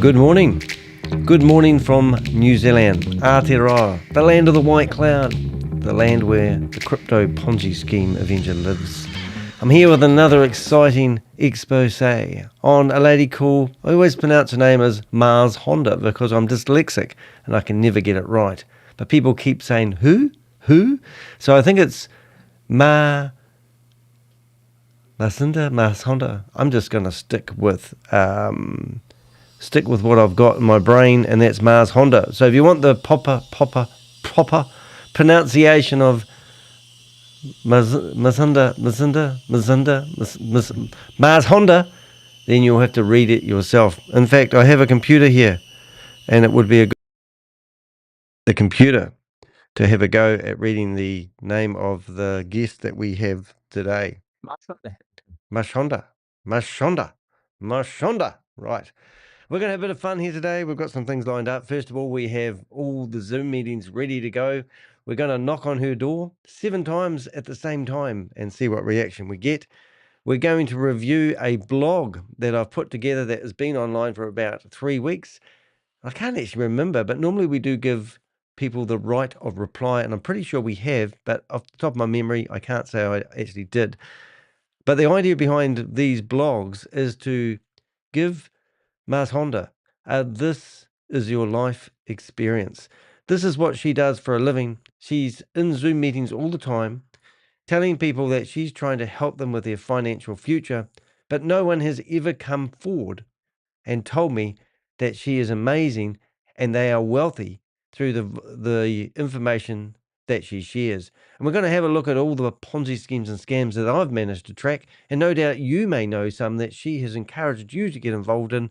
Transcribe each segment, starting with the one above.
Good morning. Good morning from New Zealand, Aotearoa, the land of the white cloud, the land where the Crypto Ponzi Scheme Avenger lives. I'm here with another exciting exposé on a lady called, I always pronounce her name as Marshonda because I'm dyslexic and I can never get it right. But people keep saying, who? So I think it's Marshonda. I'm just going to stick with what I've got in my brain, and that's Marshonda. So if you want the proper pronunciation of Marshonda, then you'll have to read it yourself. In fact, I have a computer here, and it would be the computer to have a go at reading the name of the guest that we have today. Marshonda. Right. We're going to have a bit of fun here today. We've got some things lined up. First of all, we have all the Zoom meetings ready to go. We're going to knock on her door 7 times at the same time and see what reaction we get. We're going to review a blog that I've put together that has been online for about 3 weeks. I can't actually remember, but normally we do give people the right of reply, and I'm pretty sure we have, but off the top of my memory, I can't say I actually did. But the idea behind these blogs is to give Marshonda, this is your life experience. This is what she does for a living. She's in Zoom meetings all the time, telling people that she's trying to help them with their financial future, but no one has ever come forward and told me that she is amazing and they are wealthy through the information that she shares. And we're going to have a look at all the Ponzi schemes and scams that I've managed to track, and no doubt you may know some that she has encouraged you to get involved in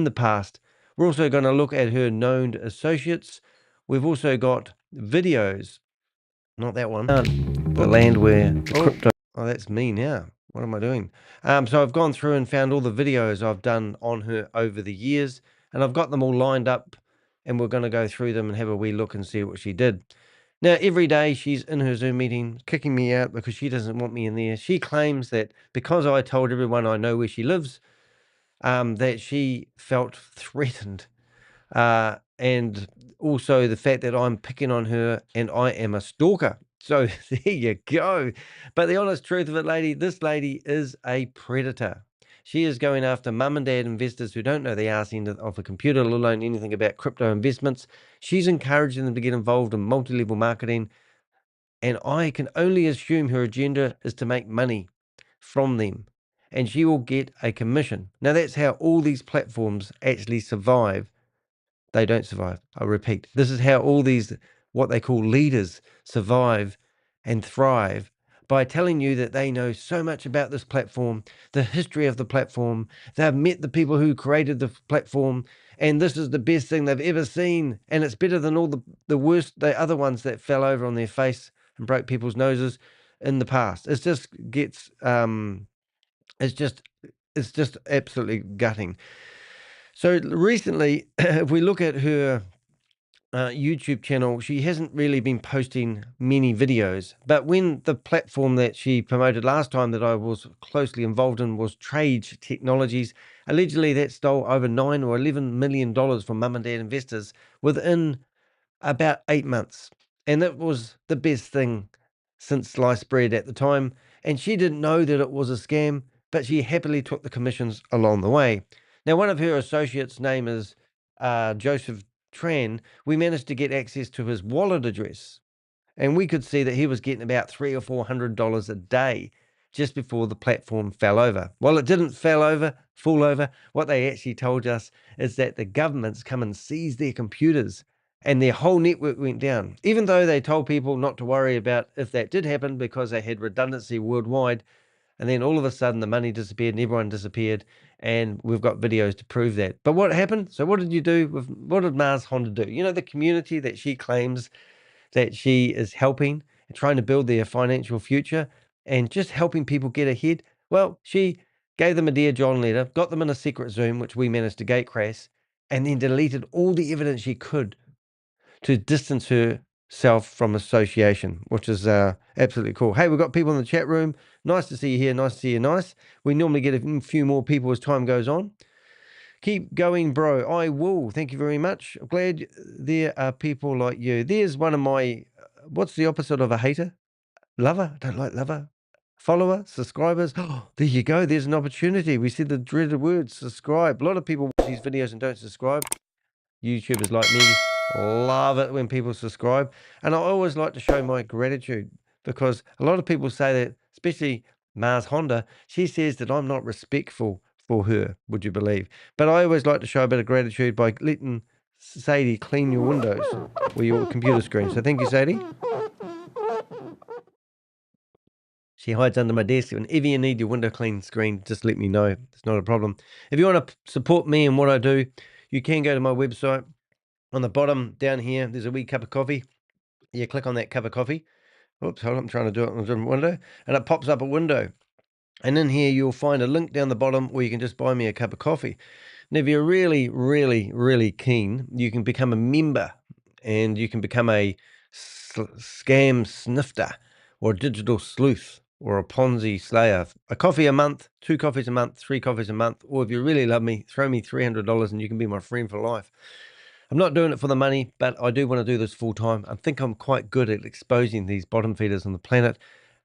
the past. We're also going to look at her known associates. We've also got videos, not that one, the land where the crypto, that's me now. What am I doing? So I've gone through and found all the videos I've done on her over the years, and I've got them all lined up, and we're going to go through them and have a wee look and see what she did. Now, every day she's in her Zoom meeting, kicking me out because she doesn't want me in there. She claims that because I told everyone I know where she lives, that she felt threatened. And also the fact that I'm picking on her and I am a stalker. So there you go. But the honest truth of it, this lady is a predator. She is going after mum and dad investors who don't know the arse end of a computer, let alone anything about crypto investments. She's encouraging them to get involved in multi-level marketing. And I can only assume her agenda is to make money from them. And she will get a commission. Now, that's how all these platforms actually survive. They don't survive. I repeat, this is how all these, what they call leaders, survive and thrive, by telling you that they know so much about this platform, the history of the platform. They've met the people who created the platform, and this is the best thing they've ever seen. And it's better than all the worst, the other ones that fell over on their face and broke people's noses in the past. It just gets, it's just absolutely gutting. So recently, if we look at her YouTube channel, she hasn't really been posting many videos. But when the platform that she promoted last time that I was closely involved in was Trade Technologies, allegedly that stole over $9 or $11 million from mum and dad investors within about 8 months. And that was the best thing since sliced bread at the time. And she didn't know that it was a scam, but she happily took the commissions along the way. Now, one of her associates' name is Joseph Tran. We managed to get access to his wallet address, and we could see that he was getting about $300 or $400 a day just before the platform fell over. Well, it didn't fall over. What they actually told us is that the governments come and seize their computers, and their whole network went down, even though they told people not to worry about if that did happen because they had redundancy worldwide. And then all of a sudden the money disappeared and everyone disappeared, and we've got videos to prove that. But what happened? So what did you do? What did Marshonda do? You know, the community that she claims that she is helping and trying to build their financial future and just helping people get ahead. Well, she gave them a Dear John letter, got them in a secret Zoom, which we managed to gate crash, and then deleted all the evidence she could to distance herself from association, which is absolutely cool. Hey, we've got people in the chat room. Nice to see you here. Nice to see you. Nice. We normally get a few more people as time goes on. Keep going, bro. I will. Thank you very much. I'm glad there are people like you. There's one of my, what's the opposite of a hater? Lover. Don't like lover. Follower, subscribers. Oh, there you go. There's an opportunity. We said the dreaded word, subscribe. A lot of people watch these videos and don't subscribe. YouTubers like me love it when people subscribe. And I always like to show my gratitude because a lot of people say that, especially Marshonda, she says that I'm not respectful for her, would you believe? But I always like to show a bit of gratitude by letting Sadie clean your windows or your computer screen. So thank you, Sadie. She hides under my desk. Whenever you need your window clean screen, just let me know. It's not a problem. If you want to support me and what I do, you can go to my website. On the bottom down here, there's a wee cup of coffee. You click on that cup of coffee. Oops, hold on, I'm trying to do it on a different window. And it pops up a window. And in here, you'll find a link down the bottom where you can just buy me a cup of coffee. And if you're really, really, really keen, you can become a member and you can become a scam snifter or a digital sleuth or a Ponzi slayer. A coffee a month, 2 coffees a month, 3 coffees a month. Or if you really love me, throw me $300 and you can be my friend for life. I'm not doing it for the money, but I do want to do this full time. I think I'm quite good at exposing these bottom feeders on the planet.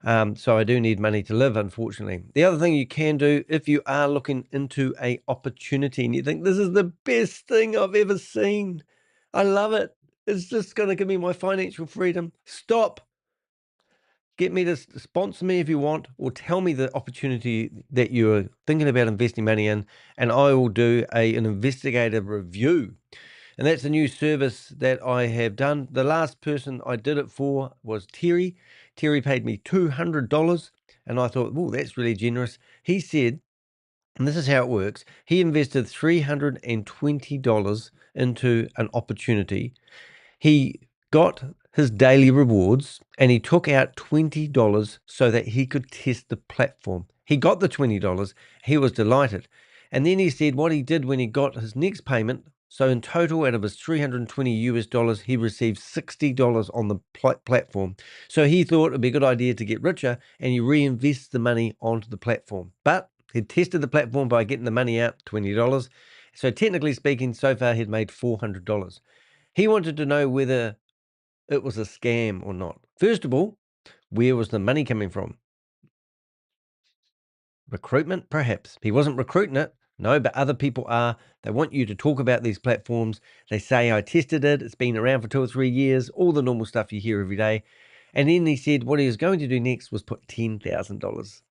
So I do need money to live, unfortunately. The other thing you can do, if you are looking into a opportunity and you think this is the best thing I've ever seen, I love it. It's just going to give me my financial freedom. Stop. Get me to sponsor me if you want, or tell me the opportunity that you're thinking about investing money in, and I will do an investigative review. And that's a new service that I have done. The last person I did it for was Terry. Terry paid me $200, and I thought, oh, that's really generous. He said, and this is how it works, he invested $320 into an opportunity. He got his daily rewards and he took out $20 so that he could test the platform. He got the $20. He was delighted. And then he said what he did when he got his next payment. So in total, out of his $320, he received $60 on the platform. So he thought it'd be a good idea to get richer and he reinvests the money onto the platform. But he tested the platform by getting the money out, $20. So technically speaking, so far he'd made $400. He wanted to know whether it was a scam or not. First of all, where was the money coming from? Recruitment, perhaps. He wasn't recruiting it. No, but other people are. They want you to talk about these platforms. They say, I tested it. It's been around for 2 or 3 years. All the normal stuff you hear every day. And then he said what he was going to do next was put $10,000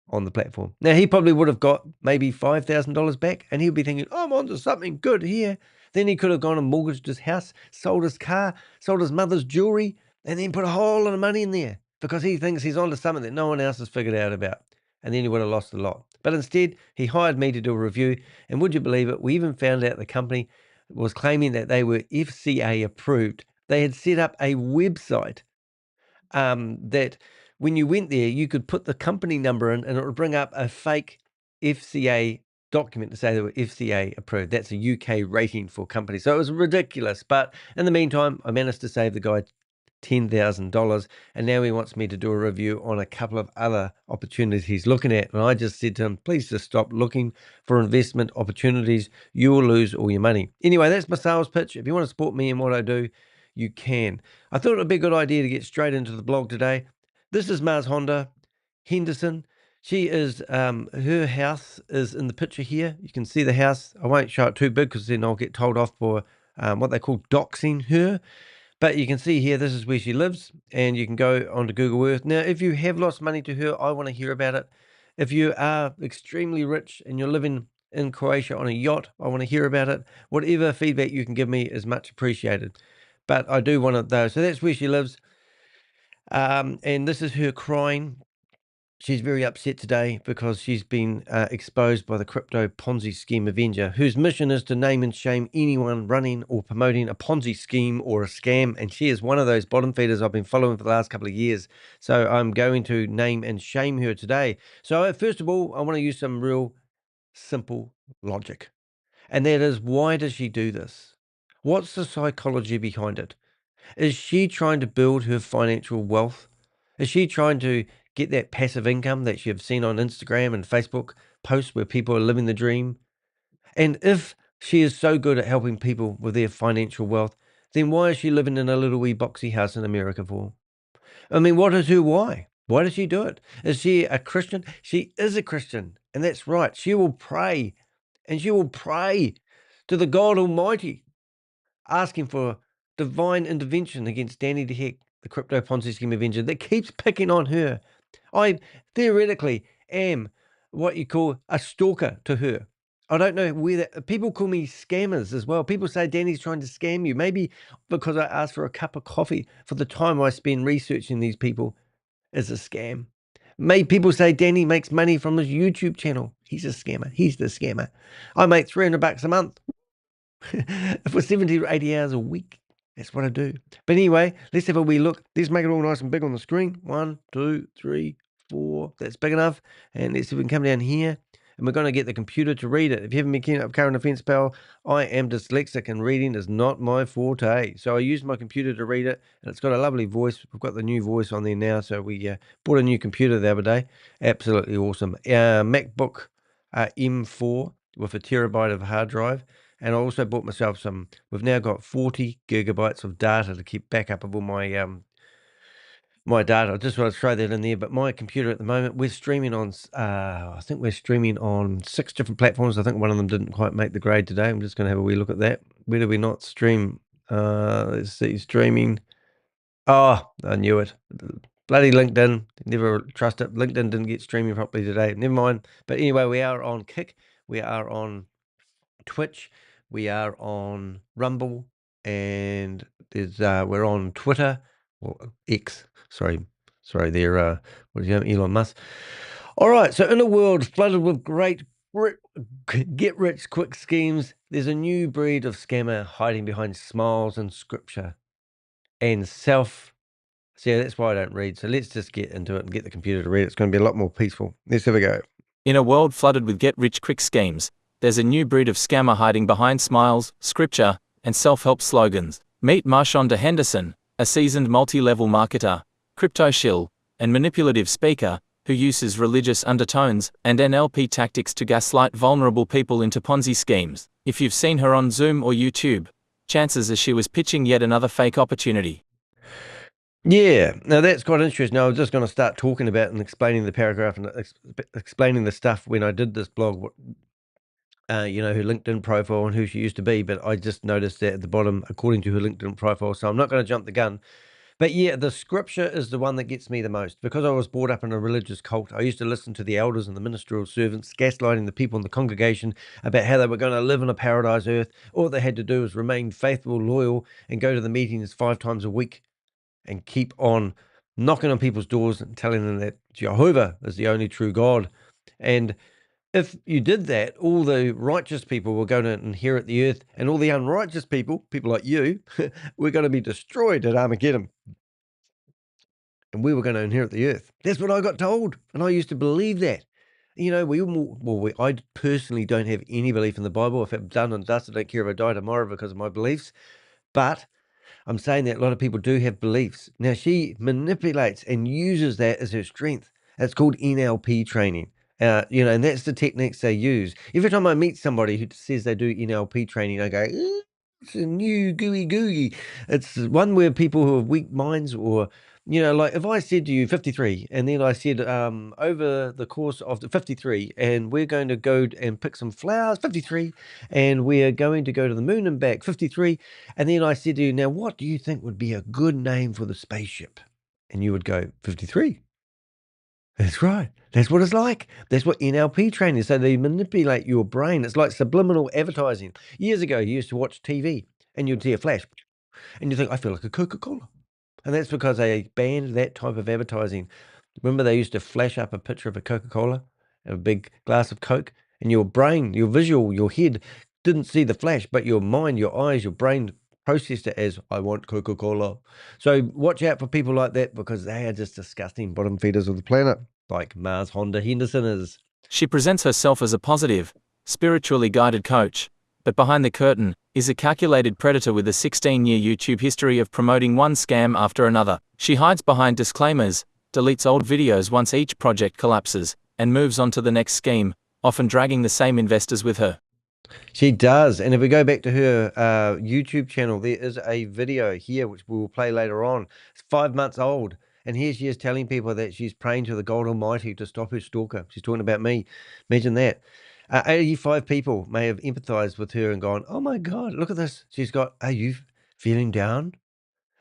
on the platform. Now, he probably would have got maybe $5,000 back, and he'd be thinking, oh, I'm onto something good here. Then he could have gone and mortgaged his house, sold his car, sold his mother's jewelry, and then put a whole lot of money in there because he thinks he's onto something that no one else has figured out about. And then he would have lost a lot. But instead, he hired me to do a review. And would you believe it? We even found out the company was claiming that they were FCA approved. They had set up a website that when you went there, you could put the company number in and it would bring up a fake FCA document to say they were FCA approved. That's a UK rating for companies. So it was ridiculous. But in the meantime, I managed to save the guy $10,000, and now he wants me to do a review on a couple of other opportunities he's looking at. And I just said to him, please just stop looking for investment opportunities. You will lose all your money. Anyway, that's my sales pitch. If you want to support me in what I do, you can. I thought it would be a good idea to get straight into the blog today. This is Marshonda Henderson. She is, her house is in the picture here. You can see the house. I won't show it too big because then I'll get told off for what they call doxing her. But you can see here, this is where she lives, and you can go onto Google Earth. Now, if you have lost money to her, I want to hear about it. If you are extremely rich and you're living in Croatia on a yacht, I want to hear about it. Whatever feedback you can give me is much appreciated. But I do want it though. So that's where she lives. And this is her crying. She's very upset today because she's been exposed by the Crypto Ponzi Scheme Avenger, whose mission is to name and shame anyone running or promoting a Ponzi scheme or a scam. And she is one of those bottom feeders I've been following for the last couple of years. So I'm going to name and shame her today. So first of all, I want to use some real simple logic. And that is, why does she do this? What's the psychology behind it? Is she trying to build her financial wealth? Is she trying to get that passive income that you've seen on Instagram and Facebook posts where people are living the dream? And if she is so good at helping people with their financial wealth, then why is she living in a little wee boxy house in America for? I mean, what is her why? Why does she do it? Is she a Christian? She is a Christian, and that's right. She will pray, and she will pray to the God Almighty, asking for divine intervention against Danny de Hek, the Crypto Ponzi Scheme Avenger, that keeps picking on her. I theoretically am what you call a stalker to her. I don't know whether people call me scammers as well. People say Danny's trying to scam you. Maybe because I asked for a cup of coffee for the time I spend researching these people is a scam. Maybe people say Danny makes money from his YouTube channel. He's a scammer. He's the scammer. I make $300 a month for 70 or 80 hours a week. That's what I do. But anyway, let's have a wee look. Let's make it all nice and big on the screen. 1, 2, 3, 4. That's big enough. And let's see if we can come down here. And we're going to get the computer to read it. If you haven't been keeping up current events, pal, I am dyslexic and reading is not my forte. So I used my computer to read it, and it's got a lovely voice. We've got the new voice on there now. So we bought a new computer the other day. Absolutely awesome. MacBook M4 with a terabyte of hard drive. And I also bought myself we've now got 40 gigabytes of data to keep backup of all my my data. I just want to throw that in there. But my computer at the moment, we're streaming on, I think we're streaming on 6 different platforms. I think one of them didn't quite make the grade today. I'm just going to have a wee look at that. Where do we not stream? Let's see, streaming. Oh, I knew it. Bloody LinkedIn. Never trust it. LinkedIn didn't get streaming properly today. Never mind. But anyway, we are on Kick. We are on Twitch. We are on Rumble, and we're on Twitter or X. Sorry there. What is your name? Elon Musk. All right. So in a world flooded with great get-rich-quick schemes, there's a new breed of scammer hiding behind smiles and scripture and self. See, that's why I don't read. So let's just get into it and get the computer to read. It's going to be a lot more peaceful. Let's have a go. In a world flooded with get-rich-quick schemes, there's a new breed of scammer hiding behind smiles, scripture, and self-help slogans. Meet Marshonda Henderson, a seasoned multi-level marketer, crypto shill, and manipulative speaker, who uses religious undertones and NLP tactics to gaslight vulnerable people into Ponzi schemes. If you've seen her on Zoom or YouTube, chances are she was pitching yet another fake opportunity. Yeah, now that's quite interesting. Now I was just going to start talking about and explaining the paragraph and explaining the stuff when I did this blog, her LinkedIn profile and who she used to be, but I just noticed that at the bottom, according to her LinkedIn profile, so I'm not going to jump the gun. But yeah, the scripture is the one that gets me the most. Because I was brought up in a religious cult, I used to listen to the elders and the ministerial servants gaslighting the people in the congregation about how they were going to live on a paradise earth. All they had to do was remain faithful, loyal, and go to the meetings 5 times a week and keep on knocking on people's doors and telling them that Jehovah is the only true God. And if you did that, all the righteous people were going to inherit the earth, and all the unrighteous people like you, were going to be destroyed at Armageddon. And we were going to inherit the earth. That's what I got told. And I used to believe that. I personally don't have any belief in the Bible. If it's done and dusted, I don't care if I die tomorrow because of my beliefs. But I'm saying that a lot of people do have beliefs. Now, she manipulates and uses that as her strength. It's called NLP training. And that's the techniques they use. Every time I meet somebody who says they do NLP training, I go, it's a new gooey. It's one where people who have weak minds or, like if I said to you 53, and then I said over the course of the 53, and we're going to go and pick some flowers, 53, and we're going to go to the moon and back, 53, and then I said to you, now what do you think would be a good name for the spaceship? And you would go, 53. That's right. That's what it's like. That's what NLP training is. So they manipulate your brain. It's like subliminal advertising. Years ago, you used to watch TV and you'd see a flash and you think, I feel like a Coca-Cola. And that's because they banned that type of advertising. Remember they used to flash up a picture of a Coca-Cola, a big glass of Coke, and your brain, your visual, your head didn't see the flash, but your mind, your eyes, your brain processed it as, I want Coca-Cola. So watch out for people like that because they are just disgusting bottom feeders of the planet, like Marshonda Henderson is. She presents herself as a positive, spiritually guided coach, but behind the curtain is a calculated predator with a 16-year YouTube history of promoting one scam after another. She hides behind disclaimers, deletes old videos once each project collapses, and moves on to the next scheme, often dragging the same investors with her. She does. And if we go back to her YouTube channel, there is a video here, which we will play later on. It's 5 months old. And here she is telling people that she's praying to the God Almighty to stop her stalker. She's talking about me. Imagine that. 85 people may have empathized with her and gone, oh my God, look at this. She's got, are you feeling down?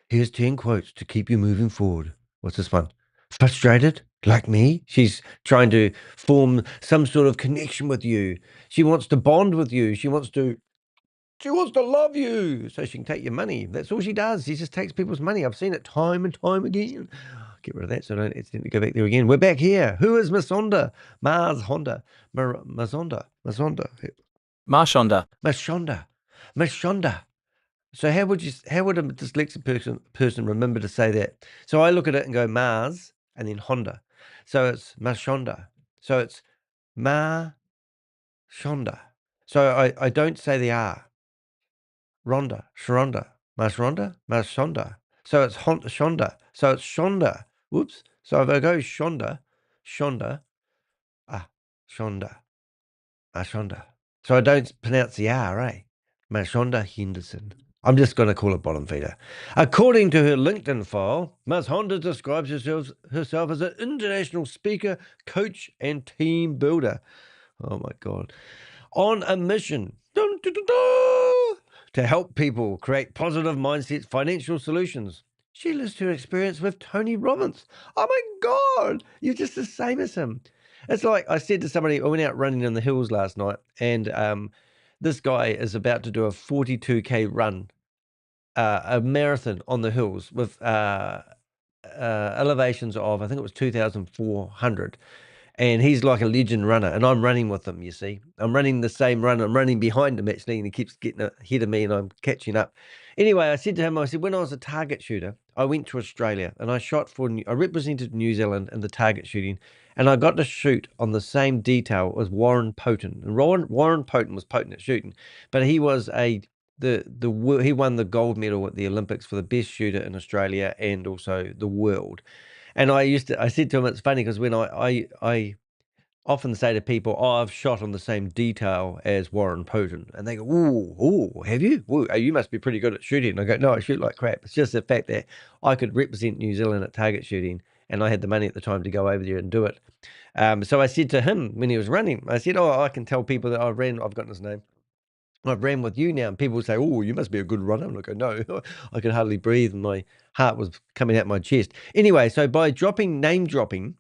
Here's 10 quotes to keep you moving forward. What's this one? Frustrated? Like me? She's trying to form some sort of connection with you. She wants to bond with you. She wants to love you so she can take your money. That's all she does. She just takes people's money. I've seen it time and time again. Get rid of that so I don't accidentally go back there again. We're back here. Who is Masonda? Mazonda. Mazonda. Mazonda. Marshonda. Mashonda. Mashonda. So how would a dyslexic person remember to say that? So I look at it and go Mars and then Honda. So it's Mashonda. So it's Shonda. So I don't say the R. Rhonda, Sharonda, Mashonda. So it's Shonda. So it's Shonda. Whoops. So if I go Shonda, Shonda, Shonda. So I don't pronounce the R, eh? Marshonda Henderson. I'm just going to call it bottom feeder. According to her LinkedIn file, Ms. Honda describes herself as an international speaker, coach, and team builder. Oh my God. On a mission to help people create positive mindsets, financial solutions. She lists her experience with Tony Robbins. Oh my God, you're just the same as him. It's like I said to somebody, I went out running in the hills last night, and this guy is about to do a 42K run, a marathon on the hills with elevations of, I think it was 2,400. And he's like a legend runner, and I'm running with him, you see. I'm running the same run. I'm running behind him, actually, and he keeps getting ahead of me, and I'm catching up. Anyway, I said to him, I said, when I was a target shooter, I went to Australia, and I represented New Zealand in the target shooting, and I got to shoot on the same detail as Warren Potent. And Warren Potent was potent at shooting, but he was he won the gold medal at the Olympics for the best shooter in Australia and also the world. And I said to him, it's funny because when I often say to people, oh, I've shot on the same detail as Warren Potent. And they go, ooh, have you? Ooh, you must be pretty good at shooting. And I go, no, I shoot like crap. It's just the fact that I could represent New Zealand at target shooting, and I had the money at the time to go over there and do it. So I said to him when he was running, I said, oh, I can tell people that I've forgotten his name. I've ran with you now, and people say, oh, you must be a good runner. And I go, no, I could hardly breathe, and my heart was coming out my chest. Anyway, so by name dropping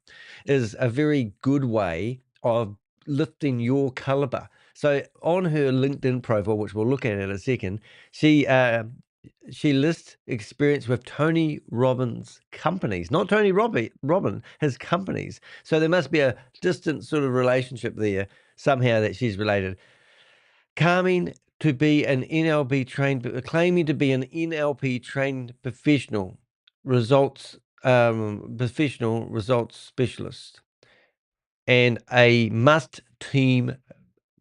is a very good way of lifting your caliber. So on her LinkedIn profile, which we'll look at in a second, she lists experience with Tony Robbins companies, not Tony Robbins, his companies. So there must be a distant sort of relationship there somehow that she's related. Claiming to be an NLP trained professional results specialist, and a must team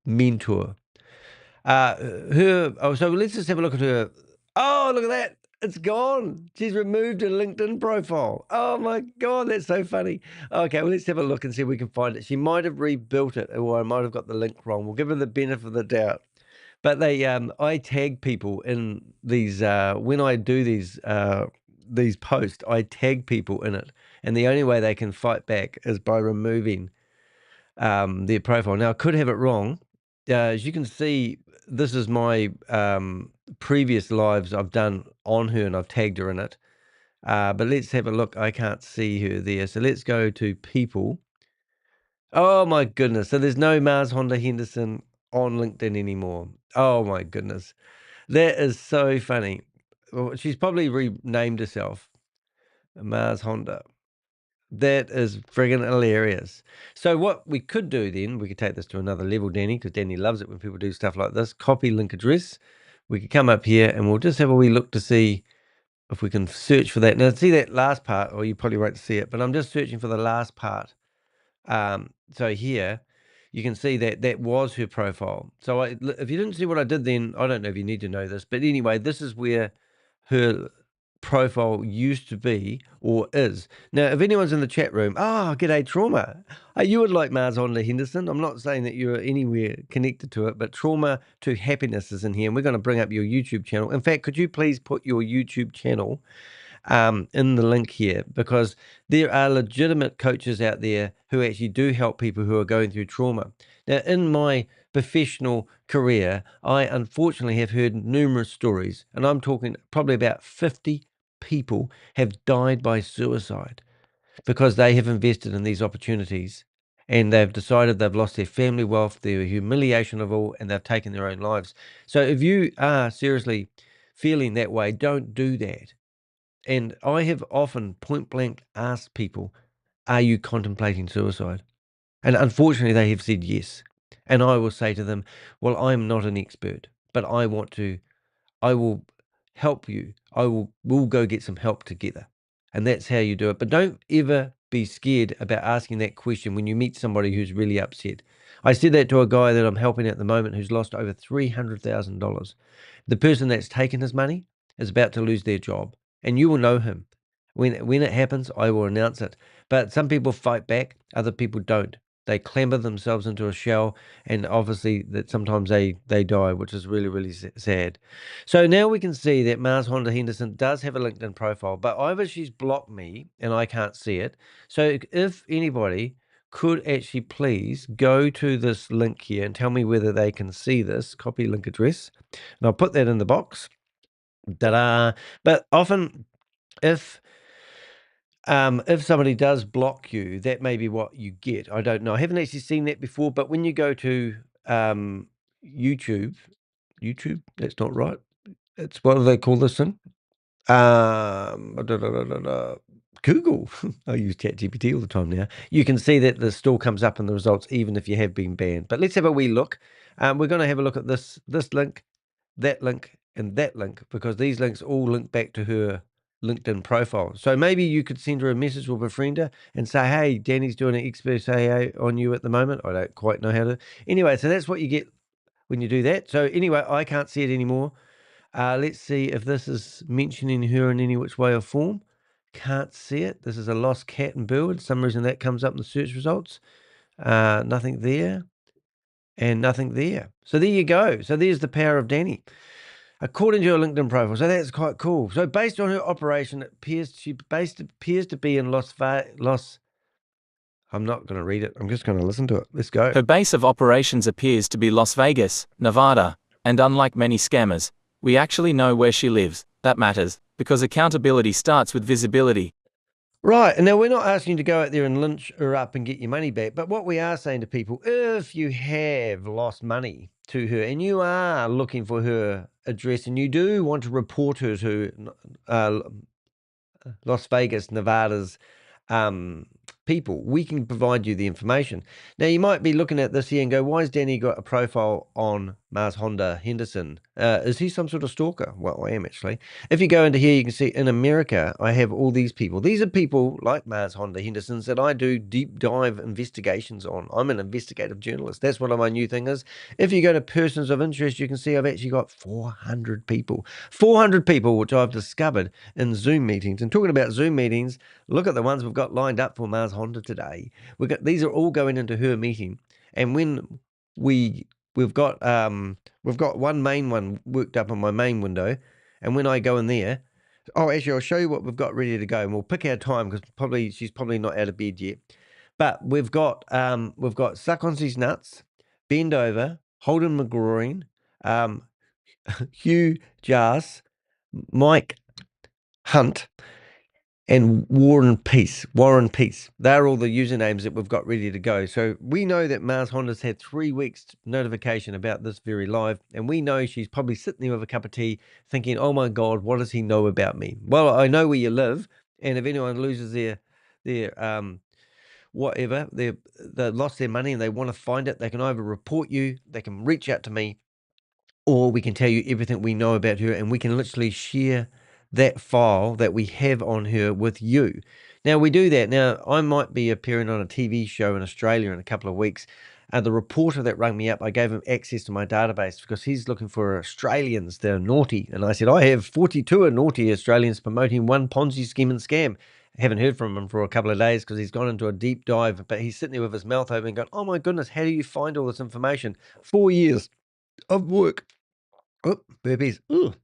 mentor. So let's just have a look at her. Oh, look at that. It's gone. She's removed her LinkedIn profile. Oh my God, that's so funny. Okay, well, let's have a look and see if we can find it. She might have rebuilt it, or I might have got the link wrong. We'll give her the benefit of the doubt. But I tag people in these, when I do these posts, I tag people in it. And the only way they can fight back is by removing their profile. Now, I could have it wrong. As you can see, this is my previous lives I've done on her, and I've tagged her in it. But let's have a look. I can't see her there. So let's go to people. Oh, my goodness. So there's no Marshonda Henderson on LinkedIn anymore. Oh, my goodness. That is so funny. Well, she's probably renamed herself Marshonda. That is friggin' hilarious. So what we could do then, we could take this to another level, Danny, because Danny loves it when people do stuff like this. Copy link address. We could come up here and we'll just have a wee look to see if we can search for that. Now, see that last part, or you probably won't see it, but I'm just searching for the last part. So here, you can see that that was her profile. So if you didn't see what I did then, I don't know if you need to know this, but anyway, this is where her profile used to be or is. Now, if anyone's in the chat room, g'day Trauma. You would like Marshonda Henderson. I'm not saying that you're anywhere connected to it, but Trauma to Happiness is in here, and we're going to bring up your YouTube channel. In fact, could you please put your YouTube channel in the link here, because there are legitimate coaches out there who actually do help people who are going through trauma. Now, in my professional career, I unfortunately have heard numerous stories, and I'm talking probably about 50 people have died by suicide because they have invested in these opportunities and they've decided they've lost their family wealth, their humiliation of all, and they've taken their own lives. So if you are seriously feeling that way, don't do that. And I have often point blank asked people, are you contemplating suicide? And unfortunately, they have said yes. And I will say to them, well, I'm not an expert, but I will help you. We'll go get some help together. And that's how you do it. But don't ever be scared about asking that question when you meet somebody who's really upset. I said that to a guy that I'm helping at the moment who's lost over $300,000. The person that's taken his money is about to lose their job, and you will know him. When it happens, I will announce it. But some people fight back, other people don't. They clamber themselves into a shell, and obviously that sometimes they die, which is really, really sad. So now we can see that Marshonda Henderson does have a LinkedIn profile, but either she's blocked me and I can't see it. So if anybody could actually please go to this link here and tell me whether they can see this, copy link address, and I'll put that in the box. Ta-da! But often if somebody does block you, that may be what you get. I don't know. I haven't actually seen that before, but when you go to YouTube, that's not right. It's, what do they call this thing? Google. I use ChatGPT all the time now. You can see that this still comes up in the results, even if you have been banned. But let's have a wee look. We're going to have a look at this link, that link, and that link, because these links all link back to her LinkedIn profile. So maybe you could send her a message or befriend her and say, hey, Danny's doing an exposé on you at the moment. I don't quite know how to. Anyway, so that's what you get when you do that. So anyway, I can't see it anymore. Let's see if this is mentioning her in any which way or form. Can't see it. This is a lost cat and bird. For some reason that comes up in the search results. Nothing there and nothing there. So there you go. So there's the power of Danny, according to your LinkedIn profile. So that's quite cool. So based on her operation, she appears to be in I'm not going to read it. I'm just going to listen to it. Let's go. Her base of operations appears to be Las Vegas, Nevada, and unlike many scammers, we actually know where she lives. That matters, because accountability starts with visibility. Right, and now we're not asking you to go out there and lynch her up and get your money back, but what we are saying to people, if you have lost money to her and you are looking for her address and you do want to report her to Las Vegas, Nevada's people, we can provide you the information. Now, you might be looking at this here and go, why has Danny got a profile on Marshonda Henderson? Is he some sort of stalker? Well, I am actually. If you go into here, you can see in America, I have all these people. These are people like Marshonda Henderson's that I do deep dive investigations on. I'm an investigative journalist. That's what my new thing is. If you go to persons of interest, you can see I've actually got 400 people. 400 people, which I've discovered in Zoom meetings. And talking about Zoom meetings, look at the ones we've got lined up for Marshonda today. These are all going into her meeting, and when we've got one main one worked up on my main window, and when I go in there, actually I'll show you what we've got ready to go, and we'll pick our time because she's probably not out of bed yet. But we've got Suck on These Nuts, Bend Over, Holden McGroin, Hugh Jas, Mike Hunt, and Warren Peace. They're all the usernames that we've got ready to go. So we know that Marshonda's had 3 weeks notification about this very live, and we know she's probably sitting there with a cup of tea thinking, oh my God, what does he know about me? Well, I know where you live, and if anyone loses their whatever, they lost their money and they want to find it, they can either report you, they can reach out to me, or we can tell you everything we know about her, and we can literally share that file that we have on her with you. Now, we do that. Now, I might be appearing on a TV show in Australia in a couple of weeks, The reporter that rang me up, I gave him access to my database because he's looking for Australians that are naughty. And I said, I have 42 naughty Australians promoting one Ponzi scheme and scam. I haven't heard from him for a couple of days because he's gone into a deep dive, but he's sitting there with his mouth open going, oh my goodness, how do you find all this information? 4 years of work. Oh, burpees. Ooh.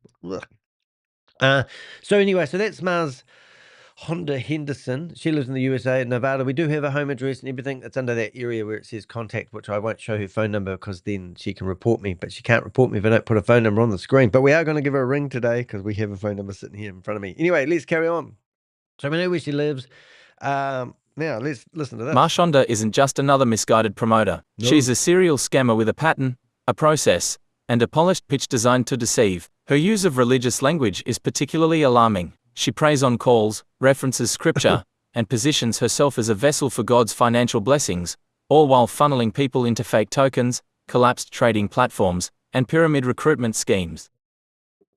So anyway, so that's Marshonda Henderson. She lives in the USA, Nevada. We do have a home address and everything. It's under that area where it says contact, which I won't show her phone number because then she can report me. But she can't report me if I don't put a phone number on the screen. But we are going to give her a ring today because we have a phone number sitting here in front of me. Anyway, let's carry on. So we know where she lives. Now, let's listen to this. Marshonda isn't just another misguided promoter. No. She's a serial scammer with a pattern, a process, and a polished pitch designed to deceive. Her use of religious language is particularly alarming. She preys on calls, references scripture, and positions herself as a vessel for God's financial blessings, all while funneling people into fake tokens, collapsed trading platforms, and pyramid recruitment schemes.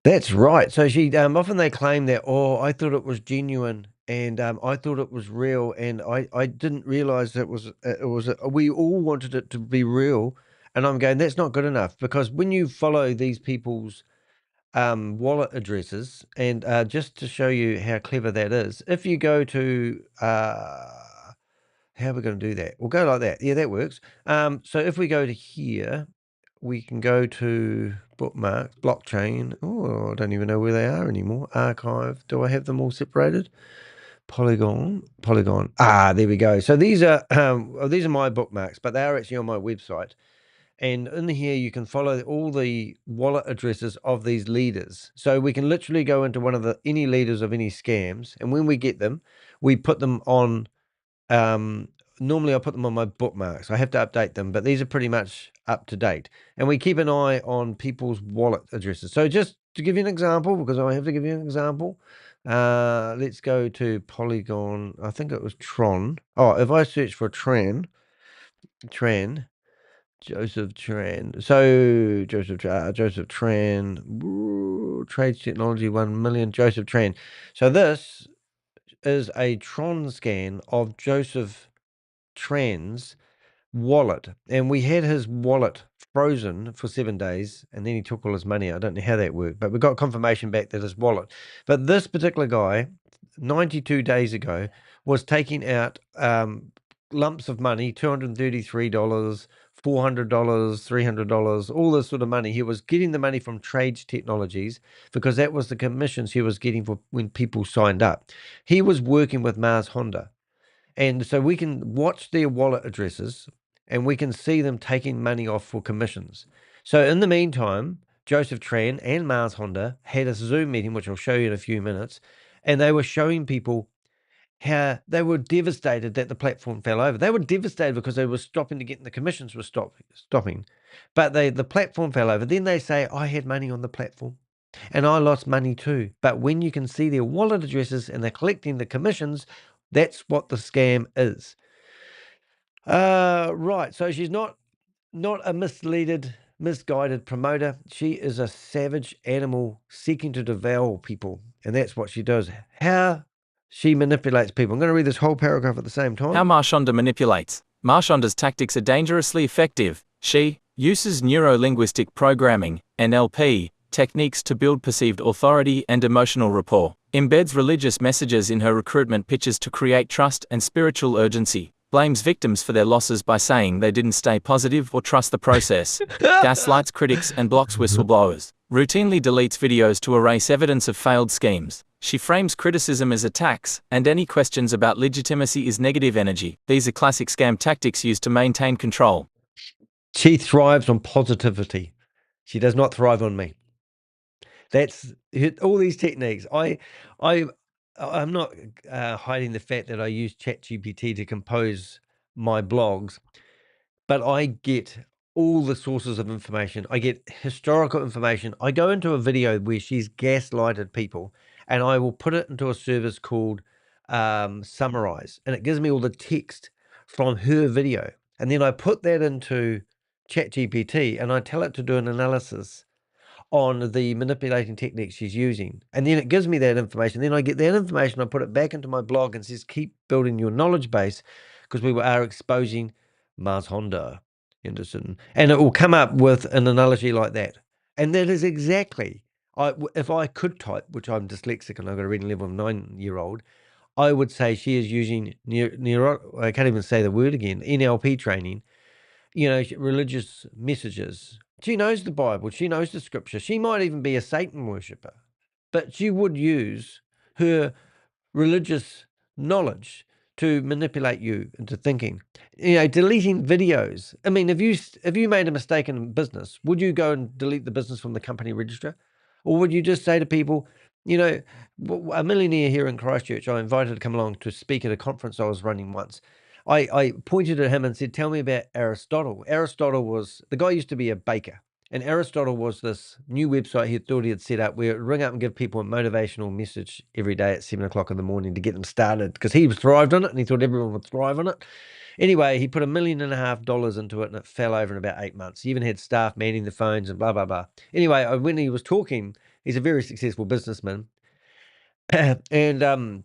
That's right. So she often they claim that, oh, I thought it was genuine and I thought it was real, and I didn't realize that we all wanted it to be real. And I'm going, that's not good enough, because when you follow these people's wallet addresses, and just to show you how clever that is, if you go to how are we going to do that? We'll go like that. Yeah, that works. So if we go to here, we can go to bookmarks, blockchain. Oh, I don't even know where they are anymore. Archive. Do I have them all separated? Polygon. There we go. So these are my bookmarks, but they are actually on my website. And in here, you can follow all the wallet addresses of these leaders. So we can literally go into any leaders of any scams, and when we get them, we put them on. Normally, I put them on my bookmarks. I have to update them, but these are pretty much up to date. And we keep an eye on people's wallet addresses. So just to give you an example, because I have to give you an example, let's go to Polygon. I think it was Tron. Oh, if I search for Tran. Joseph Tran. So Joseph Tran, Trades Technology 1 million. Joseph Tran. So this is a Tron scan of Joseph Tran's wallet, and we had his wallet frozen for 7 days, and then he took all his money. I don't know how that worked, but we got confirmation back that his wallet. But this particular guy, 92 days ago, was taking out lumps of money, $233, $400, $300, all this sort of money. He was getting the money from Trades Technologies because that was the commissions he was getting for when people signed up. He was working with Marshonda. And so we can watch their wallet addresses and we can see them taking money off for commissions. So in the meantime, Joseph Tran and Marshonda had a Zoom meeting, which I'll show you in a few minutes, and they were showing people how they were devastated that the platform fell over. They were devastated because they were stopping to get, and the commissions were stopping. But the platform fell over. Then they say, I had money on the platform and I lost money too. But when you can see their wallet addresses and they're collecting the commissions, that's what the scam is. Right. So she's not a misguided promoter. She is a savage animal seeking to devour people. And that's what she does. How she manipulates people. I'm going to read this whole paragraph at the same time. How Marshonda manipulates. Marshonda's tactics are dangerously effective. She uses neuro-linguistic programming, NLP, techniques to build perceived authority and emotional rapport, embeds religious messages in her recruitment pitches to create trust and spiritual urgency, blames victims for their losses by saying they didn't stay positive or trust the process, gaslights critics and blocks whistleblowers, routinely deletes videos to erase evidence of failed schemes. She frames criticism as attacks, and any questions about legitimacy is negative energy. These are classic scam tactics used to maintain control. She thrives on positivity. She does not thrive on me. That's all these techniques. I'm not hiding the fact that I use ChatGPT to compose my blogs, but I get all the sources of information. I get historical information. I go into a video where she's gaslighted people, and I will put it into a service called Summarize, and it gives me all the text from her video. And then I put that into ChatGPT, and I tell it to do an analysis on the manipulating techniques she's using. And then it gives me that information. Then I get that information, I put it back into my blog and says, keep building your knowledge base, because we are exposing Marshonda. Henderson, and it will come up with an analogy like that. And that is exactly, if I could type, which I'm dyslexic and I've got a reading level of 9-year-old, I would say she is using I can't even say the word again, NLP training, religious messages. She knows the Bible. She knows the scripture. She might even be a Satan worshipper, but she would use her religious knowledge to manipulate you into thinking. Deleting videos. I mean, if you made a mistake in business, would you go and delete the business from the company register? Or would you just say to people, a millionaire here in Christchurch, I invited to come along to speak at a conference I was running once. I pointed at him and said, tell me about Aristotle. Aristotle the guy used to be a baker. And Aristotle was this new website he thought he had set up where it would ring up and give people a motivational message every day at 7 o'clock in the morning to get them started, because he thrived on it and he thought everyone would thrive on it. Anyway, he put $1.5 million into it and it fell over in about 8 months. He even had staff manning the phones and blah, blah, blah. Anyway, when he was talking, he's a very successful businessman. And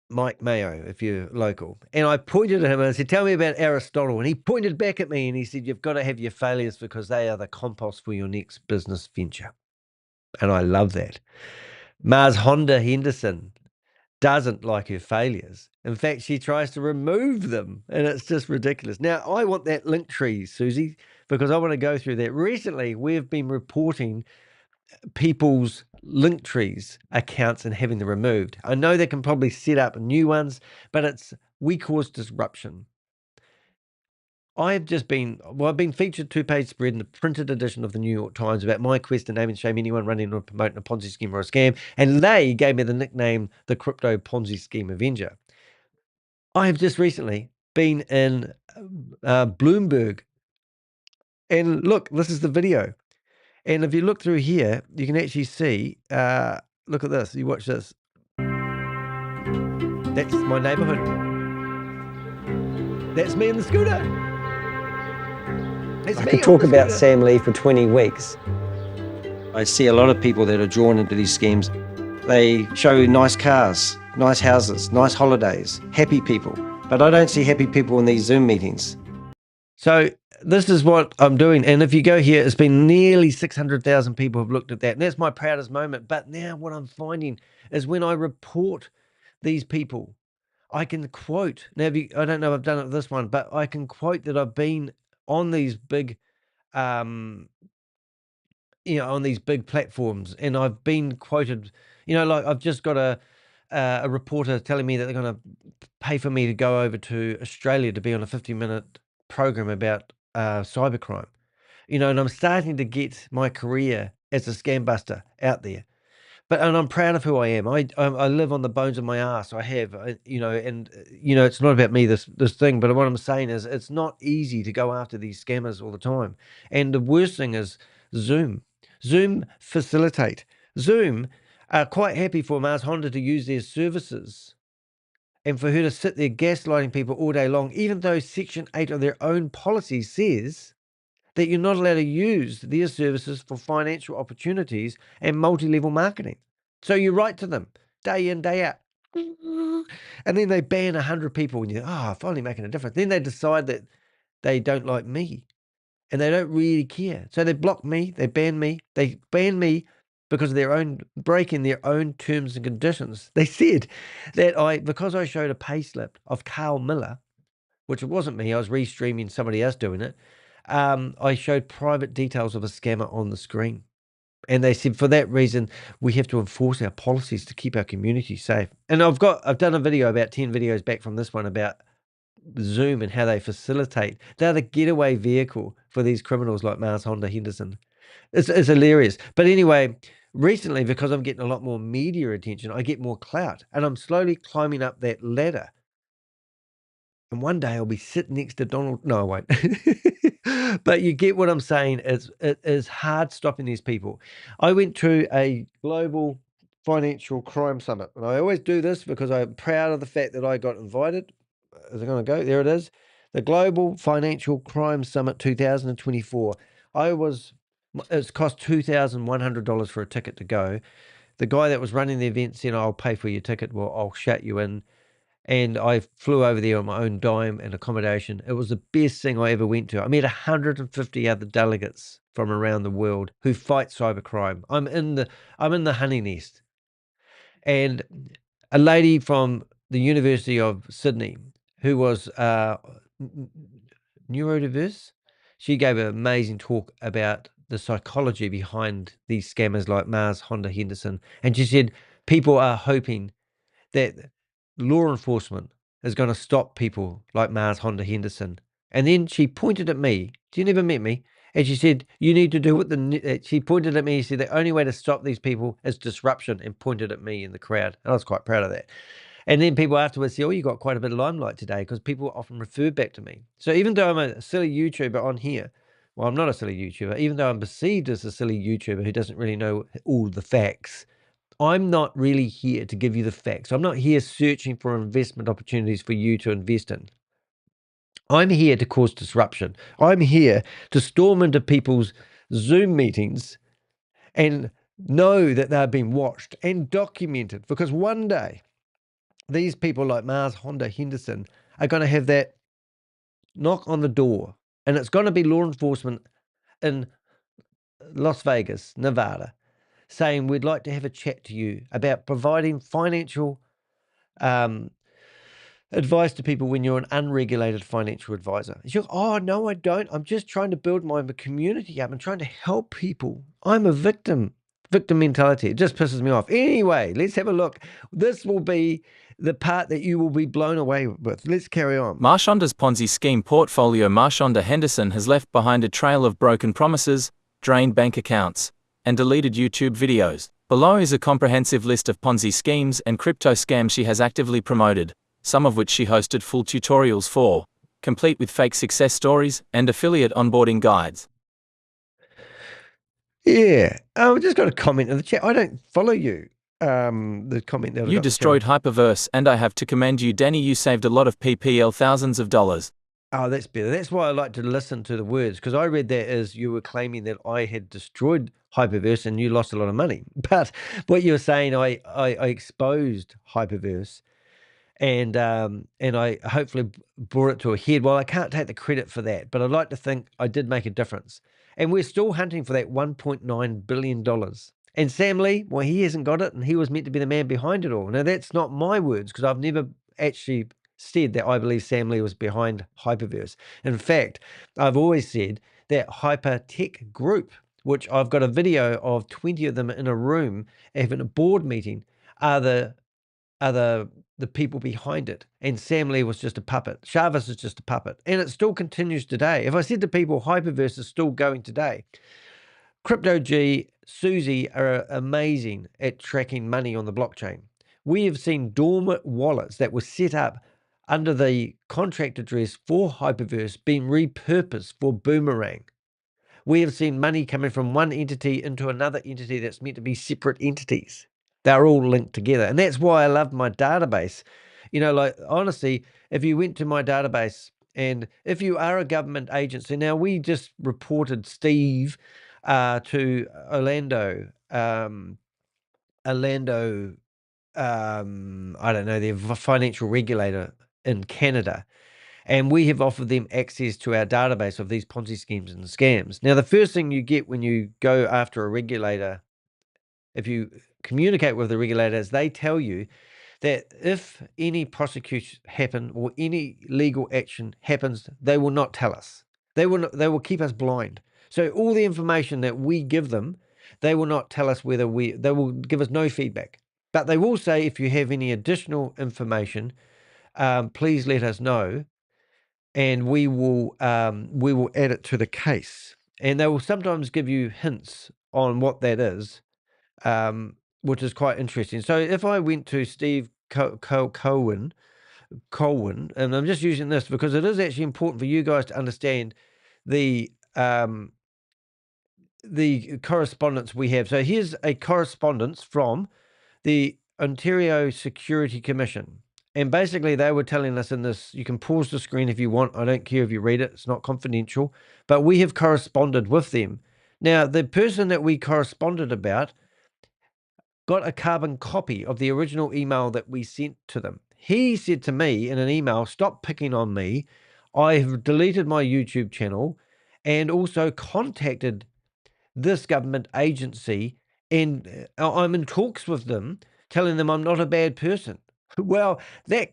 Mike Mayo, if you're local. And I pointed at him and I said, tell me about Aristotle. And he pointed back at me and he said, you've got to have your failures because they are the compost for your next business venture. And I love that. Marshonda Henderson doesn't like her failures. In fact, she tries to remove them, and it's just ridiculous. Now, I want that link tree, Susie, because I want to go through that. Recently, we've been reporting people's link trees accounts and having them removed. I know they can probably set up new ones, but we cause disruption. I've been featured 2-page spread in the printed edition of the New York Times about my quest to name and shame anyone running or promoting a Ponzi scheme or a scam, and they gave me the nickname the Crypto Ponzi Scheme Avenger. I have just recently been in Bloomberg, and look, this is the video. And if you look through here, you can actually see, look at this, you watch this. That's my neighborhood. That's me in the scooter. I could talk about Sam Lee for 20 weeks. I see a lot of people that are drawn into these schemes. They show nice cars, nice houses, nice holidays, happy people. But I don't see happy people in these Zoom meetings. So this is what I'm doing. And if you go here, it's been nearly 600,000 people have looked at that. And that's my proudest moment. But now what I'm finding is when I report these people, I can quote. Now, I don't know if I've done it with this one, but I can quote that I've been on these big, on these big platforms, and I've been quoted, like I've just got a reporter telling me that they're going to pay for me to go over to Australia to be on a 50-minute program about cybercrime, and I'm starting to get my career as a scam buster out there. And I'm proud of who I am. I live on the bones of my ass. I have, it's not about me, this thing, but what I'm saying is it's not easy to go after these scammers all the time. And the worst thing is Zoom facilitate. Zoom are quite happy for Marshonda to use their services and for her to sit there gaslighting people all day long, even though Section 8 of their own policy says that you're not allowed to use their services for financial opportunities and multi-level marketing. So you write to them day in, day out. And then they ban 100 people and you're, finally making a difference. Then they decide that they don't like me and they don't really care. So they block me, they ban me because of their own breaking their own terms and conditions. They said that because I showed a payslip of Carl Miller, which it wasn't me, I was restreaming somebody else doing it. I showed private details of a scammer on the screen. And they said for that reason, we have to enforce our policies to keep our community safe. And I've done a video about 10 videos back from this one about Zoom and how they facilitate. They're the getaway vehicle for these criminals like Marshonda Henderson. It's hilarious. But anyway, recently, because I'm getting a lot more media attention, I get more clout. And I'm slowly climbing up that ladder. And one day I'll be sitting next to Donald. No, I won't. But you get what I'm saying. It is hard stopping these people. I went to a global financial crime summit. And I always do this because I'm proud of the fact that I got invited. Is it going to go? There it is. The Global Financial Crime Summit 2024. It's cost $2,100 for a ticket to go. The guy that was running the event said, I'll pay for your ticket. Well, I'll shut you in. And I flew over there on my own dime and accommodation. It was the best thing I ever went to. I met 150 other delegates from around the world who fight cybercrime. I'm in the honey nest. And a lady from the University of Sydney who was neurodiverse, she gave an amazing talk about the psychology behind these scammers like Marshonda Henderson. And she said people are hoping that law enforcement is going to stop people like Marshonda Henderson. And then she pointed at me. She never met me. And she said, you need to do what she pointed at me. She said, the only way to stop these people is disruption, and pointed at me in the crowd. And I was quite proud of that. And then people afterwards say, oh, you got quite a bit of limelight today, because people often refer back to me. So even though I'm a silly YouTuber on here, well, I'm not a silly YouTuber, even though I'm perceived as a silly YouTuber who doesn't really know all the facts, I'm not really here to give you the facts. I'm not here searching for investment opportunities for you to invest in. I'm here to cause disruption. I'm here to storm into people's Zoom meetings and know that they're being watched and documented, because one day these people like Marshonda Henderson are going to have that knock on the door, and it's going to be law enforcement in Las Vegas, Nevada, saying, we'd like to have a chat to you about providing financial advice to people when you're an unregulated financial advisor. And she'll go, oh, no, I don't. I'm just trying to build my community up and trying to help people. I'm a victim. Victim mentality. It just pisses me off. Anyway, let's have a look. This will be the part that you will be blown away with. Let's carry on. Marshonda's Ponzi scheme portfolio. Marshonda Henderson has left behind a trail of broken promises, drained bank accounts, and deleted YouTube videos. Below is a comprehensive list of Ponzi schemes and crypto scams she has actively promoted, some of which she hosted full tutorials for, complete with fake success stories and affiliate onboarding guides. Yeah, I've just got a comment in the chat. I don't follow you. The comment that You destroyed Hyperverse, and I have to commend you, Danny. You saved a lot of PPL, thousands of dollars. Oh, that's better. That's why I like to listen to the words, because I read that as you were claiming that I had destroyed Hyperverse and you lost a lot of money. But what you were saying, I exposed Hyperverse, and I hopefully brought it to a head. Well, I can't take the credit for that, but I'd like to think I did make a difference. And we're still hunting for that $1.9 billion. And Sam Lee, well, he hasn't got it, and he was meant to be the man behind it all. Now, that's not my words, because I've never actually said that I believe Sam Lee was behind Hyperverse. In fact, I've always said that Hypertech Group, which I've got a video of 20 of them in a room having a board meeting, are the people behind it. And Sam Lee was just a puppet. Chavez is just a puppet. And it still continues today. If I said to people, Hyperverse is still going today. Crypto G, Susie are amazing at tracking money on the blockchain. We have seen dormant wallets that were set up under the contract address for Hyperverse being repurposed for Boomerang. We have seen money coming from one entity into another entity that's meant to be separate entities. They're all linked together. And that's why I love my database. You know, like, honestly, if you went to my database, and if you are a government agency, now we just reported Steve to Orlando, I don't know, their financial regulator in Canada. And we have offered them access to our database of these Ponzi schemes and scams. Now, the first thing you get when you go after a regulator, if you communicate with the regulators, they tell you that if any prosecution happen or any legal action happens, they will not tell us. They will keep us blind. So all the information that we give them, they will not tell us they will give us no feedback. But they will say, if you have any additional information, please let us know, and we will add it to the case. And they will sometimes give you hints on what that is, which is quite interesting. So if I went to Steve Colwyn, and I'm just using this because it is actually important for you guys to understand the correspondence we have. So here's a correspondence from the Ontario Security Commission. And basically they were telling us in this, you can pause the screen if you want. I don't care if you read it. It's not confidential. But we have corresponded with them. Now, the person that we corresponded about got a carbon copy of the original email that we sent to them. he said to me in an email, stop picking on me. I have deleted my YouTube channel and also contacted this government agency, and I'm in talks with them, telling them I'm not a bad person. Well, that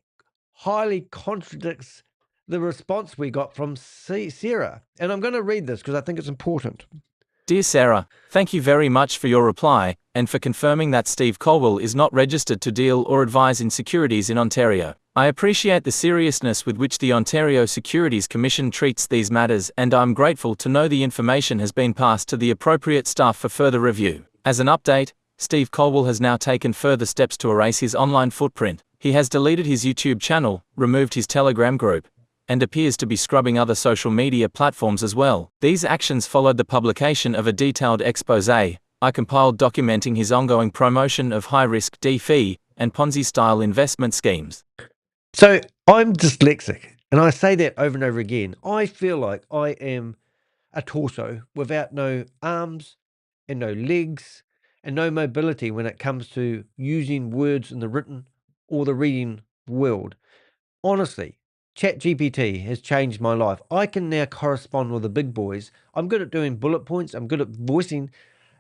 highly contradicts the response we got from Sarah. And I'm going to read this because I think it's important. Dear Sarah, thank you very much for your reply, and for confirming that Steve Colwell is not registered to deal or advise in securities in Ontario. I appreciate the seriousness with which the Ontario Securities Commission treats these matters, and I'm grateful to know the information has been passed to the appropriate staff for further review. As an update, Steve Colwell has now taken further steps to erase his online footprint. He has deleted his YouTube channel, removed his Telegram group, and appears to be scrubbing other social media platforms as well. These actions followed the publication of a detailed exposé I compiled documenting his ongoing promotion of high-risk DeFi and Ponzi-style investment schemes. So I'm dyslexic, and I say that over and over again. I feel like I am a torso without no arms and no legs and no mobility when it comes to using words in the written or the reading world. Honestly, ChatGPT has changed my life. I can now correspond with the big boys. I'm good at doing bullet points. I'm good at voicing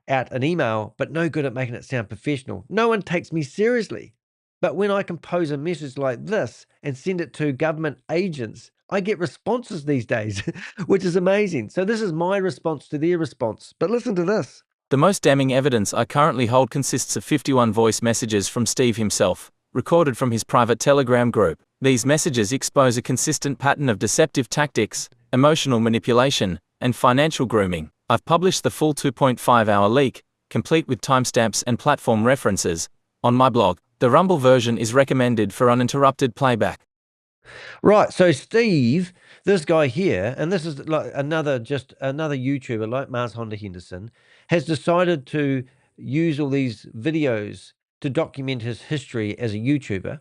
out an email, but no good at making it sound professional. No one takes me seriously. But when I compose a message like this and send it to government agents, I get responses these days, which is amazing. So this is my response to their response. But listen to this. The most damning evidence I currently hold consists of 51 voice messages from Steve himself, recorded from his private Telegram group. These messages expose a consistent pattern of deceptive tactics, emotional manipulation, and financial grooming. I've published the full 2.5-hour leak, complete with timestamps and platform references, on my blog. The Rumble version is recommended for uninterrupted playback. Right, so Steve, this guy here, and this is like another YouTuber like Marshonda Henderson, has decided to use all these videos to document his history as a YouTuber.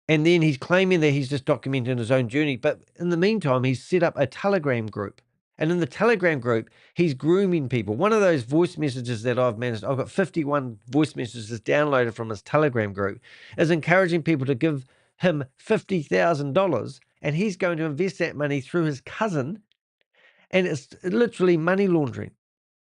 And then he's claiming that he's just documenting his own journey. But in the meantime, he's set up a Telegram group. And in the Telegram group, he's grooming people. One of those voice messages that I've got 51 voice messages downloaded from his Telegram group, is encouraging people to give him $50,000. And he's going to invest that money through his cousin. And it's literally money laundering.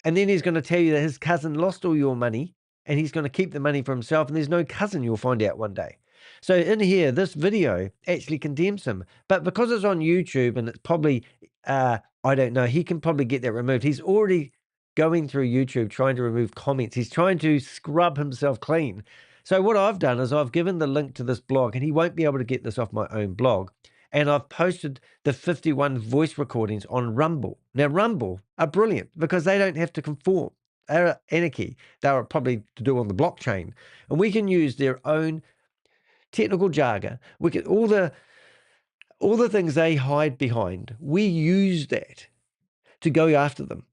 And then he's going to tell you that his cousin lost all your money and he's going to keep the money for himself. And there's no cousin, you'll find out one day. So in here, this video actually condemns him. But because it's on YouTube and it's probably, I don't know, he can probably get that removed. He's already going through YouTube trying to remove comments. He's trying to scrub himself clean. So what I've done is I've given the link to this blog, and he won't be able to get this off my own blog. And I've posted the 51 voice recordings on Rumble. Now, Rumble are brilliant because they don't have to conform. They're anarchy. They're probably to do on the blockchain. And we can use their own technical jargon. We can all the things they hide behind. We use that to go after them.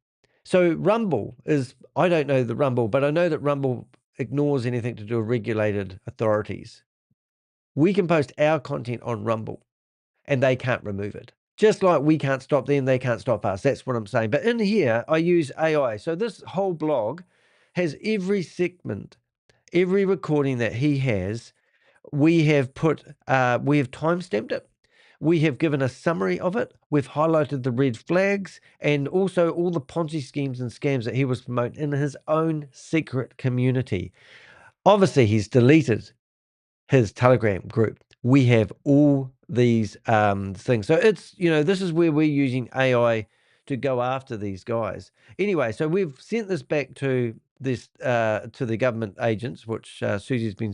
So Rumble is, I don't know the Rumble, but I know that Rumble ignores anything to do with regulated authorities. We can post our content on Rumble and they can't remove it. Just like we can't stop them, they can't stop us. That's what I'm saying. But in here, I use AI. So this whole blog has every segment, every recording that he has. We have timestamped it. We have given a summary of it. We've highlighted the red flags and also all the Ponzi schemes and scams that he was promoting in his own secret community. Obviously, he's deleted his Telegram group. We have all these things. So it's, this is where we're using AI to go after these guys. Anyway, so we've sent this back to the government agents, which Susie's been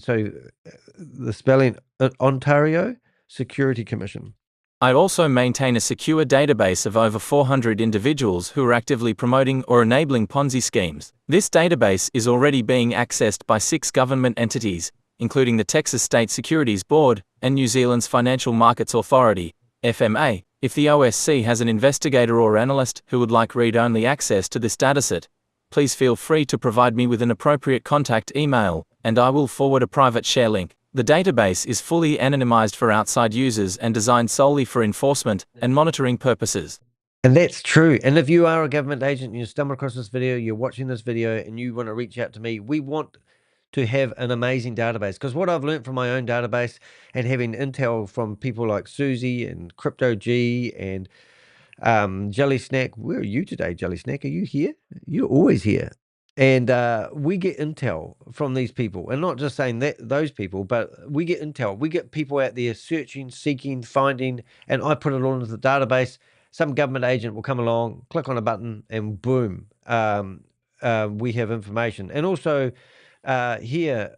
the spelling, Ontario Security Commission. I also maintain a secure database of over 400 individuals who are actively promoting or enabling Ponzi schemes. This database is already being accessed by 6 government entities, including the Texas State Securities Board and New Zealand's Financial Markets Authority, FMA. If the OSC has an investigator or analyst who would like read-only access to this dataset, please feel free to provide me with an appropriate contact email, and I will forward a private share link. The database is fully anonymized for outside users and designed solely for enforcement and monitoring purposes. And that's true. And if you are a government agent and you stumble across this video, you're watching this video and you want to reach out to me, we want to have an amazing database. Because what I've learned from my own database and having intel from people like Susie and Crypto G and Jelly Snack, where are you today, Jelly Snack? Are you here? You're always here. And we get intel from these people, and not just saying that those people, but we get intel. We get people out there searching, seeking, finding, and I put it all into the database. Some government agent will come along, click on a button, and boom, we have information. And also here,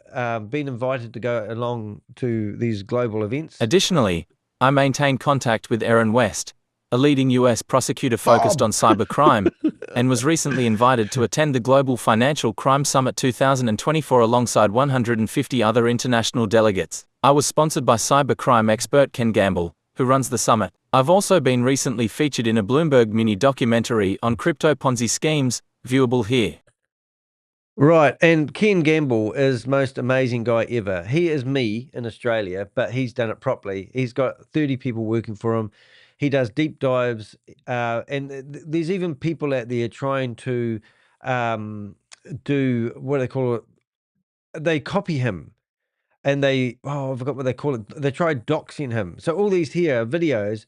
been invited to go along to these global events. Additionally, I maintain contact with Aaron West, a leading US prosecutor focused on cybercrime, and was recently invited to attend the Global Financial Crime Summit 2024 alongside 150 other international delegates. I was sponsored by cybercrime expert Ken Gamble, who runs the summit. I've also been recently featured in a Bloomberg mini documentary on crypto Ponzi schemes, viewable here. Right, and Ken Gamble is most amazing guy ever. He is me in Australia, but he's done it properly. He's got 30 people working for him. He does deep dives, and there's even people out there trying to do what they call it. They copy him. And I forgot what they call it. They tried doxing him. So all these here are videos,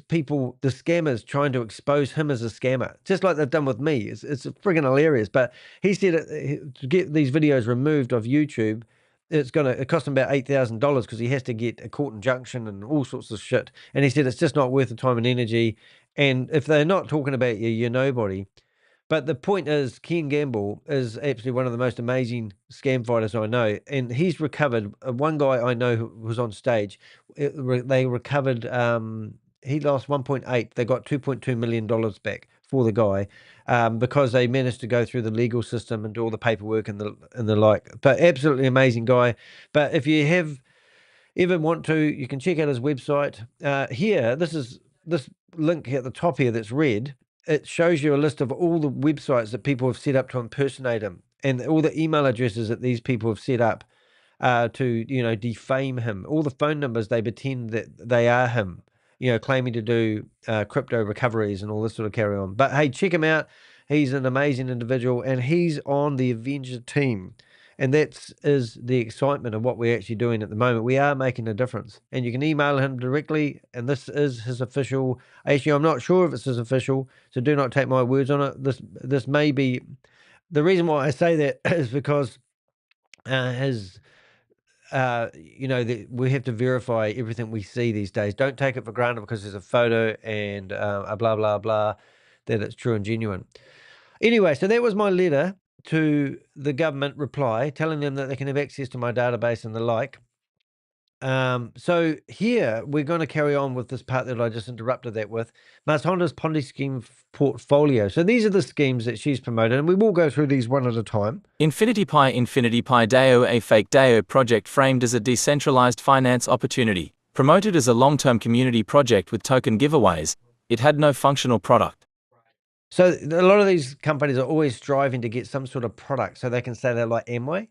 people, the scammers trying to expose him as a scammer, just like they've done with me. It's friggin' hilarious. But he said to get these videos removed off YouTube, it cost him about $8,000 because he has to get a court injunction and all sorts of shit. And he said it's just not worth the time and energy. And if they're not talking about you, you're nobody. But the point is, Ken Gamble is absolutely one of the most amazing scam fighters I know, and he's recovered. One guy I know who was on stage, they recovered. He lost 1.8. They got $2.2 million back for the guy, because they managed to go through the legal system and do all the paperwork and the like. But absolutely amazing guy. But if you have ever want to, you can check out his website. Here, this link at the top here that's red. It shows you a list of all the websites that people have set up to impersonate him, and all the email addresses that these people have set up to, defame him. All the phone numbers they pretend that they are him, claiming to do crypto recoveries and all this sort of carry on. But hey, check him out. He's an amazing individual, and he's on the Avenger team. And that is the excitement of what we're actually doing at the moment. We are making a difference. And you can email him directly, and this is his official. Actually, I'm not sure if it's his official, so do not take my words on it. This may be. The reason why I say that is because his we have to verify everything we see these days. Don't take it for granted because there's a photo and a blah, blah, blah, that it's true and genuine. Anyway, so that was my letter to the government reply, telling them that they can have access to my database and the like. So here we're going to carry on with this part that I just interrupted that with, Marshonda's Ponzi scheme portfolio. So these are the schemes that she's promoted, and we will go through these one at a time. Infinity Pi DAO, a fake DAO project framed as a decentralized finance opportunity. Promoted as a long-term community project with token giveaways, it had no functional product. So a lot of these companies are always striving to get some sort of product so they can say they're like Amway,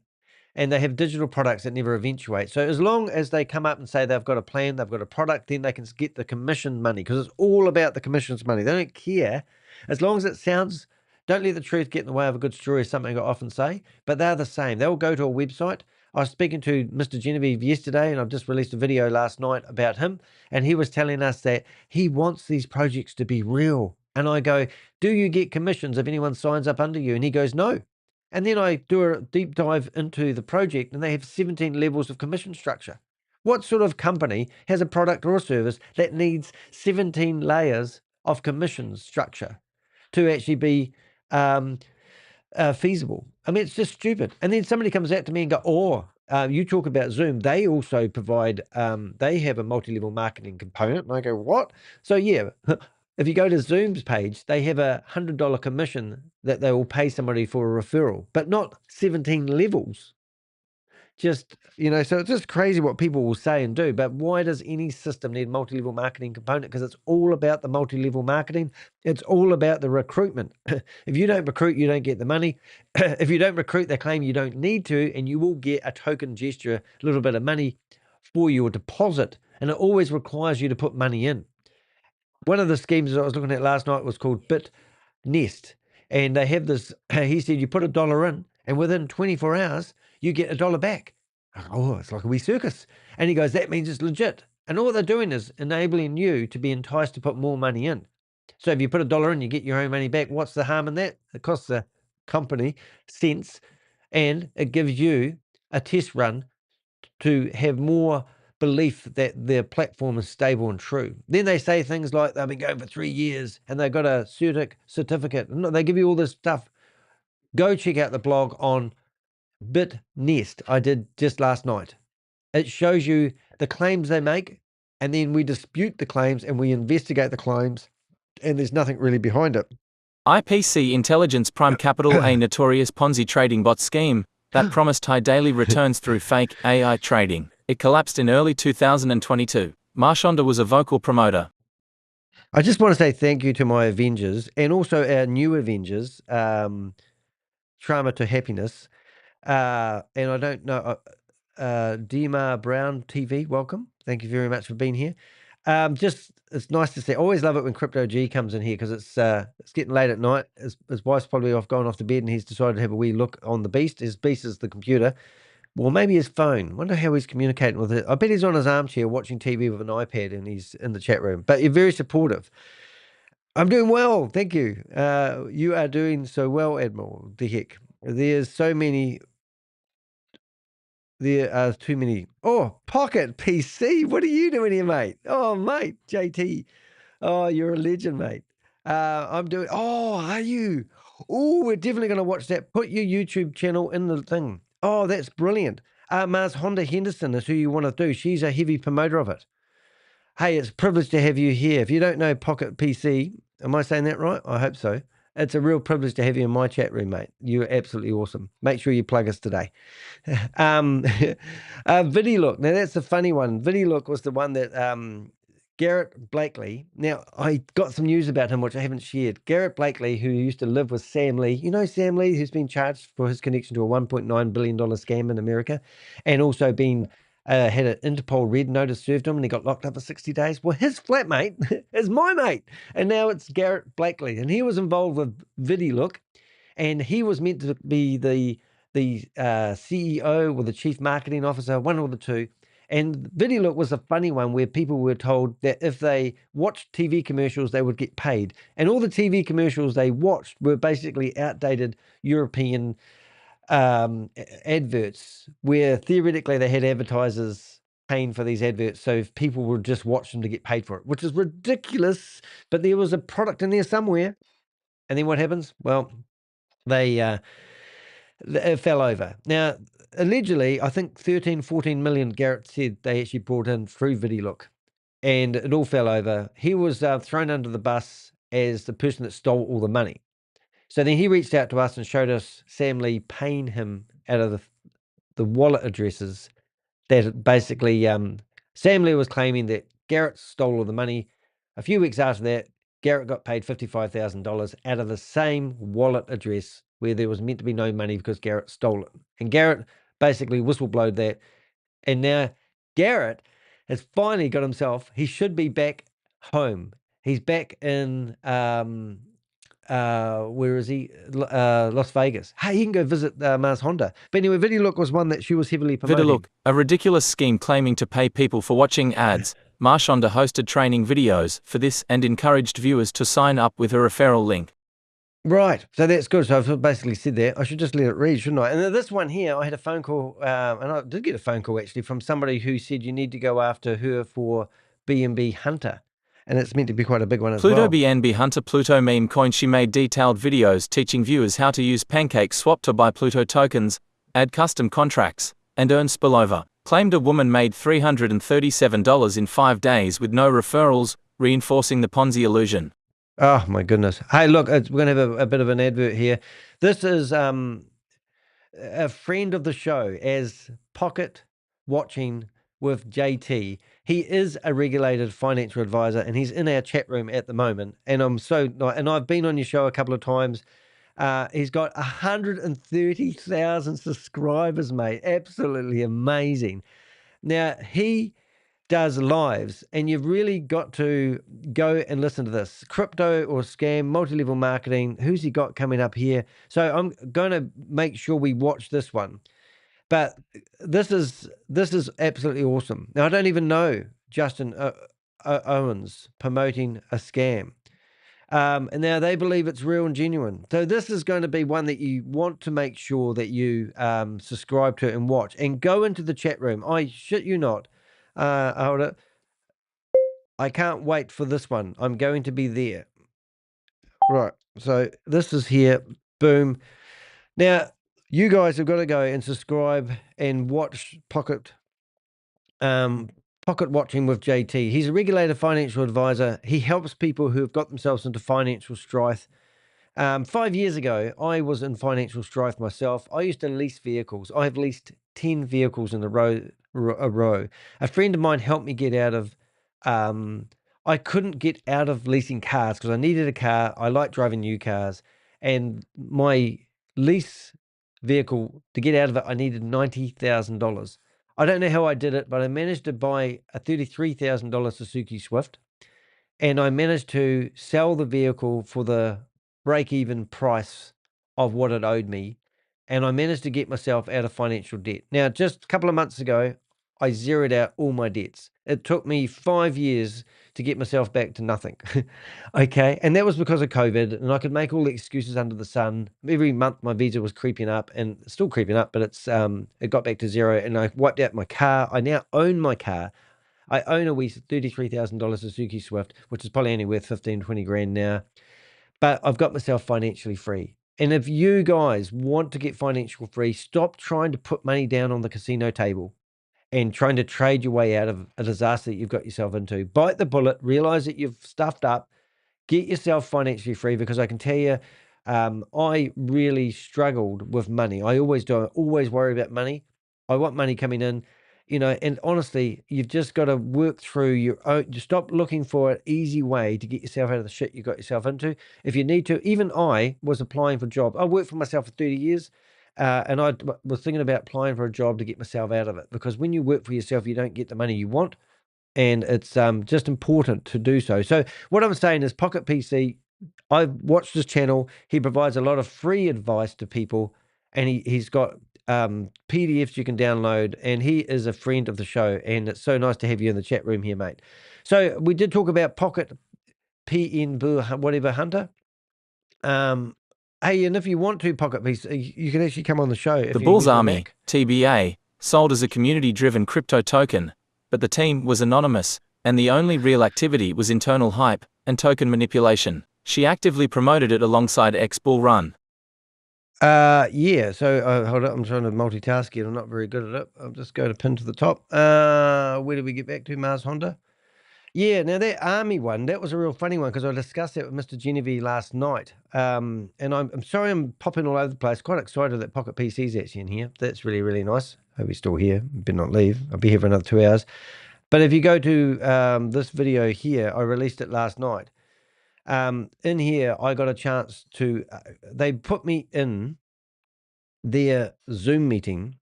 and they have digital products that never eventuate. So as long as they come up and say they've got a plan, they've got a product, then they can get the commission money, because it's all about the commissions money. They don't care. As long as it sounds, don't let the truth get in the way of a good story, is something I often say, but they're the same. They'll go to a website. I was speaking to Mr. Genevieve yesterday, and I've just released a video last night about him, and he was telling us that he wants these projects to be real. And I go, do you get commissions if anyone signs up under you? And he goes, no. And then I do a deep dive into the project, and they have 17 levels of commission structure. What sort of company has a product or a service that needs 17 layers of commission structure to actually be feasible? I mean, it's just stupid. And then somebody comes out to me and go, you talk about Zoom. They also provide, they have a multi-level marketing component. And I go, what? So yeah, if you go to Zoom's page, they have a $100 commission that they will pay somebody for a referral, but not 17 levels. Just, so it's just crazy what people will say and do. But why does any system need multi-level marketing component? Because it's all about the multi-level marketing. It's all about the recruitment. If you don't recruit, you don't get the money. If you don't recruit, they claim you don't need to, and you will get a token gesture, a little bit of money for your deposit. And it always requires you to put money in. One of the schemes that I was looking at last night was called Bit Nest. And they have this, he said, you put $1 in, And within 24 hours, you get $1 back. Oh, it's like a wee circus. And he goes, that means it's legit. And all they're doing is enabling you to be enticed to put more money in. So if you put $1 in, you get your own money back. What's the harm in that? It costs the company cents, and it gives you a test run to have more belief that their platform is stable and true. Then they say things like they've been going for 3 years and they've got a certificate. No, they give you all this stuff. Go check out the blog on BitNest I did just last night. It shows you the claims they make, and then we dispute the claims and we investigate the claims, and there's nothing really behind it. IPC Intelligence Prime Capital, a notorious Ponzi trading bot scheme that promised high daily returns through fake AI trading. It collapsed in early 2022. Marshonda was a vocal promoter. I just want to say thank you to my Avengers and also our new Avengers, Trauma to Happiness. And I don't know, Dima Brown TV, welcome. Thank you very much for being here. It's nice to see. I always love it when Crypto G comes in here because it's getting late at night. His wife's probably going off to bed, and he's decided to have a wee look on the beast. His beast is the computer. Well, maybe his phone. Wonder how he's communicating with it. I bet he's on his armchair watching TV with an iPad, and he's in the chat room. But you're very supportive. I'm doing well, thank you. You are doing so well, Admiral de Hek. There are too many. Oh, Pocket PC. What are you doing here, mate? Oh, mate, JT. Oh, you're a legend, mate. I'm doing. Oh, are you? Oh, we're definitely going to watch that. Put your YouTube channel in the thing. Oh, that's brilliant. Marshonda Henderson is who you want to do. She's a heavy promoter of it. Hey, it's a privilege to have you here. If you don't know Pocket PC, am I saying that right? I hope so. It's a real privilege to have you in my chat room, mate. You're absolutely awesome. Make sure you plug us today. VidiLook. Now, that's a funny one. VidiLook was the one that Garrett Blakely. Now, I got some news about him, which I haven't shared. Garrett Blakely, who used to live with Sam Lee. You know Sam Lee, who's been charged for his connection to a $1.9 billion scam in America, and also been had an Interpol red notice served him, and he got locked up for 60 days. Well, his flatmate is my mate, and now it's Garrett Blakely, and he was involved with VidiLook, and he was meant to be the CEO or the chief marketing officer, one of the two. And VidiLook was a funny one where people were told that if they watched TV commercials, they would get paid. And all the TV commercials they watched were basically outdated European adverts where theoretically they had advertisers paying for these adverts. So if people would just watch them to get paid for it, which is ridiculous. But there was a product in there somewhere. And then what happens? Well, it fell over. Now, allegedly, I think 13, 14 million, Garrett said they actually brought in through VidiLook, and it all fell over. He was thrown under the bus as the person that stole all the money. So then he reached out to us and showed us Sam Lee paying him out of the wallet addresses that basically Sam Lee was claiming that Garrett stole all the money. A few weeks after that, Garrett got paid $55,000 out of the same wallet address where there was meant to be no money because Garrett stole it. And Garrett basically whistleblowed that. And now Garrett has finally got himself, he should be back home. He's back in, where is he? Las Vegas. Hey, you can go visit Marshonda. But anyway, VidiLook was one that she was heavily promoting. VidiLook, a ridiculous scheme claiming to pay people for watching ads. Marshonda hosted training videos for this and encouraged viewers to sign up with her referral link. Right, so that's good. So I've basically said that. I should just let it read, shouldn't I? And this one here, I had a phone call, and I did get a phone call actually from somebody who said you need to go after her for BNB Hunter. And it's meant to be quite a big one as Pluto well. BNB Hunter Pluto meme coin. She made detailed videos teaching viewers how to use PancakeSwap to buy Pluto tokens, add custom contracts, and earn spillover. Claimed a woman made $337 in 5 days with no referrals, reinforcing the Ponzi illusion. Oh my goodness. Hey, look, we're going to have a bit of an advert here. This is a friend of the show as Pocket Watching with JT. He is a regulated financial advisor, and he's in our chat room at the moment. And and I've been on your show a couple of times. He's got 130,000 subscribers, mate. Absolutely amazing. Now, he does lives, and you've really got to go and listen to this. Crypto or scam, multi-level marketing. Who's he got coming up here? So I'm going to make sure we watch this one. But this is absolutely awesome. Now I don't even know Justin Owens promoting a scam. And now they believe it's real and genuine. So this is going to be one that you want to make sure that you subscribe to and watch, and go into the chat room. I shit you not. Hold it. I can't wait for this one. I'm going to be there. Right. So this is here. Boom. Now you guys have got to go and subscribe and watch Pocket Watching with JT. He's a regulated financial advisor. He helps people who have got themselves into financial strife. 5 years ago, I was in financial strife myself. I used to lease vehicles. I have leased 10 vehicles in a row. A friend of mine helped me get out of, I couldn't get out of leasing cars because I needed a car. I like driving new cars. And my lease vehicle, to get out of it, I needed $90,000. I don't know how I did it, but I managed to buy a $33,000 Suzuki Swift, and I managed to sell the vehicle for the break-even price of what it owed me, and I managed to get myself out of financial debt. Now, just a couple of months ago, I zeroed out all my debts. It took me 5 years to get myself back to nothing. Okay, and that was because of COVID, and I could make all the excuses under the sun. Every month my visa was creeping up, and it's still creeping up, but it got back to zero, and I wiped out my car. I now own my car. I own a wee $33,000 Suzuki Swift, which is probably only worth 15, 20 grand now. But I've got myself financially free. And if you guys want to get financial free, stop trying to put money down on the casino table and trying to trade your way out of a disaster that you've got yourself into. Bite the bullet, realize that you've stuffed up, get yourself financially free, because I can tell you, I really struggled with money. I always do. I always worry about money. I want money coming in, and honestly, you've just got to work through your own. Just stop looking for an easy way to get yourself out of the shit you got yourself into. If you need to, even I was applying for jobs. I worked for myself for 30 years. And I was thinking about applying for a job to get myself out of it, because when you work for yourself, you don't get the money you want. And it's just important to do so. So what I'm saying is, Pocket PC, I've watched his channel. He provides a lot of free advice to people, and he's got PDFs you can download, and he is a friend of the show, and it's so nice to have you in the chat room here, mate. So we did talk about Pocket PN whatever Hunter. Hey, and if you want to, Pocket PC, you can actually come on the show. If The you Bulls use my Army, Mac. TBA, sold as a community-driven crypto token, but the team was anonymous, and the only real activity was internal hype and token manipulation. She actively promoted it alongside XBullRun. Yeah, so hold up, I'm trying to multitask here. I'm not very good at it. I'll just go to pin to the top. Where did we get back to? Marshonda? Yeah, now that army one, that was a real funny one, because I discussed that with Mr. Genevieve last night. And I'm sorry I'm popping all over the place. Quite excited that Pocket PC's actually in here. That's really, really nice. Hope he's still here. Better not leave. I'll be here for another 2 hours. But if you go to this video here, I released it last night. In here, I got a chance to, they put me in their Zoom meeting,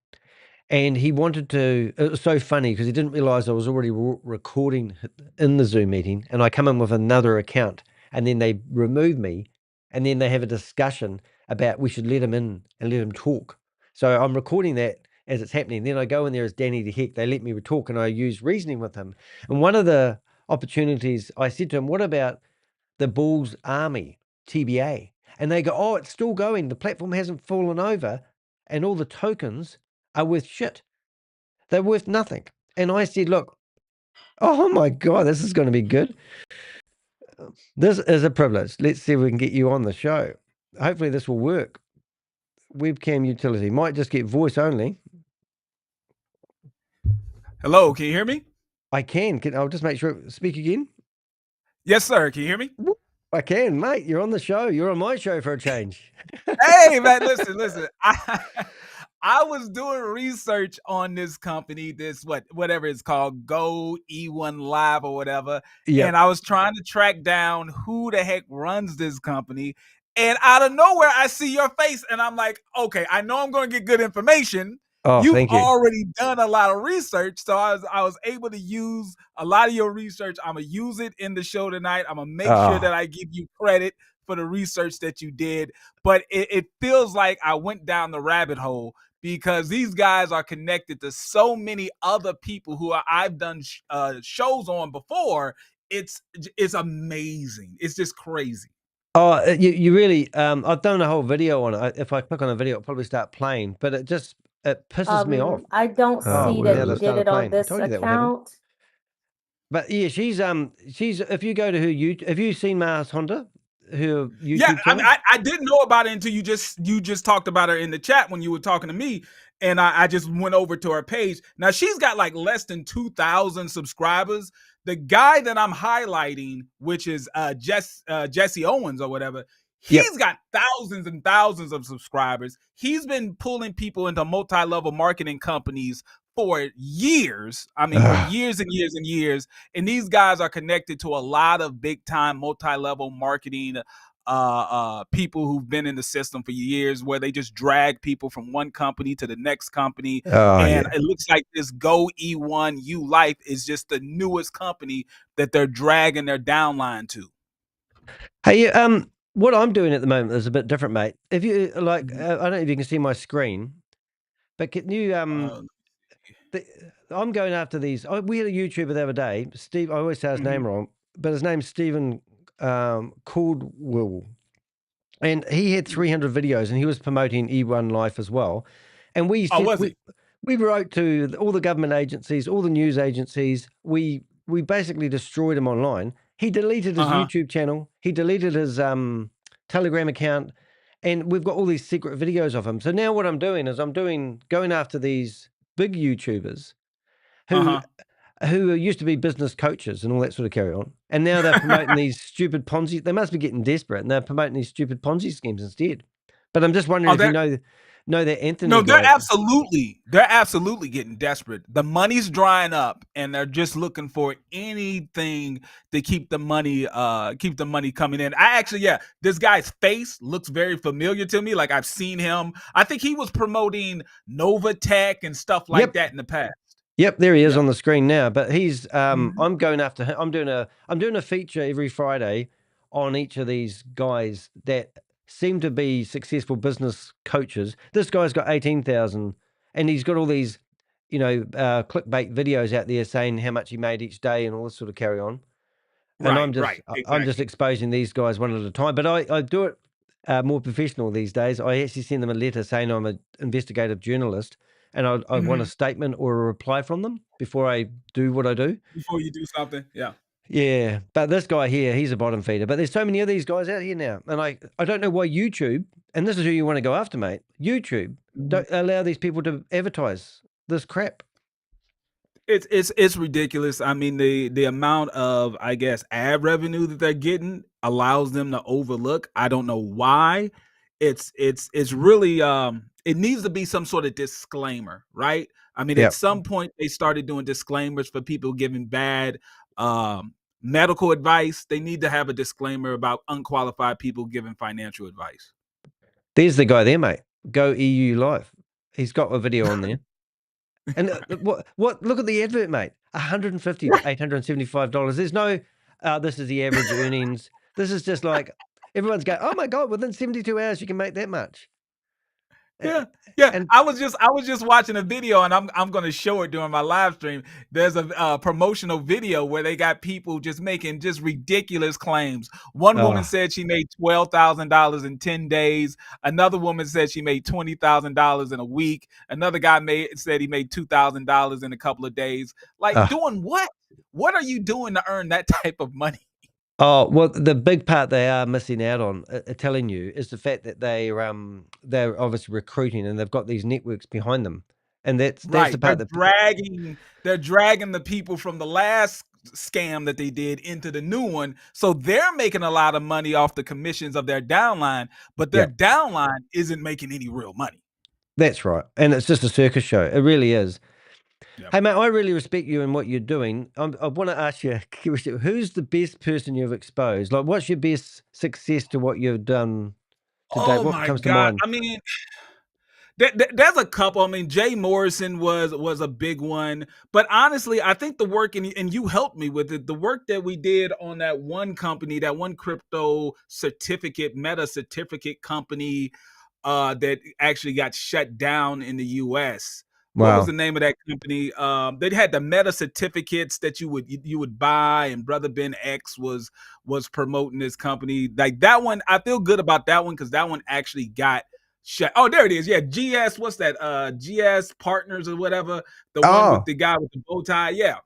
and he wanted to, it was so funny because he didn't realize I was already recording in the Zoom meeting, and I come in with another account, and then they remove me, and then they have a discussion about we should let him in and let him talk. So I'm recording that as it's happening. Then I go in there as Danny de Hek. They let me talk, and I use reasoning with him. And one of the opportunities, I said to him, what about the Bulls Army, TBA? And they go, oh, it's still going. The platform hasn't fallen over, and all the tokens are worth shit. They're worth nothing. And I said, look, oh my God, this is going to be good. This is a privilege. Let's see if we can get you on the show. Hopefully this will work. Webcam utility. Might just get voice only. Hello, can you hear me? I can. I'll just make sure. Speak again. Yes, sir. Can you hear me? I can, mate. You're on the show. You're on my show for a change. Hey, man, listen. I was doing research on this company, whatever it's called, Go E1 Live or whatever. Yep. And I was trying to track down who the heck runs this company. And out of nowhere, I see your face, and I'm like, okay, I know I'm going to get good information, Oh, You've thank you. already done a lot of research, so I was able to use a lot of your research. I'm gonna use it in the show tonight. I'm gonna make sure that I give you credit for the research that you did. But it feels like I went down the rabbit hole because these guys are connected to so many other people who I've done shows on before. It's amazing. It's just crazy. Oh, you really, I've done a whole video on it. If I click on a video, it'll probably start playing, but it pisses me off. I don't see well, now that you they've did started it on playing. I this told you that would happen. account. But yeah, she's if you go to her YouTube, have you seen Marshonda, her YouTube Yeah, channel? I didn't know about it until you just talked about her in the chat when you were talking to me, and I just went over to her page. Now she's got like less than 2,000 subscribers. The guy that I'm highlighting, which is Jesse Owens or whatever, he's got thousands and thousands of subscribers. He's been pulling people into multi-level marketing companies for years. I mean, for years and years and years. And these guys are connected to a lot of big time multi-level marketing people who've been in the system for years, where they just drag people from one company to the next company. And it looks like this Go E1U Life is just the newest company that they're dragging their downline to. Hey, what I'm doing at the moment is a bit different, mate. If you like, I don't know if you can see my screen, but can you I'm going after these. We had a YouTuber the other day, Steve. I always say his name wrong, but his name's Stephen Caldwell, and he had 300 videos, and he was promoting E1 Life as well. And we wrote to all the government agencies, all the news agencies. We basically destroyed him online. He deleted his YouTube channel. He deleted his Telegram account, and we've got all these secret videos of him. So now what I'm doing is going after these big YouTubers who used to be business coaches and all that sort of carry on. And now they're promoting these stupid Ponzi. They must be getting desperate, and they're promoting these stupid Ponzi schemes instead. But I'm just wondering if you know that Anthony. No, they're absolutely getting desperate. The money's drying up, and they're just looking for anything to keep the money coming in. This guy's face looks very familiar to me. Like I've seen him. I think he was promoting Novatech and stuff like that in the past. Yep, there he is on the screen now. But he's I'm going after him. I'm doing a feature every Friday on each of these guys that seem to be successful business coaches. This guy's got 18,000, and he's got all these, clickbait videos out there saying how much he made each day and all this sort of carry on. And I'm just exposing these guys one at a time. But I do it more professional these days. I actually send them a letter saying I'm an investigative journalist, and I want a statement or a reply from them before I do what I do. Before you do something, yeah. Yeah, but this guy here, he's a bottom feeder. But there's so many of these guys out here now, and I don't know why YouTube, and this is who you want to go after, mate. YouTube don't allow these people to advertise this crap. It's ridiculous. I mean, the amount of, I guess, ad revenue that they're getting allows them to overlook. I don't know why. It's really it needs to be some sort of disclaimer, right? I mean, at some point they started doing disclaimers for people giving bad medical advice. They need to have a disclaimer about unqualified people giving financial advice. There's the guy there, mate. Go EU Live. He's got a video on there. And what? Look at the advert, mate. $150 to $875. There's no, this is the average earnings. This is just like everyone's going, oh my God, within 72 hours you can make that much. Yeah. And I was just watching a video, and I'm going to show it during my live stream. There's a promotional video where they got people just making just ridiculous claims. One woman said she made $12,000 in 10 days. Another woman said she made $20,000 in a week. Another guy said he made $2,000 in a couple of days. Like doing what? What are you doing to earn that type of money? Oh, well, the big part they are missing out on, telling you, is the fact that they're obviously recruiting, and they've got these networks behind them, and that's the part they're dragging the people from the last scam that they did into the new one, so they're making a lot of money off the commissions of their downline, but their downline isn't making any real money. That's right, and it's just a circus show. It really is. Hey, mate, I really respect you and what you're doing. I want to ask you a question. Who's the best person you've exposed? Like, what's your best success to what you've done to date? What comes to mind? I mean, There's a couple. I mean, Jay Morrison was a big one, but honestly, I think the work and you helped me with it. The work that we did on that one company, that one crypto certificate, meta certificate company, that actually got shut down in the U.S. What was Wow. the name of that company? They had the meta certificates that you would buy, and Brother Ben X was promoting this company. Like that one, I feel good about that one because that one actually got shut. Oh, there it is. Yeah, GS. What's that? GS Partners or whatever. The one with Oh, the guy with the bow tie. Yeah,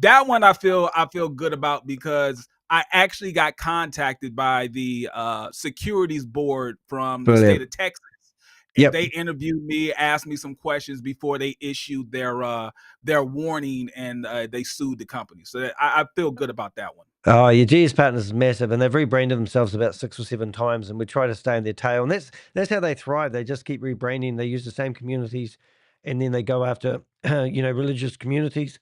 that one I feel good about because I actually got contacted by the securities board from the state brilliant. of Texas, and Yep. they interviewed me, asked me some questions before they issued their warning, and they sued the company. So I feel good about that one. Oh, your GS Partners is massive, and they've rebranded themselves about 6 or 7 times, and we try to stay on their tail, and that's how they thrive. They just keep rebranding. They use the same communities, and then they go after, religious communities.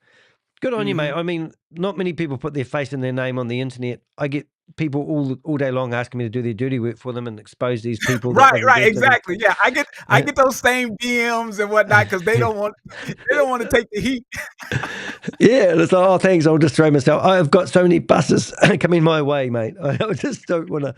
Good on you, mate. Hmm. I mean, not many people put their face and their name on the internet. I get people all day long asking me to do their dirty work for them and expose these people that they've Right, invested in. exactly. Yeah, I get those same DMs and whatnot because they don't want to take the heat. Yeah, and it's like, oh, thanks. I'll just throw myself. I've got so many buses coming my way, mate. I just don't want to.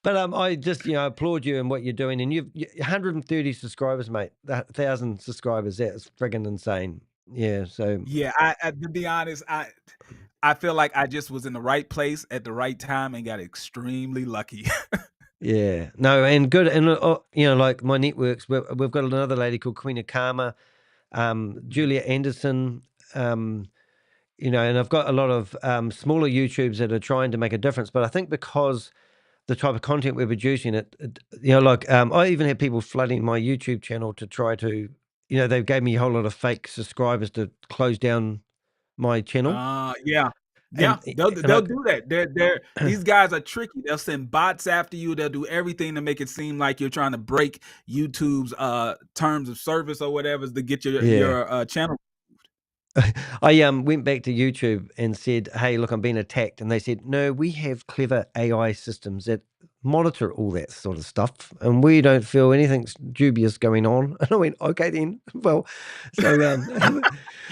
But I just applaud you and what you're doing. And you've 130 subscribers, mate. 1,000 subscribers. That's friggin' insane. Yeah. So Yeah, to be honest, I feel like I just was in the right place at the right time and got extremely lucky. yeah, no, and good. And like my networks, we've got another lady called Queen of Karma, Julia Anderson. Um, and I've got a lot of smaller YouTubes that are trying to make a difference. But I think because the type of content we're producing, I even had people flooding my YouTube channel to try to, they gave me a whole lot of fake subscribers to close down my channel. Yeah. Yeah, And they'll do that. These guys are tricky. They'll send bots after you. They'll do everything to make it seem like you're trying to break YouTube's terms of service or whatever to get your yeah. your channel. I went back to YouTube and said, "Hey, look, I'm being attacked," and they said, "No, we have clever AI systems that monitor all that sort of stuff, and we don't feel anything dubious going on." And I went, "Okay, then." Well, so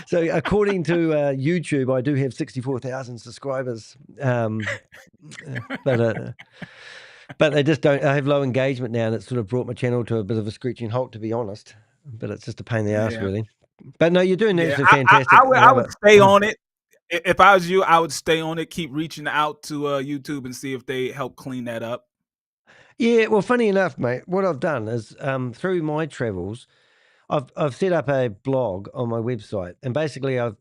so according to YouTube, I do have 64,000 subscribers, but they just don't. I have low engagement now, and it's sort of brought my channel to a bit of a screeching halt, to be honest. But it's just a pain in the ass, Yeah. really. But no, you're doing Yeah, absolutely I fantastic. would I I love would it. stay on it. If I was you, I would stay on it, keep reaching out to YouTube and see if they help clean that up. Yeah, well, funny enough, mate, what I've done is through my travels, I've set up a blog on my website, and basically I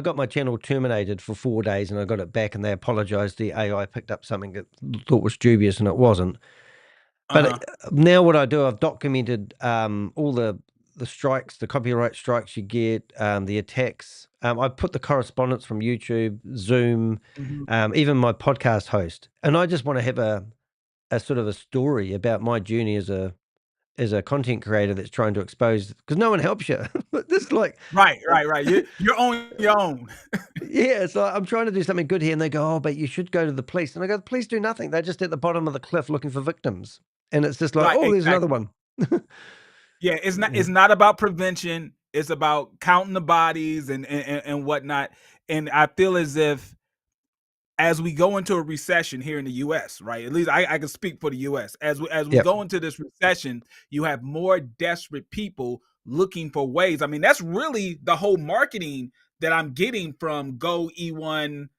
got my channel terminated for 4 days, and I got it back, and they apologised. The AI picked up something that thought was dubious, and it wasn't. But Uh-huh. now what I do, I've documented all the strikes, the copyright strikes you get, the attacks. I put the correspondence from YouTube, Zoom, Mhm. even my podcast host, and I just want to have a sort of a story about my journey as a content creator that's trying to expose, because no one helps you. This is like, Right. You're on your own. yeah, it's like I'm trying to do something good here, and they go, "Oh, but you should go to the police." And I go, "The police do nothing. They're just at the bottom of the cliff looking for victims." And it's just like, Right, "Oh, there's another exactly. one." Yeah, it's not Yeah. it's not about prevention. It's about counting the bodies and whatnot. And I feel as if as we go into a recession here in the US, right? At least I can speak for the US. As we Yep. go into this recession, you have more desperate people looking for ways. I mean, that's really the whole marketing that I'm getting from Go E1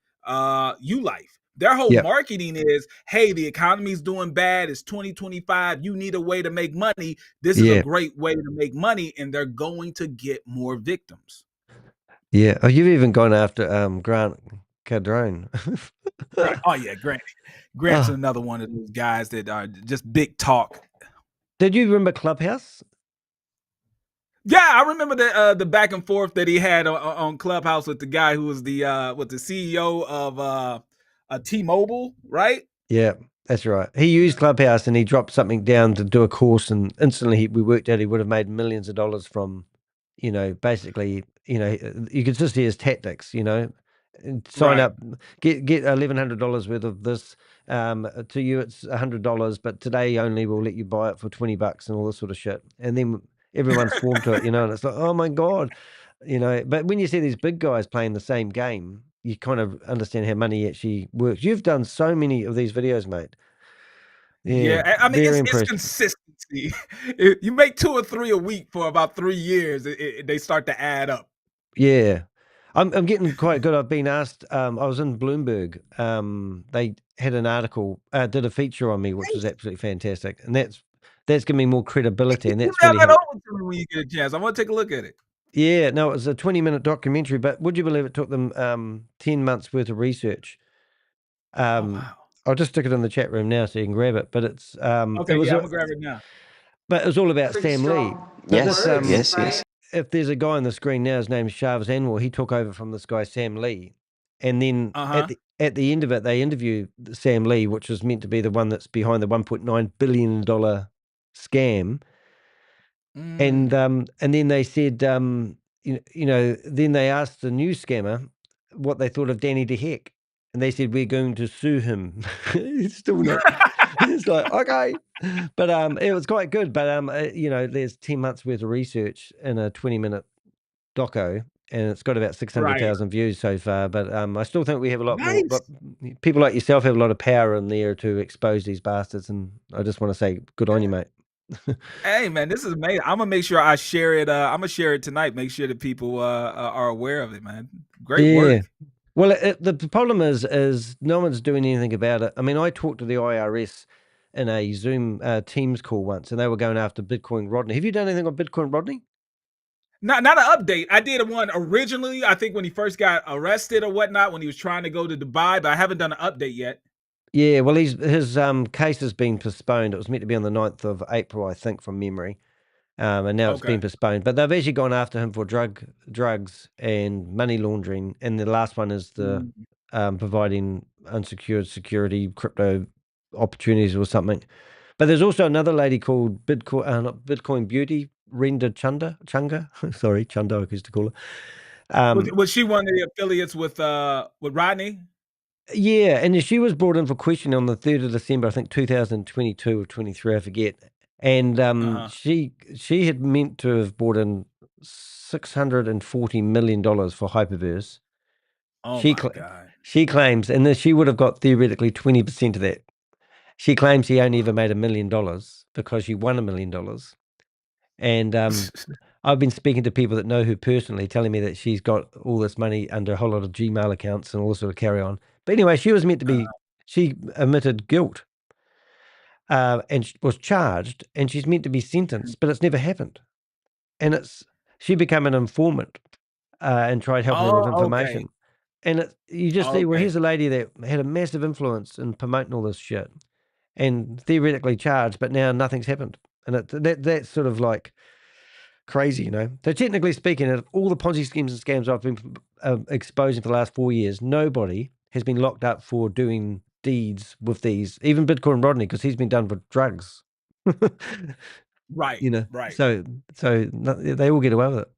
U Life. Their whole Yep. marketing is, hey, the economy's doing bad. It's 2025. You need a way to make money. This is a Yeah. great way to make money, and they're going to get more victims. Yeah. Oh, you've even gone after Grant Cadrone. Right. Oh yeah, Grant's Oh, another one of those guys that are just big talk. did you remember Clubhouse? Yeah, I remember the back and forth that he had on Clubhouse with the guy who was the CEO of T-Mobile, right? Yeah, that's right. He used Clubhouse, and he dropped something down to do a course, and instantly we worked out he would have made millions of dollars from, basically, you could just see his tactics, and sign Right. up, get $1,100 worth of this. To you, it's $100, but today only we'll let you buy it for $20 and all this sort of shit. And then everyone swarmed to it, and it's like, oh my God, but when you see these big guys playing the same game, you kind of understand how money actually works. You've done so many of these videos, mate. Yeah, Yeah, I mean, very it's impressed. consistency. You make 2 or 3 a week for about 3 years, they start to add up. Yeah. I'm getting quite good. I've been asked, I was in Bloomberg. They had an article, did a feature on me, which was absolutely fantastic. And that's given me more credibility, and that's Email really that helped. over to me when you get a chance. I wanna take a look at it. Yeah, no, it was a 20-minute documentary, but would you believe it took them 10 months worth of research? Oh, Um, wow. I'll just stick it in the chat room now so you can grab it. But it's Okay, yeah, Imma grab it now. but it was all about Pretty Sam Lee. strong But words, this right? if there's a guy on the screen now, his name's Shavs Anwar. He took over from this guy Sam Lee, and then Uh-huh. at the end of it, they interview Sam Lee, which is meant to be the one that's behind the $1.9 billion scam. And Mm. then they said, then they asked the new scammer what they thought of Danny de Hek, and they said, we're going to sue him. He's still not. It's like, okay, but it was quite good. But there's 10 months worth of research in a 20-minute doco, and it's got about Right. 600,000 views so far. But I still think we have a lot more. Nice. But people like yourself have a lot of power in there to expose these bastards, and I just want to say, good on you, mate. Hey, man, this is amazing. Imma make sure I share it, Imma share it tonight, make sure that people, are aware of it, man. Great Yeah. work. Well, the problem is no one's doing anything about it. I mean, I talked to the IRS in a Zoom Teams call once, and they were going after Bitcoin Rodney. Have you done anything on Bitcoin Rodney? Not an update. I did one originally, I think when he first got arrested or whatnot, when he was trying to go to Dubai, but I haven't done an update yet. Yeah, well, his case has been postponed. It was meant to be on the 9th of April, I think, from memory. And now it's Okay. been postponed. But they've actually gone after him for drugs and money laundering. And the last one is the providing unsecured security crypto opportunities or something. But there's also another lady called not Bitcoin Beauty, Renda Chunga. Sorry, Chunda, I used to call her. Was she one of the affiliates with Rodney? Yeah, and she was brought in for questioning on the 3rd of December, I think 2022 or 23, I forget. And Uh-huh. she had meant to have brought in $640 million for Hyperverse. Oh my God. She claims, and then she would have got theoretically 20% of that. She claims she only ever made $1 million because she won $1 million. And I've been speaking to people that know her personally, telling me that she's got all this money under a whole lot of Gmail accounts and all sort of carry on. But anyway, she was meant to be, she admitted guilt and was charged, and she's meant to be sentenced, but it's never happened. And she became an informant and tried helping them with Oh, okay. information. And you just see, well, Okay. here's a lady that had a massive influence in promoting all this shit and theoretically charged, but now nothing's happened. And that's sort of like crazy, So technically speaking, of all the Ponzi schemes and scams I've been exposing for the last 4 years, nobody has been locked up for doing deeds with these, even Bitcoin Rodney, because he's been done for drugs. Right, right. So they all get away with it.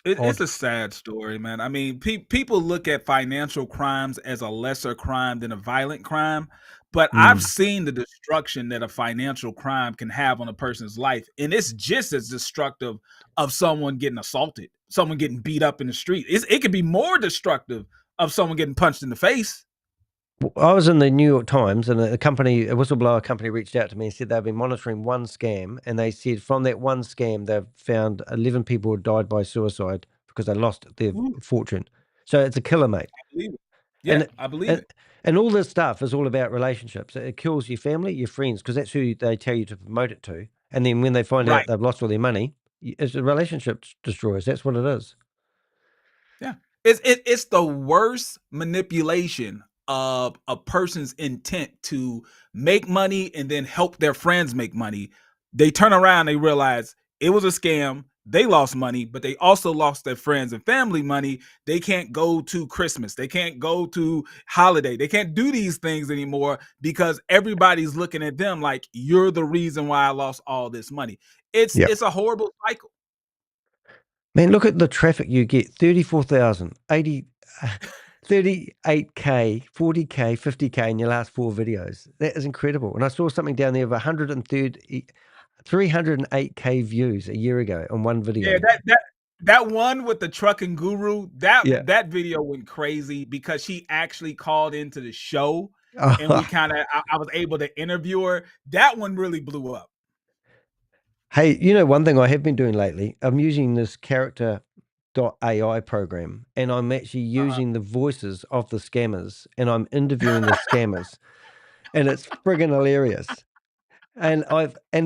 It's Odd. a sad story, man. I mean, people look at financial crimes as a lesser crime than a violent crime, but I've seen the destruction that a financial crime can have on a person's life, and it's just as destructive of someone getting assaulted, someone getting beat up in the street. It could be more destructive of someone getting punched in the face. I was in the New York Times, and a whistleblower company reached out to me and said they've been monitoring one scam, and they said from that one scam they've found 11 people had died by suicide because they lost their Ooh, fortune. So it's a killer, mate. I believe it. Yeah, And I believe and it. and all this stuff is all about relationships. It kills your family, your friends, because that's who they tell you to promote it to. And then when they find out Right. they've lost all their money, it's a relationship destroyers. That's what it is. Yeah. It's the worst manipulation of a person's intent to make money and then help their friends make money. They turn around, they realize it was a scam. They lost money, but they also lost their friends and family money. They can't go to Christmas. They can't go to holiday. They can't do these things anymore because everybody's looking at them like you're the reason why I lost all this money. Yeah. It's a horrible cycle. Man, look at the traffic you get. 34,000, 38K, 40K, 50K in your last 4 videos. That is incredible. And I saw something down there of 308K views a year ago on one video. Yeah, that one with the trucking guru, Yeah. that video went crazy because she actually called into the show and Oh, I was able to interview her. That one really blew up. hey, one thing I have been doing lately, I'm using this character.ai program, and I'm actually using the voices of the scammers, and I'm interviewing the scammers, and it's friggin' hilarious. And I've had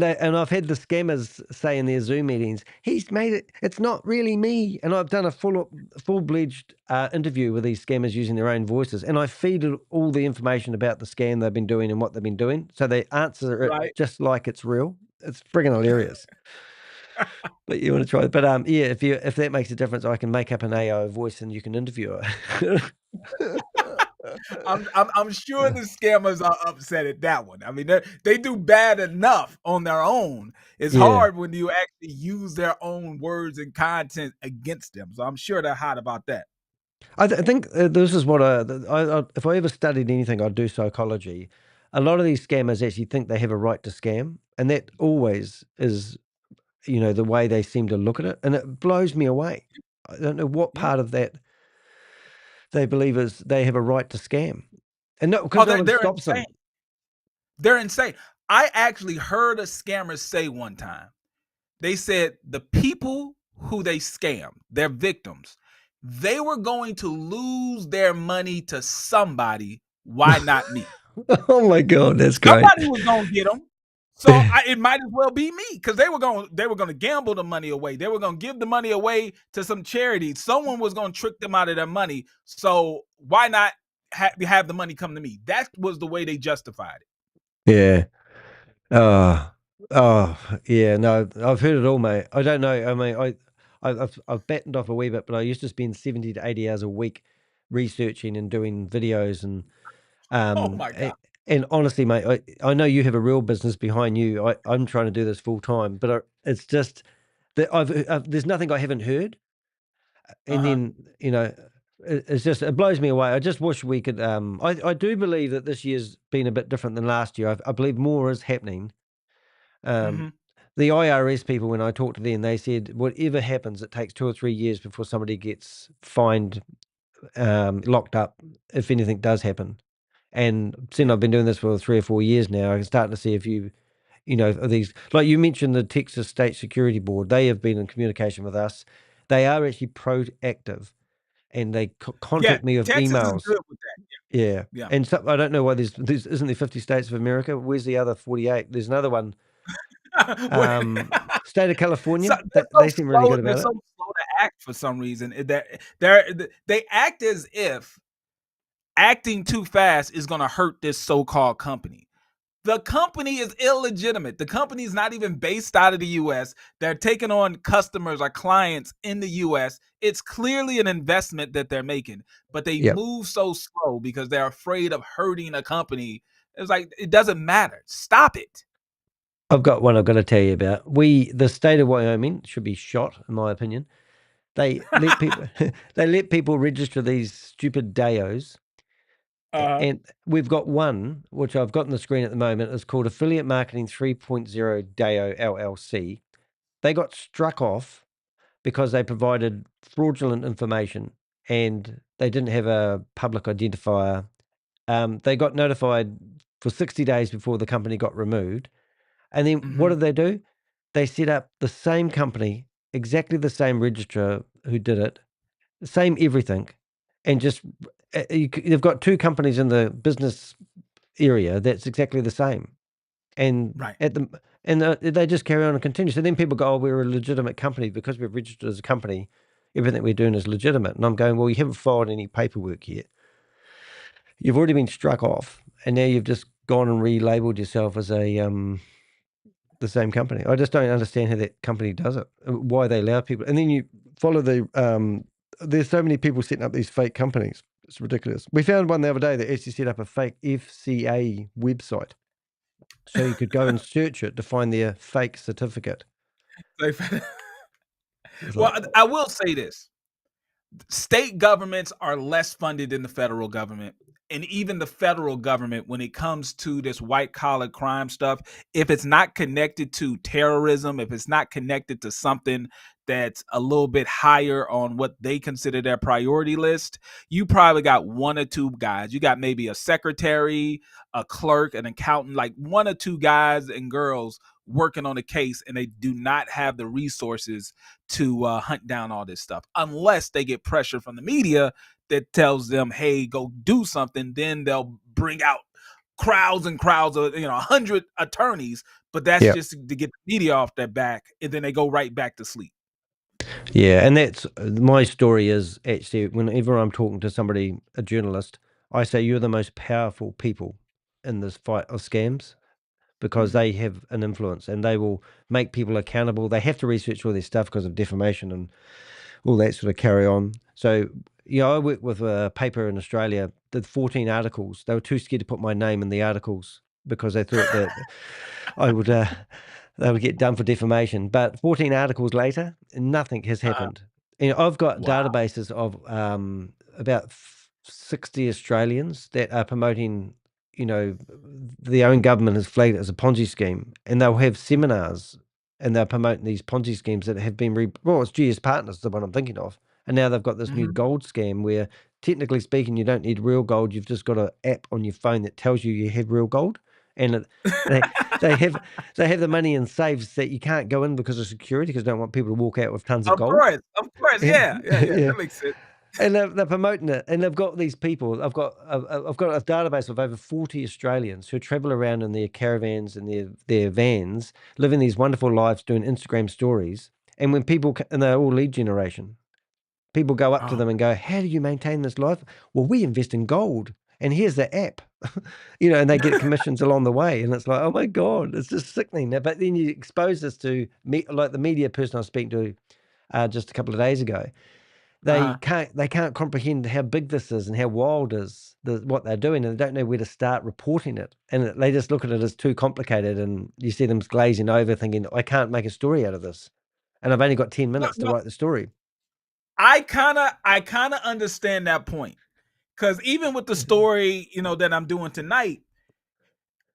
the scammers say in their Zoom meetings, "He's made it. It's not really me." And I've done a full-fledged interview with these scammers using their own voices, and I feed it all the information about the scam they've been doing and what they've been doing, so they answer it Right. just like it's real. It's friggin' hilarious. But you want to try it. But yeah, if that makes a difference, I can make up an AI voice and you can interview her. I'm sure the scammers are upset at that one. I mean, they do bad enough on their own. It's Yeah. hard when you actually use their own words and content against them. So I'm sure they're hot about that. I think this is what if I ever studied anything, I'd do psychology. A lot of these scammers actually think they have a right to scam, and that always is, the way they seem to look at it, and it blows me away. I don't know what Yeah. part of that they believe is they have a right to scam, and no, Oh, because no one they're stops insane. them. They're insane. I actually heard a scammer say one time, they said the people who they scammed, their victims, they were going to lose their money to somebody. Why not me? Oh my God, that's great. Somebody was gonna get them. So it might as well be me because they were going to gamble the money away. They were going to give the money away to some charity. Someone was going to trick them out of their money. So why not have the money come to me? That was the way they justified it. Yeah. Oh, oh, yeah. No, I've heard it all, mate. I don't know. I mean, I've battened off a wee bit, but I used to spend 70 to 80 hours a week researching and doing videos and Oh um my God. a- and honestly, mate, I know you have a real business behind you. I'm trying to do this full time, but it's just that there's nothing I haven't heard, and Uh-huh. then it's just it blows me away. I just wish we could. I do believe that this year's been a bit different than last year. I believe more is happening. Um, Mm-hmm. the IRS people, when I talked to them, they said whatever happens, it takes 2 or 3 years before somebody gets fined, locked up, if anything does happen. And since I've been doing this for 3 or 4 years now, I can start to see a few, of these. Like you mentioned, the Texas State Security Board, they have been in communication with us. They are actually proactive, and they Yeah, contact me with Texas is emails. good with that. Yeah, Yeah. and so I don't know why there's isn't there 50 states of America? Where's the other 48? There's another one. State of So California, they're so they seem really slow. good They're about so it. slow to act for some reason. They act as if acting too fast is going to hurt this so-called company. The company is illegitimate. The company is not even based out of the US. They're taking on customers or clients in the US. It's clearly an investment that they're making, but they Yep. move so slow because they're afraid of hurting a company. It's like, it doesn't matter. Stop it. I've got one I've got to tell you about. The state of Wyoming should be shot, in my opinion. They let people they let people register these stupid DAOs, Uh-huh. and we've got one which I've got on the screen at the moment. It's called Affiliate Marketing 3.0 DAO LLC. They got struck off because they provided fraudulent information and they didn't have a public identifier. They got notified for 60 days before the company got removed. And then what Mhm. did they do? They set up the same company, exactly the same registrar who did it, the same everything, and just they've got two companies in the business area that's exactly the same. And Right. they just carry on and continue. So then people go, "Oh, we're a legitimate company because we've registered as a company. Everything we're doing is legitimate." And I'm going, "Well, you haven't filed any paperwork yet. You've already been struck off, and now you've just gone and relabeled yourself as the same company." I just don't understand how that company does it, why they allow people. And then you follow there's so many people setting up these fake companies. It's ridiculous. We found one the other day that actually set up a fake FCA website. So you could go and search it to find their fake certificate. It's Well, like, I will say this. State governments are less funded than the federal government. and even the federal government, when it comes to this white collar crime stuff, if it's not connected to terrorism, if it's not connected to something that's a little bit higher on what they consider their priority list, you probably got one or two guys. You got maybe a secretary, a clerk, an accountant, like one or two guys and girls working on a case, and they do not have the resources to hunt down all this stuff unless they get pressure from the media that tells them, hey, go do something. Then they'll bring out crowds and crowds of 100 attorneys, but that's just to get the media off their back, and then they go right back to sleep. Yeah, and that's my story is actually whenever I'm talking to somebody, a journalist, I say you're the most powerful people in this fight of scams because Mm-hmm. they have an influence and they will make people accountable. They have to research all their stuff because of defamation and all that sort of carry on. So, I work with a paper in Australia, did 14 articles. They were too scared to put my name in the articles because they thought that I would they would get done for defamation. But 14 articles later, nothing has happened. I've got Wow. databases of about 60 Australians that are promoting, their own government has flagged it as a Ponzi scheme, and they'll have seminars and they're promoting these Ponzi schemes that have been it's GS Partners, the one I'm thinking of, and now they've got this new Mm-hmm. gold scam where, technically speaking, you don't need real gold. You've just got an app on your phone that tells you have real gold, and they they have the money in safes that you can't go in because of security because they don't want people to walk out with tons of Of gold. course, yeah, Yeah. that makes sense. And they're promoting it, and they've got these people. I've got a database of over 40 Australians who travel around in their caravans and their vans, living these wonderful lives, doing Instagram stories. And when people and they're all lead generation, people go up to Oh, them and go, "How do you maintain this life?" Well, we invest in gold, and here's the app, and they get commissions along the way, and it's like, oh my god, it's just sickening. But then you expose this to me, like the media person I was speaking to just a couple of days ago. They can't comprehend how big this is and how wild is what they're doing, and they don't know where to start reporting it. And they just look at it as too complicated, and you see them glazing over, thinking, "I can't make a story out of this, and I've only got 10 no, minutes to no, write the story." I kind of understand that point, because even with the story that I'm doing tonight,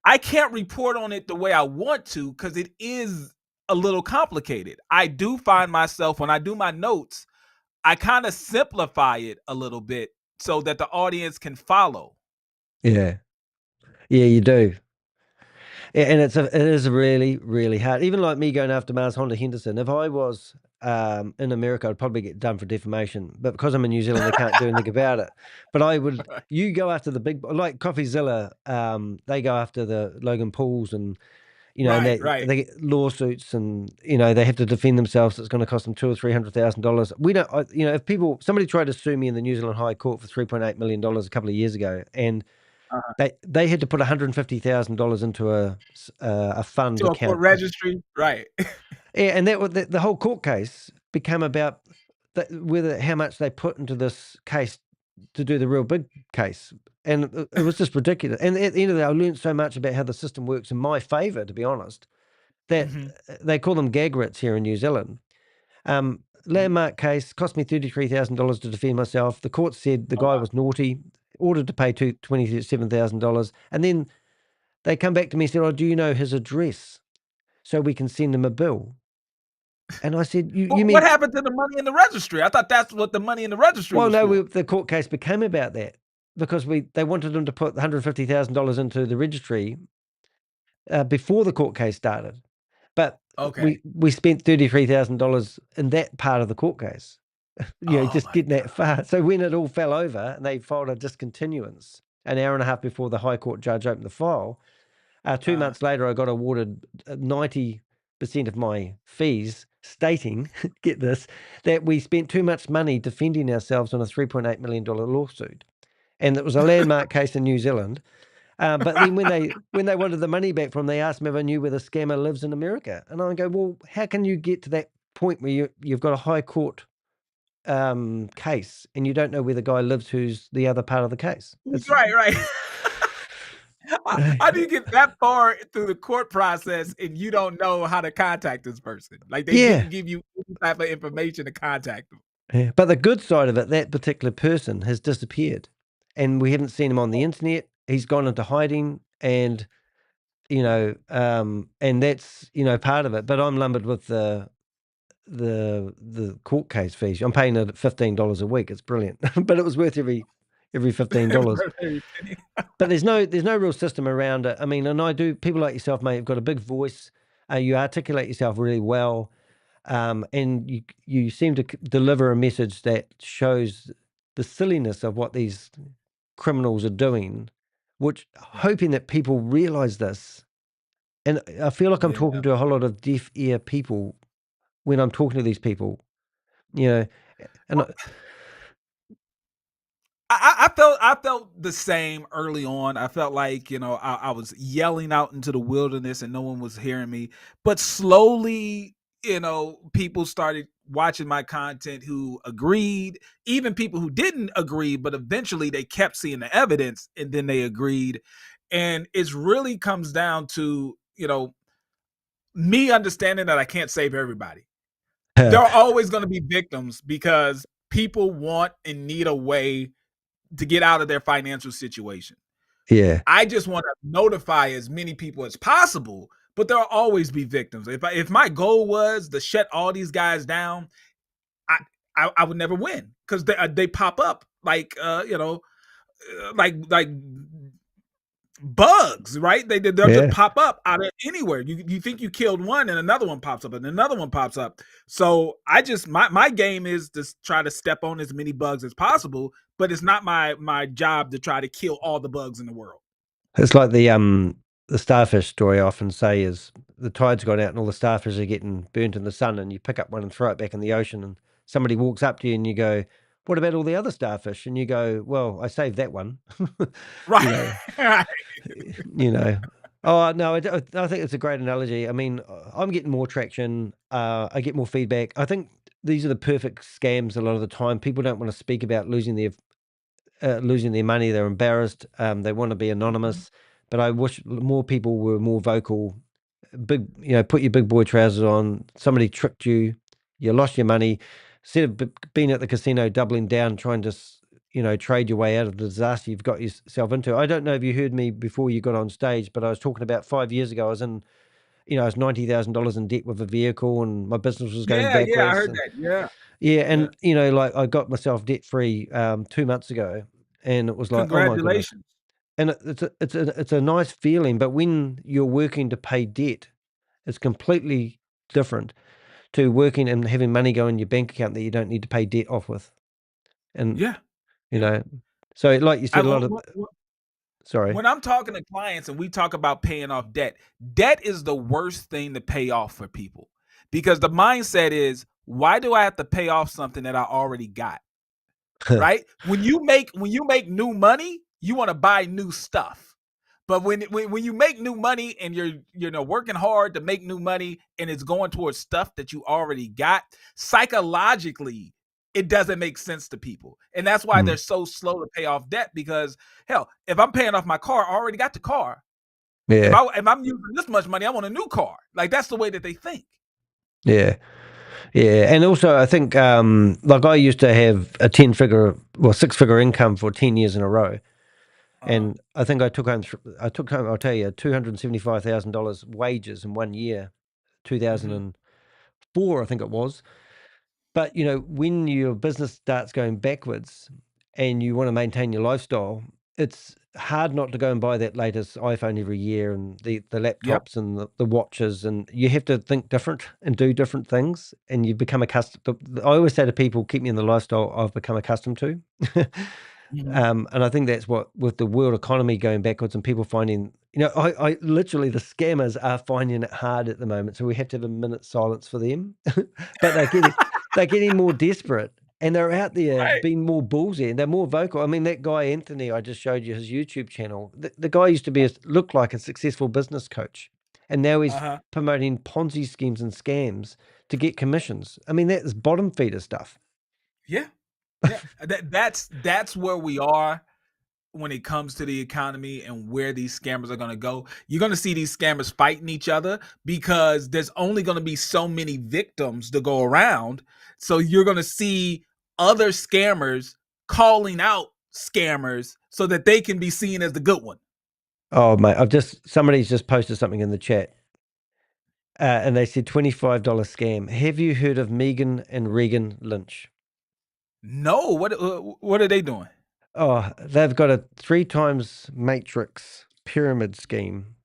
I can't report on it the way I want to because it is a little complicated. I do find myself when I do my notes, I kind of simplify it a little bit so that the audience can follow. Yeah, yeah, you do. Yeah, and it is really, really hard. Even like me going after Marshonda Henderson, if I was in America, I'd probably get done for defamation. But because I'm in New Zealand, they can't do anything about it. But you go after the big, like CoffeeZilla, they go after the Logan Pauls and, and Right, right. they get lawsuits and, they have to defend themselves. It's going to cost them $200,000 or $300,000. We don't, if somebody tried to sue me in the New Zealand High Court for $3.8 million a couple of years ago, and Uh-huh. they had to put $150,000 into a fund To a court account. registry, right? Yeah, and the whole court case became about whether how much they put into this case to do the real big case, and it was just ridiculous. And at the end of the day, I learned so much about how the system works in my favour, to be honest, that Mm-hmm. they call them gag writs here in New Zealand. Landmark case cost me $33,000 to defend myself. The court said the Oh, guy wow. was naughty, ordered to pay $27,000, and then they come back to me and said, "Oh, do you know his address so we can send him a bill?" And I said, "You What mean?" happened to the money in the registry? I thought that's what the money in the registry Well, was no, for. the court case became about that because they wanted him to put $150,000 into the registry before the court case started, but Okay. we spent $33,000 in that part of the court case. Oh Just my getting that far. So when it all fell over and they filed a discontinuance an hour and a half before the High Court judge opened the file, 2 God. months later, I got awarded 90% of my fees, stating, get this, that we spent too much money defending ourselves on a $3.8 million lawsuit. And it was a landmark case in New Zealand. But then when they wanted the money back from, they asked me if I knew where the scammer lives in America. And I go, well, how can you get to that point where you've got a high court case and you don't know where the guy lives who's the other part of the case? It's Right. How do you get that far through the court process and you don't know how to contact this person? Like they yeah. didn't give you any type of information to contact them. Yeah. But the good side of it, that particular person has disappeared. and we haven't seen him on the internet. He's gone into hiding, and and that's part of it. But I'm lumbered with the court case fees. I'm paying it at $15 a week. It's brilliant, but it was worth every $15. But there's no real system around it. I mean, and people like yourself, mate, have got a big voice. You articulate yourself really well, and you seem to deliver a message that shows the silliness of what these criminals are doing, which hoping that people realize this. And I feel like I'm talking to a whole lot of deaf ear people when I'm talking to these people, and I felt the same early on. I felt like, I was yelling out into the wilderness and no one was hearing me. But slowly, people started watching my content who agreed, even people who didn't agree, but eventually they kept seeing the evidence and then they agreed. And it really comes down to, me understanding that I can't save everybody. There are always going to be victims because people want and need a way to get out of their financial situation. Yeah. I just want to notify as many people as possible, but there'll always be victims. If my goal was to shut all these guys down, I would never win because they pop up like like bugs, right? They'll just pop up out of anywhere. You think you killed one and another one pops up and another one pops up. So I just my game is to try to step on as many bugs as possible, but it's not my job to try to kill all the bugs in the world. It's like the starfish story I often say is the tide's gone out and all the starfish are getting burnt in the sun, and you pick up one and throw it back in the ocean, and somebody walks up to you and you go, "What about all the other starfish?" And you go, "Well, I saved that one." Right. Oh, no, I think it's a great analogy. I mean, I'm getting more traction. I get more feedback. I think these are the perfect scams a lot of the time. People don't want to speak about losing their money. They're embarrassed. They want to be anonymous. But I wish more people were more vocal. Put your big boy trousers on. Somebody tricked you. You lost your money. Instead of being at the casino, doubling down, trying to trade your way out of the disaster you've got yourself into. I don't know if you heard me before you got on stage, but I was talking about 5 years ago. I was $90,000 in debt with a vehicle, and my business was going backwards. Yeah, I heard that. And I got myself debt free 2 months ago, and it was like, oh my goodness. Congratulations. And it's a nice feeling, but when you're working to pay debt, it's completely different to working and having money go in your bank account that you don't need to pay debt off with. And so like you said, sorry. When I'm talking to clients and we talk about paying off debt is the worst thing to pay off for people, because the mindset is, why do I have to pay off something that I already got? Right? When you make new money, you want to buy new stuff. But when you make new money and you're working hard to make new money and it's going towards stuff that you already got, psychologically, it doesn't make sense to people. And that's why they're so slow to pay off debt, because hell, if I'm paying off my car, I already got the car. Yeah. If I'm using this much money, I want a new car. Like, that's the way that they think. Yeah. Yeah. And also I think like I used to have a 6-figure income for 10 years in a row. And I think I took home, I'll tell you, $275,000 wages in 1 year, 2004, I think it was. But, when your business starts going backwards and you want to maintain your lifestyle, it's hard not to go and buy that latest iPhone every year, and the laptops and the watches, and you have to think different and do different things, and you become accustomed. I always say to people, keep me in the lifestyle I've become accustomed to. And I think that's what, with the world economy going backwards and people finding, I literally, the scammers are finding it hard at the moment. So we have to have a minute's silence for them, but they're getting more desperate, and they're out there being more ballsy, and they're more vocal. I mean, that guy, Anthony, I just showed you his YouTube channel. The guy used to look like a successful business coach, and now he's promoting Ponzi schemes and scams to get commissions. I mean, that is bottom feeder stuff. Yeah. That's where we are when it comes to the economy and where these scammers are going to go. You're going to see these scammers fighting each other because there's only going to be so many victims to go around. So you're going to see other scammers calling out scammers so that they can be seen as the good one? Oh, mate, somebody's just posted something in the chat, and they said $25 scam. Have you heard of Megan and Regan Lynch? No, what are they doing? Oh, they've got a 3 times matrix pyramid scheme,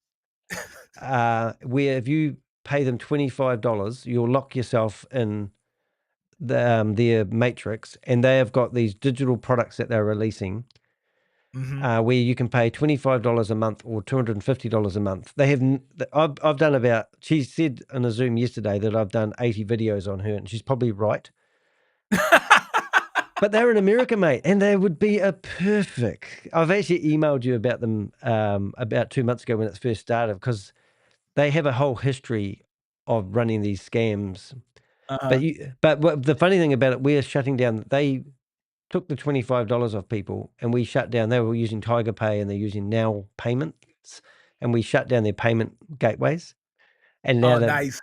where if you pay them $25, you'll lock yourself in their matrix, and they have got these digital products that they're releasing, where you can pay $25 a month or $250 a month. They have. I've done about. She said in a Zoom yesterday that I've done 80 videos on her, and she's probably right. But they're in America, mate, and they would be a perfect. I've actually emailed you about them about 2 months ago when it first started, because they have a whole history of running these scams. But the funny thing about it, we're shutting down. They took the $25 off people, and we shut down. They were using Tiger Pay, and they're using Now Payments, and we shut down their payment gateways. And now Oh, they've nice.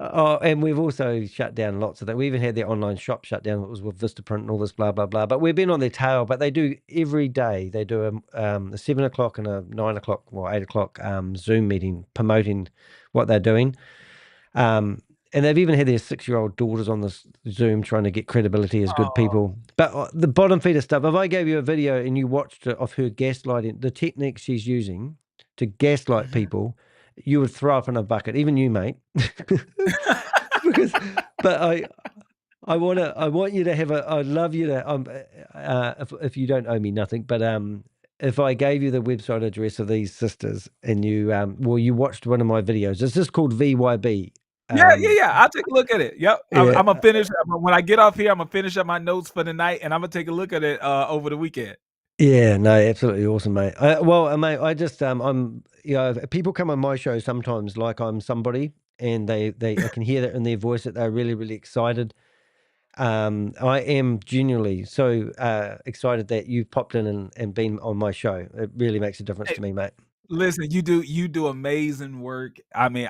and we've also shut down lots of that. We even had their online shop shut down. It was with Vistaprint and all this blah blah blah. But we've been on their tail. But they do every day. They do a 7 o'clock and a 9 o'clock or 8 o'clock Zoom meeting promoting what they're doing. And they've even had their 6-year-old daughters on this Zoom trying to get credibility as good people. But the bottom feeder stuff, if I gave you a video and you watched it of her gaslighting, the techniques she's using to gaslight people, you would throw up in a bucket, even you, mate. But I want you to have I'd love you to, if you don't owe me nothing, but if I gave you the website address of these sisters and you watched one of my videos, it's just called VYB. Yeah. I'll take a look at it. Yep. I'm Yeah. gonna finish when I get off here. I'm gonna finish up my notes for the night, and I'm gonna take a look at it over the weekend. Yeah, no, absolutely awesome, mate. Mate, I just I'm people come on my show sometimes like I'm somebody, and I can hear that in their voice that they're really, really excited. I am genuinely so excited that you've popped in and been on my show. It really makes a difference to me, mate. Listen, you do amazing work. I mean,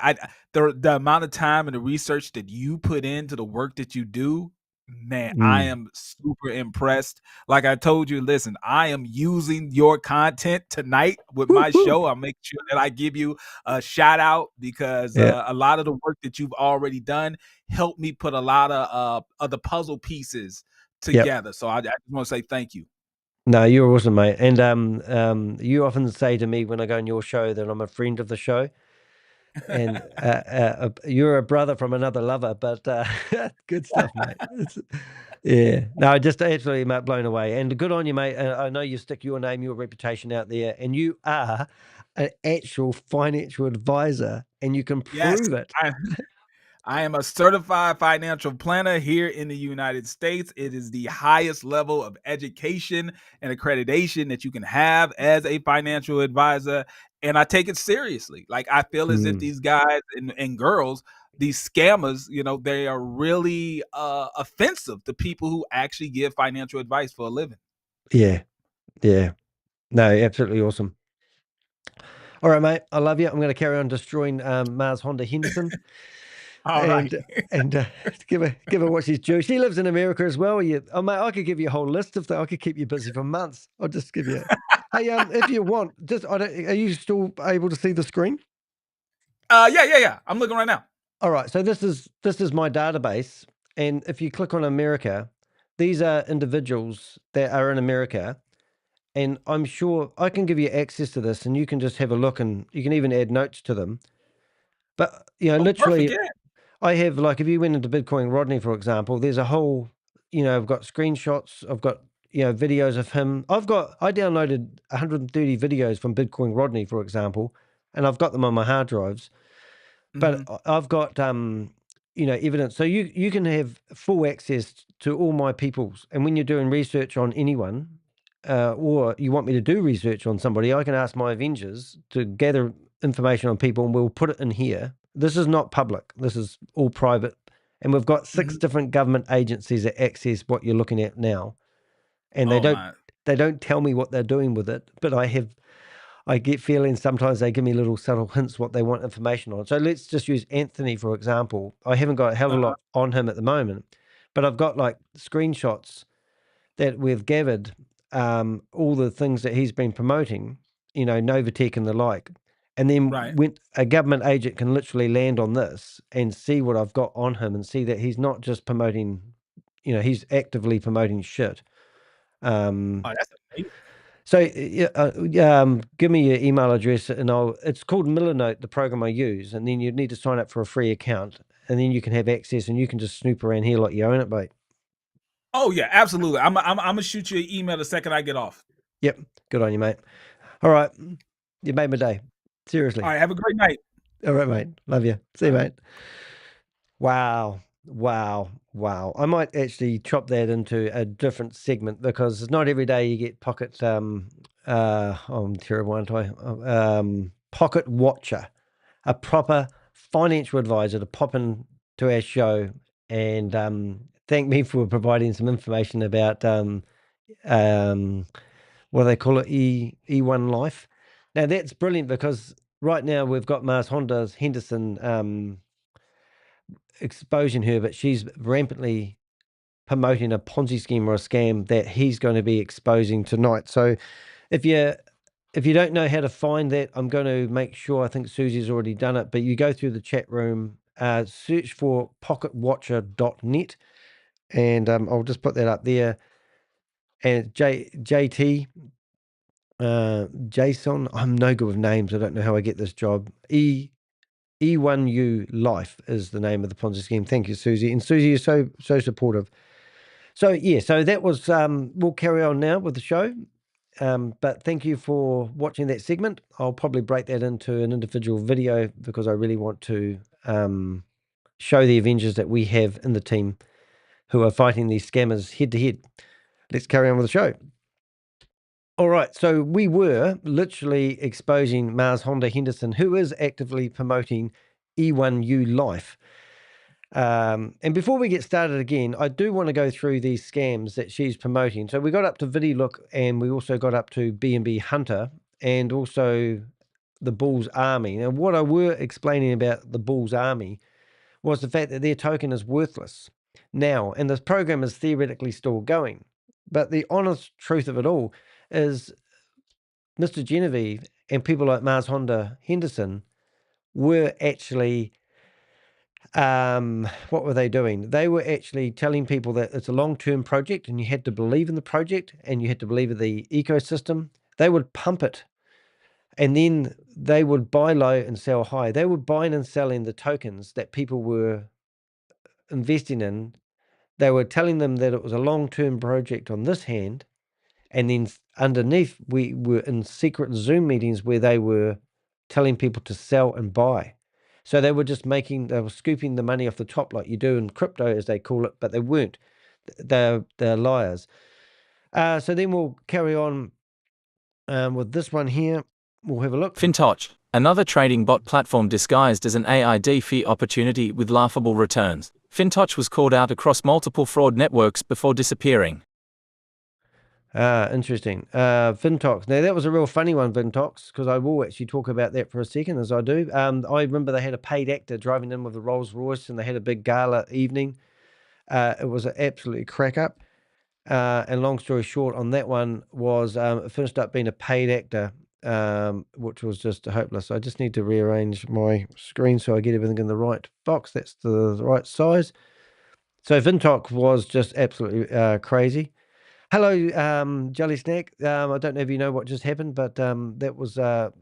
the amount of time and the research that you put into the work that you do, man, I am super impressed. Like I told you, listen, I am using your content tonight with my show. I'll make sure that I give you a shout out because a lot of the work that you've already done helped me put a lot of the puzzle pieces together. So I just want to say thank you. No, you're awesome, mate. And you often say to me when I go on your show that I'm a friend of the show. And you're a brother from another lover, but good stuff, mate. No, just absolutely, mate, blown away. And good on you, mate. I know you stick your name, your reputation out there, and you are an actual financial advisor, and you can prove it. I am a certified financial planner here in the United States. It is the highest level of education and accreditation that you can have as a financial advisor. And I take it seriously. Like I feel as if these guys and girls, these scammers, they are really offensive to people who actually give financial advice for a living. Yeah. No, absolutely awesome. All right, mate. I love you. I'm going to carry on destroying Marshonda Henderson. All right. And give her what she's due. She lives in America as well. Mate, I could give you a whole list of things. I could keep you busy for months. I'll just give you. Hey, if you want, are you still able to see the screen? Yeah. I'm looking right now. All right. So this is my database, and if you click on America, these are individuals that are in America, and I'm sure I can give you access to this, and you can just have a look, and you can even add notes to them. But literally. Perfect, yeah. I have, like, if you went into Bitcoin Rodney, for example, there's a whole, I've got screenshots, I've got, videos of him. I downloaded 130 videos from Bitcoin Rodney, for example, and I've got them on my hard drives. But I've got, evidence. So you can have full access to all my peoples. And when you're doing research on anyone, or you want me to do research on somebody, I can ask my Avengers to gather information on people, and we'll put it in here. This is not public. This is all private. And we've got 6 different government agencies that access what you're looking at now. And they don't tell me what they're doing with it, but I get feelings sometimes they give me little subtle hints what they want information on. So let's just use Anthony, for example. I haven't got a hell of a lot on him at the moment, but I've got like screenshots that we've gathered all the things that he's been promoting, Novatech and the like. And then Right. when a government agent can literally land on this and see what I've got on him and see that he's not just promoting, he's actively promoting shit. Oh, that's amazing. So give me your email address and it's called Millernote, the program I use. And then you need to sign up for a free account and then you can have access and you can just snoop around here like you own it, mate. Oh yeah, absolutely. I'm gonna shoot you an email the second I get off. Yep. Good on you, mate. All right. You made my day. Seriously. All right, have a great night. All right, mate. Love you. See you, All right. mate. Wow. I might actually chop that into a different segment because it's not every day you get pocket, I'm terrible, aren't I? Pocket watcher, a proper financial advisor to pop in to our show and thank me for providing some information about what do they call it, E1 Life. Now that's brilliant because right now we've got Marshonda Henderson exposing her, but she's rampantly promoting a Ponzi scheme or a scam that he's going to be exposing tonight. So if you don't know how to find that, I'm going to make sure, I think Susie's already done it, but you go through the chat room, search for pocketwatcher.net, and I'll just put that up there. And JT, Jayson, I'm no good with names. I don't know how I get this job. E1U Life is the name of the Ponzi scheme. Thank you, Susie. And Susie, you're so supportive. So yeah, so that was, we'll carry on now with the show. But thank you for watching that segment. I'll probably break that into an individual video because I really want to show the Avengers that we have in the team who are fighting these scammers head to head. Let's carry on with the show. All right, so we were literally exposing Marshonda Henderson, who is actively promoting E1U Life. And before we get started again, I do want to go through these scams that she's promoting. So we got up to VidiLook and we also got up to B&B Hunter and also the Bull's Army. Now, what I were explaining about the Bull's Army was the fact that their token is worthless now, and this program is theoretically still going. But the honest truth of it all is Mr. Genevieve and people like Marshonda Henderson were actually, what were they doing? They were actually telling people that it's a long-term project and you had to believe in the project and you had to believe in the ecosystem. They would pump it and then they would buy low and sell high. They were buying and selling the tokens that people were investing in. They were telling them that it was a long-term project on this hand. And then underneath, we were in secret Zoom meetings where they were telling people to sell and buy. So they were just they were scooping the money off the top like you do in crypto, as they call it, but they weren't. They're liars. So then we'll carry on with this one here. We'll have a look. Fintoch, another trading bot platform disguised as an AI DeFi opportunity with laughable returns. Fintoch was called out across multiple fraud networks before disappearing. Interesting. Vintox. Now that was a real funny one, Vintox, because I will actually talk about that for a second as I do. I remember they had a paid actor driving in with a Rolls Royce and they had a big gala evening. It was an absolutely crack up. And long story short on that one was it finished up being a paid actor, which was just hopeless. I just need to rearrange my screen so I get everything in the right box. That's the right size. So Vintox was just absolutely crazy. Hello, Jelly Snack. I don't know if you know what just happened, but that was,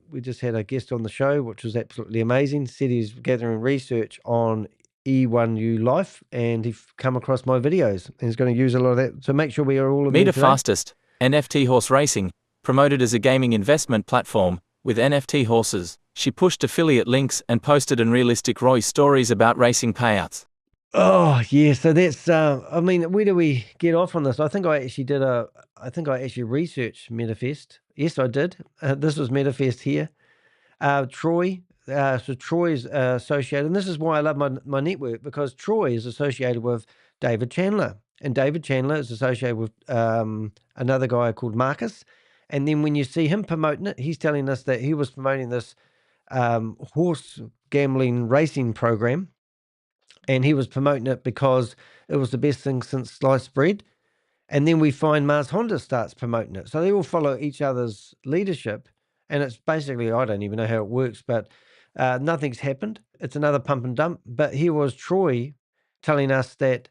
we just had a guest on the show, which was absolutely amazing. Said he's gathering research on E1U Life, and he's come across my videos, and he's going to use a lot of that. So make sure we are all in Meet there a today. fastest, NFT horse racing, promoted as a gaming investment platform, with NFT horses. She pushed affiliate links and posted unrealistic ROI stories about racing payouts. Oh, yeah. So that's, I mean, where do we get off on this? I think I actually researched Metafest. Yes, I did. This was Metafest here. Troy. So Troy's associated, and this is why I love my network, because Troy is associated with David Chandler, and David Chandler is associated with another guy called Marcus. And then when you see him promoting it, he's telling us that he was promoting this horse gambling racing program. And he was promoting it because it was the best thing since sliced bread. And then we find Marshonda starts promoting it. So they all follow each other's leadership. And it's basically, I don't even know how it works, but nothing's happened. It's another pump and dump. But here was Troy telling us that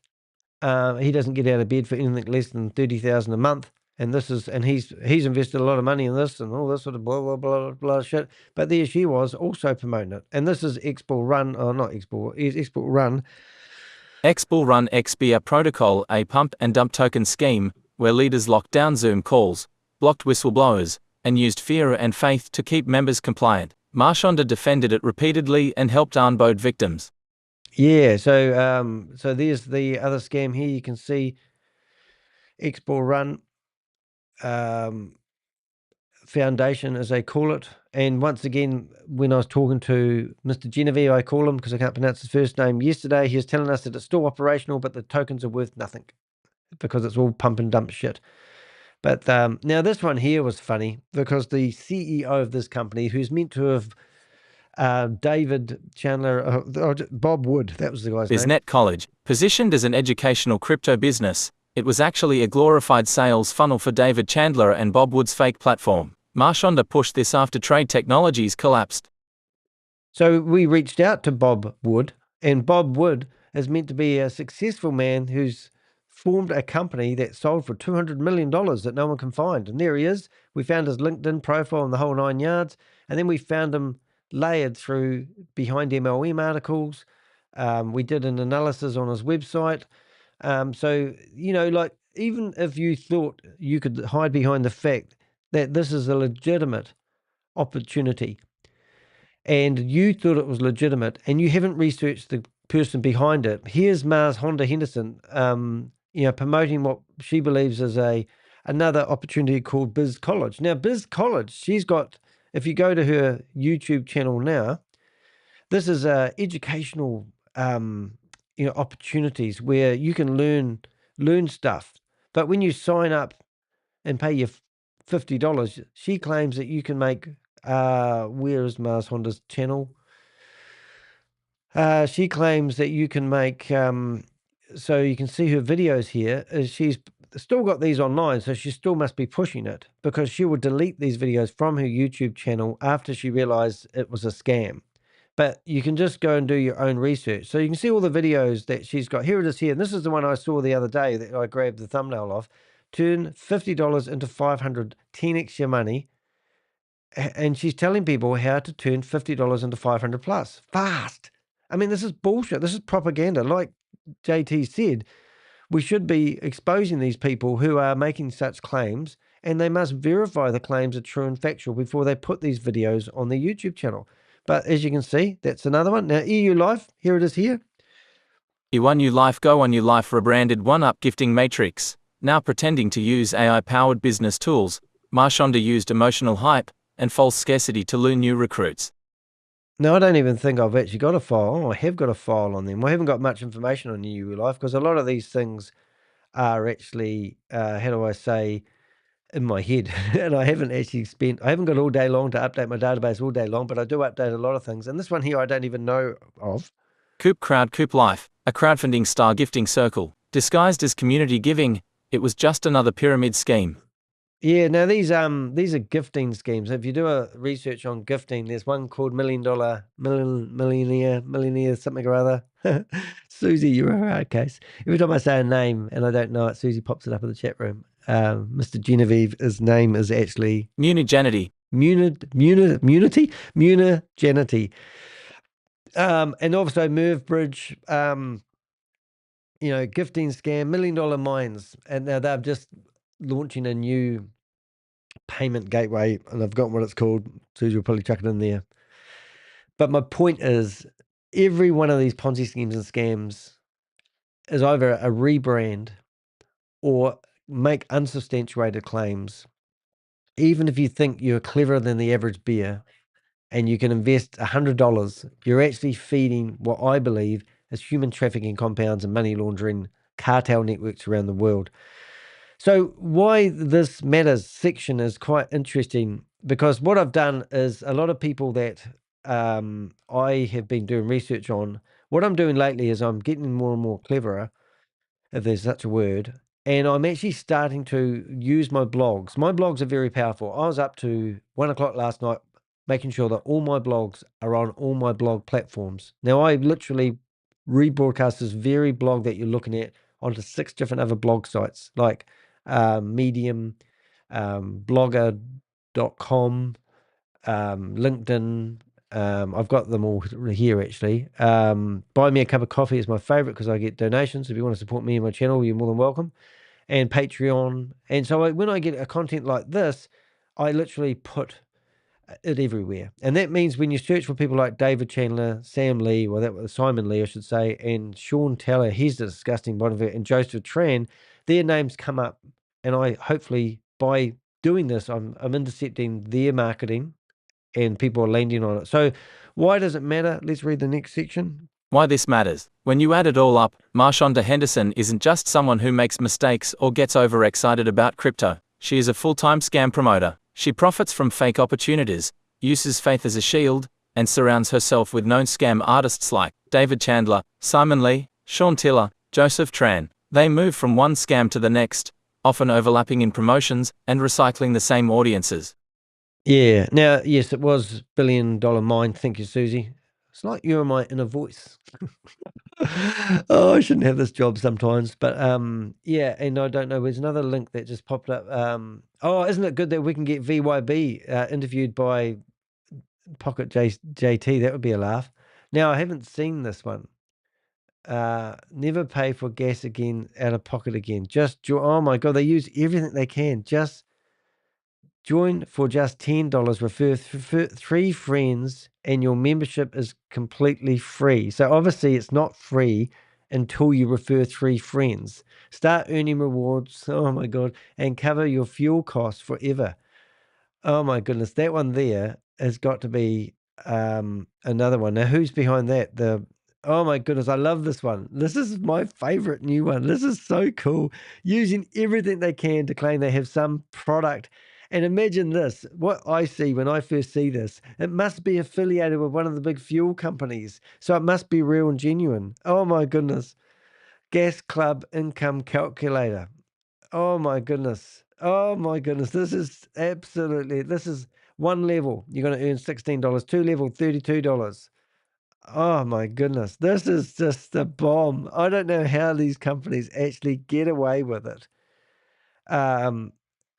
he doesn't get out of bed for anything less than $30,000 a month. And he's invested a lot of money in this and all this sort of blah, blah, blah, blah shit. But there she was also promoting it. And this is XBullRun, or not XBull, is XBullRun. XBullRun XBR protocol, a pump and dump token scheme, where leaders locked down Zoom calls, blocked whistleblowers, and used fear and faith to keep members compliant. Marshonda defended it repeatedly and helped onboard victims. Yeah, so there's the other scam here. You can see XBullRun Foundation, as they call it. And once again, when I was talking to Mr. Genevieve, I call him because I can't pronounce his first name, yesterday, he was telling us that it's still operational, but the tokens are worth nothing because it's all pump and dump shit. But now this one here was funny because the CEO of this company, who's meant to have David Chandler, Bob Wood, that was the guy's name. BizNet College, positioned as an educational crypto business, it was actually a glorified sales funnel for David Chandler and Bob Wood's fake platform. Marshonda pushed this after Trade Technologies collapsed. So we reached out to Bob Wood, and Bob Wood is meant to be a successful man who's formed a company that sold for $200 million that no one can find. And there he is. We found his LinkedIn profile and the whole 9 yards. And then we found him layered through behind MLM articles. We did an analysis on his website. So, like, even if you thought you could hide behind the fact that this is a legitimate opportunity and you thought it was legitimate and you haven't researched the person behind it, here's Marshonda Henderson, promoting what she believes is another opportunity called Biz College. Now, Biz College, she's got, if you go to her YouTube channel now, this is educational opportunities where you can learn stuff. But when you sign up and pay your $50, she claims that you can make, where is Marshonda's channel? She claims that you can make, so you can see her videos here, she's still got these online, so she still must be pushing it because she would delete these videos from her YouTube channel after she realized it was a scam. But you can just go and do your own research. So you can see all the videos that she's got. Here it is here. And this is the one I saw the other day that I grabbed the thumbnail of. Turn $50 into 500, 10x your money. And she's telling people how to turn $50 into 500 plus. Fast. I mean, this is bullshit. This is propaganda. Like JT said, we should be exposing these people who are making such claims, and they must verify the claims are true and factual before they put these videos on their YouTube channel. But as you can see, that's another one. Now, EU Life, here it is here. E1U Life Go On You Life rebranded One-Up Gifting Matrix. Now pretending to use AI-powered business tools, Marshonda used emotional hype and false scarcity to lure new recruits. Now, I don't even think I've actually got a file. Oh, I have got a file on them. I haven't got much information on EU Life because a lot of these things are actually, how do I say, in my head. And I haven't got all day long to update my database all day long, but I do update a lot of things. And this one here, I don't even know of. Coop Crowd Coop Life, a crowdfunding style gifting circle. Disguised as community giving, it was just another pyramid scheme. Yeah, now these are gifting schemes. If you do a research on gifting, there's one called millionaire, something or other. Susie, you're a hard case. Every time I say a name and I don't know it, Susie pops it up in the chat room. Mr. Genevieve, his name is actually Munijanity. Munijanity. And also MevBridge, gifting scam, $1 million mines. And now they're just launching a new payment gateway, and I've got what it's called. Susie will probably chuck it in there. But my point is, every one of these Ponzi schemes and scams is either a rebrand or make unsubstantiated claims. Even if you think you're cleverer than the average bear and you can invest $100, you're actually feeding what I believe is human trafficking compounds and money laundering cartel networks around the world. So why this matters section is quite interesting, because what I've done is a lot of people that I have been doing research on, what I'm doing lately is I'm getting more and more cleverer, if there's such a word, And I'm actually starting to use my blogs. My blogs are very powerful. I was up to 1 o'clock last night making sure that all my blogs are on all my blog platforms. Now, I literally rebroadcast this very blog that you're looking at onto 6 different other blog sites like Medium, blogger.com, LinkedIn. I've got them all here actually. Buy Me a Cup of Coffee is my favorite because I get donations. If you want to support me and my channel, you're more than welcome. And Patreon. And so when I get a content like this, I literally put it everywhere. And that means when you search for people like David Chandler, Sam Lee, well, that was Simon Lee, I should say, and Sean Teller, he's the disgusting bottom of it, and Joseph Tran, their names come up. And I hopefully by doing this, I'm intercepting their marketing and people are landing on it. So why does it matter? Let's read the next section. Why this matters. When you add it all up, Marshonda Henderson isn't just someone who makes mistakes or gets overexcited about crypto. She is a full-time scam promoter. She profits from fake opportunities, uses faith as a shield, and surrounds herself with known scam artists like David Chandler, Simon Lee, Sean Tiller, Joseph Tran. They move from one scam to the next, often overlapping in promotions and recycling the same audiences. Yeah. Now, yes, it was $1 Billion Mind. Thank you, Susie. It's like you're my inner voice. Oh, I shouldn't have this job sometimes, but yeah, and I don't know. There's another link that just popped up. Oh, isn't it good that we can get VYB interviewed by Pocket JT? That would be a laugh. Now, I haven't seen this one. Never pay for gas again, out of pocket again. Oh my God, they use everything they can. Just join for just $10. Refer 3 friends, and your membership is completely free. So obviously, it's not free until you refer 3 friends. Start earning rewards. Oh my God, and cover your fuel costs forever. Oh my goodness, that one there has got to be another one. Now, who's behind that? Oh my goodness, I love this one. This is my favorite new one. This is so cool. Using everything they can to claim they have some product. And imagine this, what I see when I first see this, it must be affiliated with one of the big fuel companies. So it must be real and genuine. Oh my goodness. Gas Club Income Calculator. Oh my goodness. Oh my goodness. This is one level. You're going to earn $16. 2 level, $32. Oh my goodness. This is just a bomb. I don't know how these companies actually get away with it.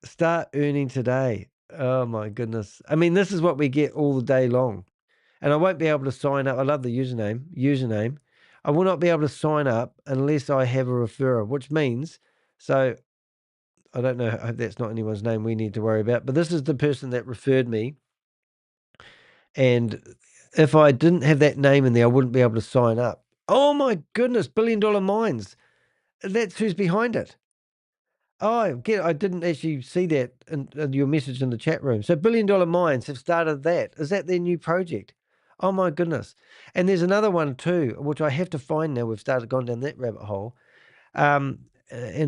Start earning today. Oh my goodness. I mean, this is what we get all the day long. And I won't be able to sign up. I love the username. I will not be able to sign up unless I have a referrer, which means, so I don't know. I hope that's not anyone's name we need to worry about, but this is the person that referred me. And if I didn't have that name in there, I wouldn't be able to sign up. Oh my goodness, $1 Billion Minds. That's who's behind it. Oh, I didn't actually see that in your message in the chat room. So $1 Billion Minds have started that. Is that their new project? Oh my goodness. And there's another one too, which I have to find now. We've gone down that rabbit hole. And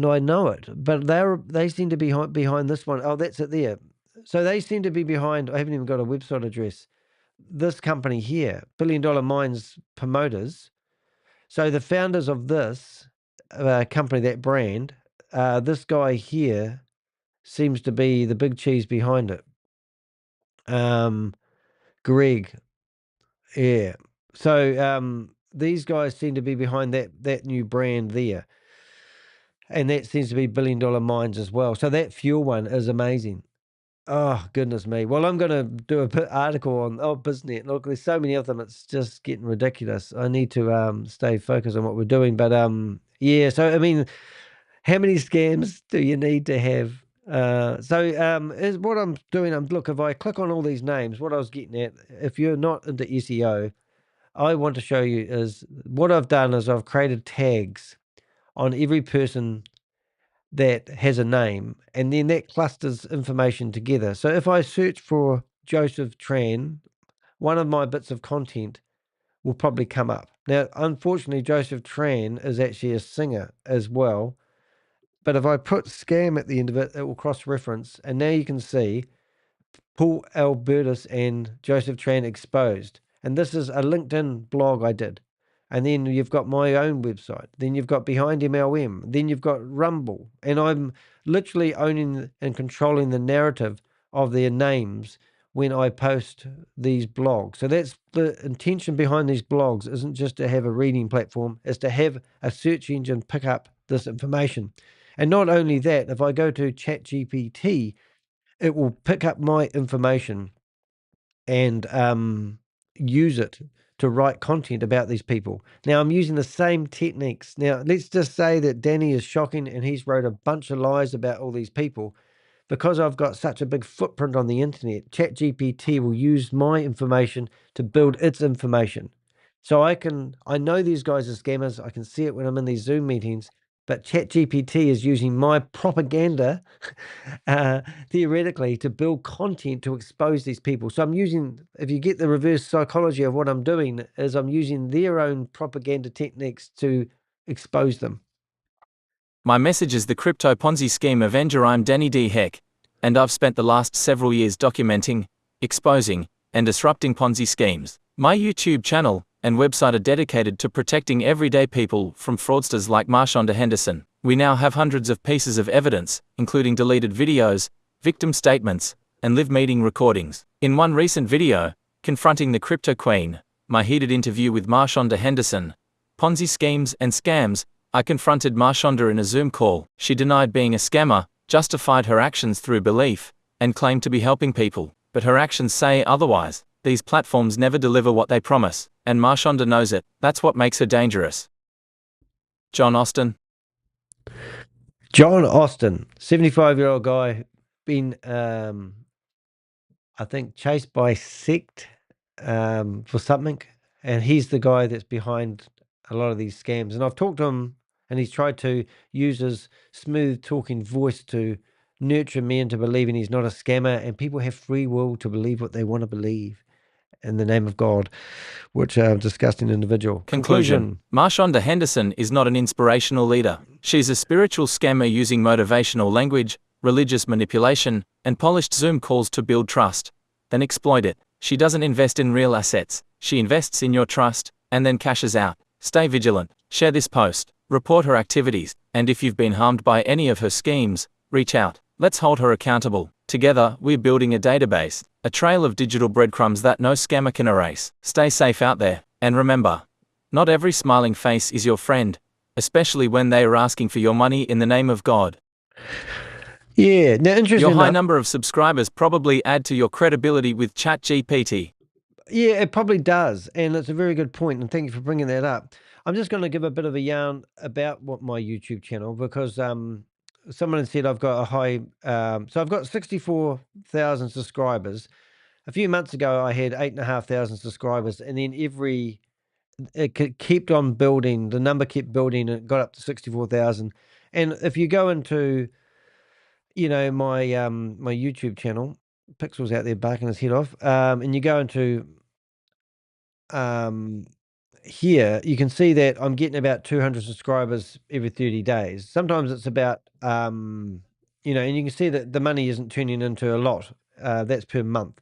I know it, but they seem to be behind this one. Oh, that's it there. So they seem to be behind. I haven't even got a website address. This company here, $1 Billion Minds promoters. So the founders of this company, that brand, this guy here seems to be the big cheese behind it. Greg, yeah. So these guys seem to be behind that new brand there. And that seems to be $1 Billion Minds as well. So that fuel one is amazing. Oh, goodness me. Well, I'm going to do a article on BizNet. Look, there's so many of them. It's just getting ridiculous. I need to stay focused on what we're doing. But yeah, so, I mean, how many scams do you need to have? Is what I'm doing, look, if I click on all these names, what I was getting at, if you're not into SEO, I want to show you is what I've done is I've created tags on every person that has a name, and then that clusters information together. So if I search for Joseph Tran, one of my bits of content will probably come up. Now, unfortunately, Joseph Tran is actually a singer as well. But if I put scam at the end of it, it will cross-reference. And now you can see Paul Albertus and Joseph Tran exposed. And this is a LinkedIn blog I did. And then you've got my own website. Then you've got Behind MLM. Then you've got Rumble. And I'm literally owning and controlling the narrative of their names when I post these blogs. So that's the intention behind these blogs, isn't just to have a reading platform, is to have a search engine pick up this information. And not only that, if I go to ChatGPT, it will pick up my information and use it to write content about these people. Now, I'm using the same techniques. Now, let's just say that Danny is shocking and he's wrote a bunch of lies about all these people. Because I've got such a big footprint on the internet, ChatGPT will use my information to build its information. So I know these guys are scammers. I can see it when I'm in these Zoom meetings, but ChatGPT is using my propaganda, theoretically, to build content to expose these people. So I'm using, if you get the reverse psychology of what I'm doing, is I'm using their own propaganda techniques to expose them. My message is the Crypto Ponzi Scheme Avenger. I'm Danny de Hek, and I've spent the last several years documenting, exposing, and disrupting Ponzi schemes. My YouTube channel and website are dedicated to protecting everyday people from fraudsters like Marshonda Henderson. We now have hundreds of pieces of evidence, including deleted videos, victim statements, and live meeting recordings. In one recent video, confronting the Crypto Queen, my heated interview with Marshonda Henderson, Ponzi schemes and scams, I confronted Marshonda in a Zoom call. She denied being a scammer, justified her actions through belief, and claimed to be helping people. But her actions say otherwise. These platforms never deliver what they promise, and Marshonda knows it. That's what makes her dangerous. John Austin. John Austin, 75-year-old guy, been, I think, chased by sect for something. And he's the guy that's behind a lot of these scams. And I've talked to him, and he's tried to use his smooth talking voice to nurture me into believing he's not a scammer. And people have free will to believe what they want to believe in the name of God, which disgusting individual. Conclusion. Marshonda Henderson is not an inspirational leader. She's a spiritual scammer using motivational language, religious manipulation, and polished Zoom calls to build trust, then exploit it. She doesn't invest in real assets. She invests in your trust, and then cashes out. Stay vigilant. Share this post. Report her activities. And if you've been harmed by any of her schemes, reach out. Let's hold her accountable. Together, we're building a database, a trail of digital breadcrumbs that no scammer can erase. Stay safe out there. And remember, not every smiling face is your friend, especially when they are asking for your money in the name of God. Yeah, now interesting. Your high number of subscribers probably add to your credibility with ChatGPT. Yeah, it probably does. And it's a very good point. And thank you for bringing that up. I'm just going to give a bit of a yarn about what my YouTube channel, because someone had said I've got a high, so I've got 64,000 subscribers. A few months ago, I had 8,500 subscribers. And then it kept on building. The number kept building, and it got up to 64,000. And if you go into, my my YouTube channel, Pixel's out there barking his head off, and you go into here, you can see that I'm getting about 200 subscribers every 30 days. Sometimes it's about, and you can see that the money isn't turning into a lot. That's per month.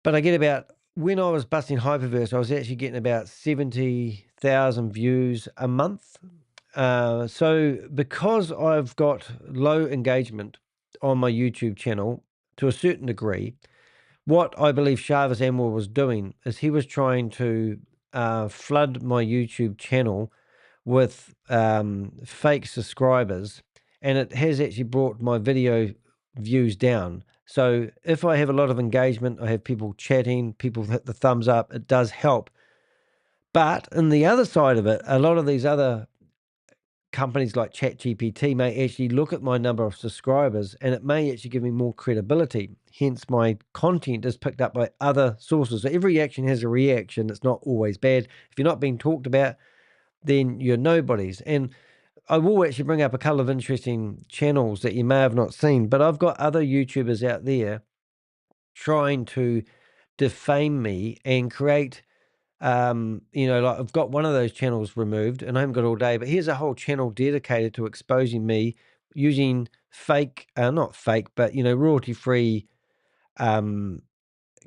But I get about, when I was busting Hyperverse, I was actually getting about 70,000 views a month. So because I've got low engagement on my YouTube channel to a certain degree, what I believe Shavas Anwar was doing is he was trying to flood my YouTube channel with fake subscribers, and it has actually brought my video views down. So if I have a lot of engagement, I have people chatting, people hit the thumbs up, it does help. But in the other side of it, a lot of these other companies like ChatGPT may actually look at my number of subscribers, and it may actually give me more credibility. Hence, my content is picked up by other sources. So every action has a reaction. It's not always bad. If you're not being talked about, then you're nobodies. And I will actually bring up a couple of interesting channels that you may have not seen, but I've got other YouTubers out there trying to defame me and create, like I've got one of those channels removed, and I haven't got all day, but here's a whole channel dedicated to exposing me using fake, not fake, but, royalty-free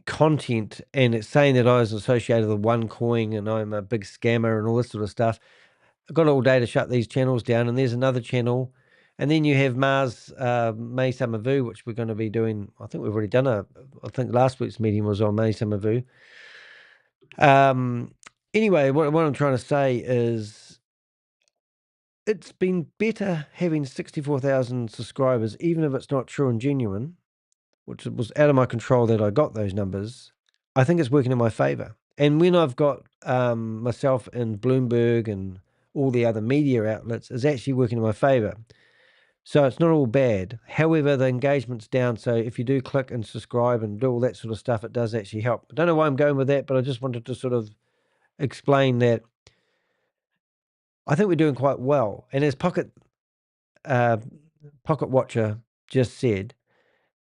content, and it's saying that I was associated with OneCoin and I'm a big scammer and all this sort of stuff. I've got all day to shut these channels down, and there's another channel. And then you have Mars May Summer Vu, which we're going to be doing. I think we've already done I think last week's meeting was on May Summer Vu. Anyway, what I'm trying to say is it's been better having 64,000 subscribers, even if it's not true and genuine, which was out of my control that I got those numbers. I think it's working in my favor. And when I've got myself in Bloomberg and all the other media outlets, it's actually working in my favor. So it's not all bad. However, the engagement's down. So if you do click and subscribe and do all that sort of stuff, it does actually help. I don't know why I'm going with that, but I just wanted to sort of explain that I think we're doing quite well. And as Pocket Watcher just said,